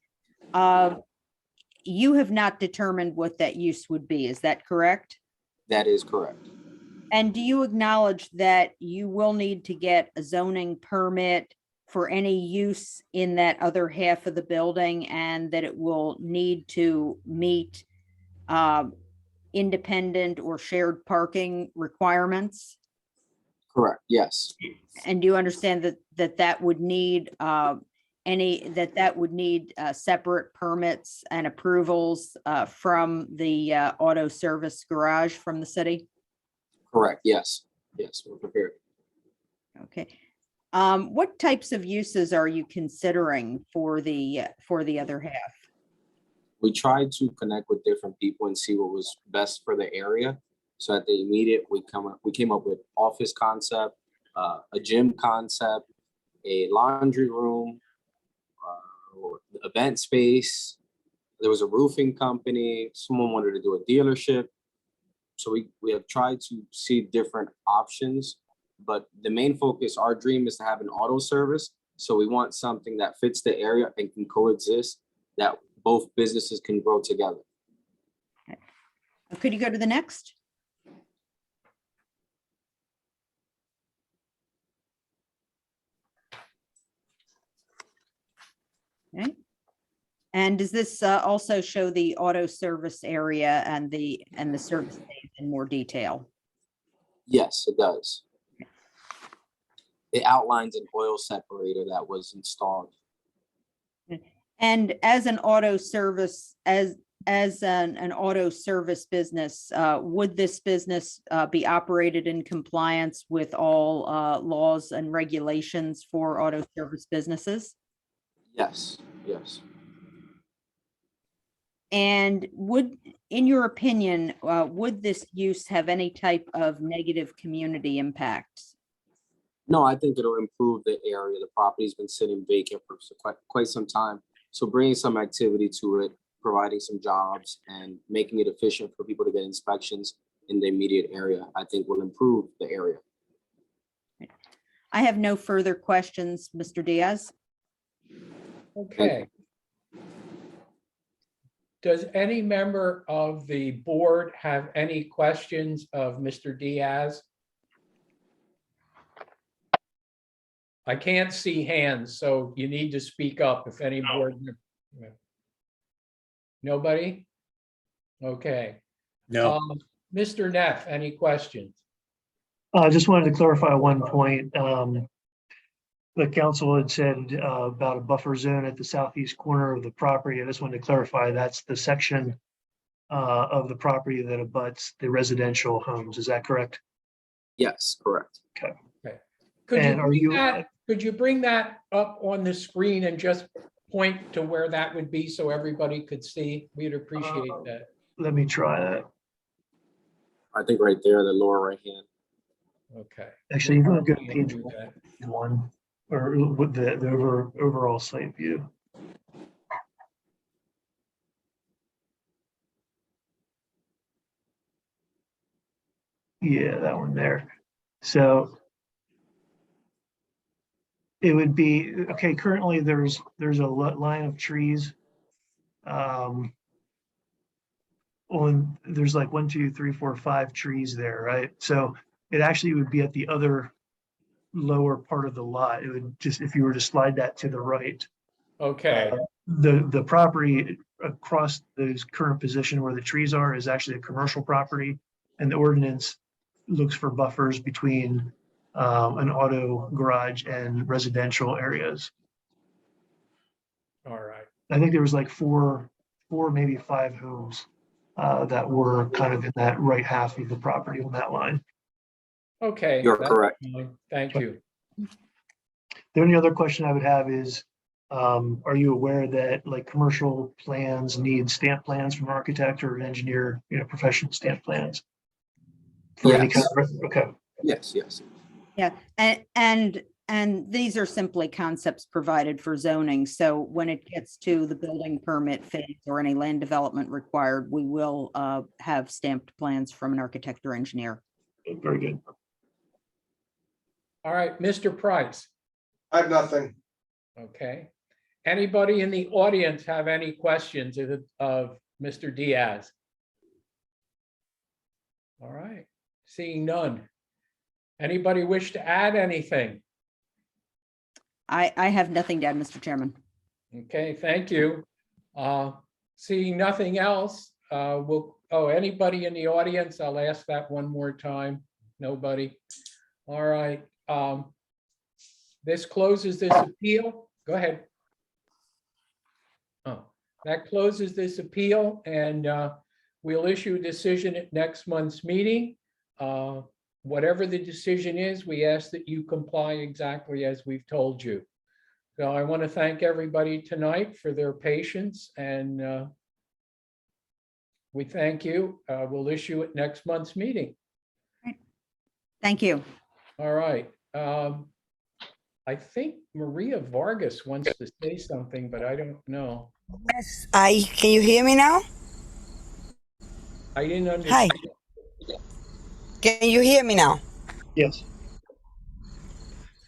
Speaker 6: You have not determined what that use would be, is that correct?
Speaker 21: That is correct.
Speaker 6: And do you acknowledge that you will need to get a zoning permit for any use in that other half of the building, and that it will need to meet independent or shared parking requirements?
Speaker 21: Correct, yes.
Speaker 6: And do you understand that would need separate permits and approvals from the auto service garage from the city?
Speaker 21: Correct, yes. Yes, we're prepared.
Speaker 6: Okay. What types of uses are you considering for the other half?
Speaker 21: We tried to connect with different people and see what was best for the area. So at the immediate, we came up with office concept, a gym concept, a laundry room, event space. There was a roofing company. Someone wanted to do a dealership. So we have tried to see different options, but the main focus, our dream is to have an auto service. So we want something that fits the area and can coexist, that both businesses can grow together.
Speaker 6: Could you go to the next? Okay. And does this also show the auto service area and the service bays in more detail?
Speaker 21: Yes, it does. It outlines an oil separator that was installed.
Speaker 6: And as an auto service, as an auto service business, would this business be operated in compliance with all laws and regulations for auto service businesses?
Speaker 21: Yes, yes.
Speaker 6: And in your opinion, would this use have any type of negative community impact?
Speaker 21: No, I think it'll improve the area. The property's been sitting vacant for quite some time. So bringing some activity to it, providing some jobs and making it efficient for people to get inspections in the immediate area, I think will improve the area.
Speaker 6: I have no further questions, Mr. Diaz.
Speaker 1: Okay. Does any member of the board have any questions of Mr. Diaz? I can't see hands, so you need to speak up if any board. Nobody? Okay.
Speaker 15: No.
Speaker 1: Mr. Neff, any questions?
Speaker 9: I just wanted to clarify one point. The council had said about a buffer zone at the southeast corner of the property. I just wanted to clarify that's the section of the property that abuts the residential homes. Is that correct?
Speaker 21: Yes, correct.
Speaker 9: Okay.
Speaker 1: Could you bring that up on the screen and just point to where that would be so everybody could see? We'd appreciate that.
Speaker 9: Let me try that.
Speaker 21: I think right there, the lower right hand.
Speaker 1: Okay.
Speaker 9: Actually, you want to go to page 1 or with the overall site view. Yeah, that one there. So it would be, okay, currently there's a line of trees. There's like 1, 2, 3, 4, 5 trees there, right? So it actually would be at the other lower part of the lot. It would just, if you were to slide that to the right.
Speaker 1: Okay.
Speaker 9: The property across the current position where the trees are is actually a commercial property, and the ordinance looks for buffers between an auto garage and residential areas.
Speaker 1: All right.
Speaker 9: I think there was like four, maybe 5 homes that were kind of in that right half of the property on that line.
Speaker 1: Okay.
Speaker 21: You're
Speaker 1: that's
Speaker 21: correct.
Speaker 1: fine. Thank you.
Speaker 9: The only other question I would have is, are you aware that like commercial plans need stamp plans from an architect or an engineer, professional stamp plans? For any kind of, okay.
Speaker 21: Yes, yes.
Speaker 6: Yeah, and And these are simply concepts provided for zoning. So when it gets to the building permit phase or any land development required, we will have stamped plans from an architect or engineer.
Speaker 9: Very good.
Speaker 1: All right, Mr. Price.
Speaker 7: I have nothing.
Speaker 1: Okay. Anybody in the audience have any questions of Mr. Diaz? All right, seeing none. Anybody wish to add anything?
Speaker 6: I have nothing to add, Mr. Chairman.
Speaker 1: Okay, thank you. Seeing nothing else, anybody in the audience? I'll ask that one more time. Nobody. All right. This closes this appeal. Go ahead. Oh, that closes this appeal, and we'll issue a decision at next month's meeting. Whatever the decision is, we ask that you comply exactly as we've told you. So I want to thank everybody tonight for their patience, and we thank you. We'll issue it next month's meeting.
Speaker 6: Thank you.
Speaker 1: All right. I think Maria Vargas wants to say something, but I don't know.
Speaker 3: Yes, can you hear me now?
Speaker 1: I didn't understand.
Speaker 3: Hi. Can you hear me now?
Speaker 9: Yes.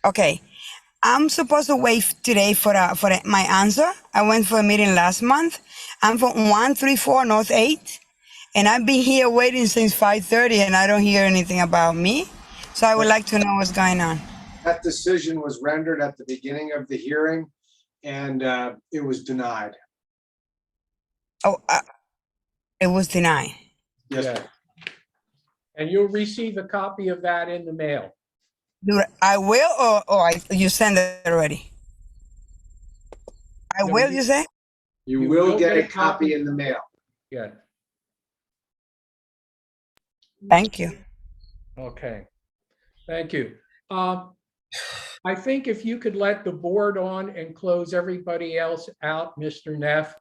Speaker 3: Okay. I'm supposed to wait today for my answer. I went for a meeting last month. I'm from 134 North 8, and I've been here waiting since 5:30, and I don't hear anything about me. So I would like to know what's going on.
Speaker 7: That decision was rendered at the beginning of the hearing, and it was denied.
Speaker 3: Oh, it was denied.
Speaker 7: Yes.
Speaker 1: Yeah. And you'll receive a copy of that in the mail.
Speaker 3: I will, or you send it already? I
Speaker 1: No,
Speaker 3: will, you say?
Speaker 7: You will get a copy in the mail.
Speaker 1: Yeah.
Speaker 3: Thank you.
Speaker 1: Okay. Thank you. I think if you could let the board on and close everybody else out, Mr. Neff,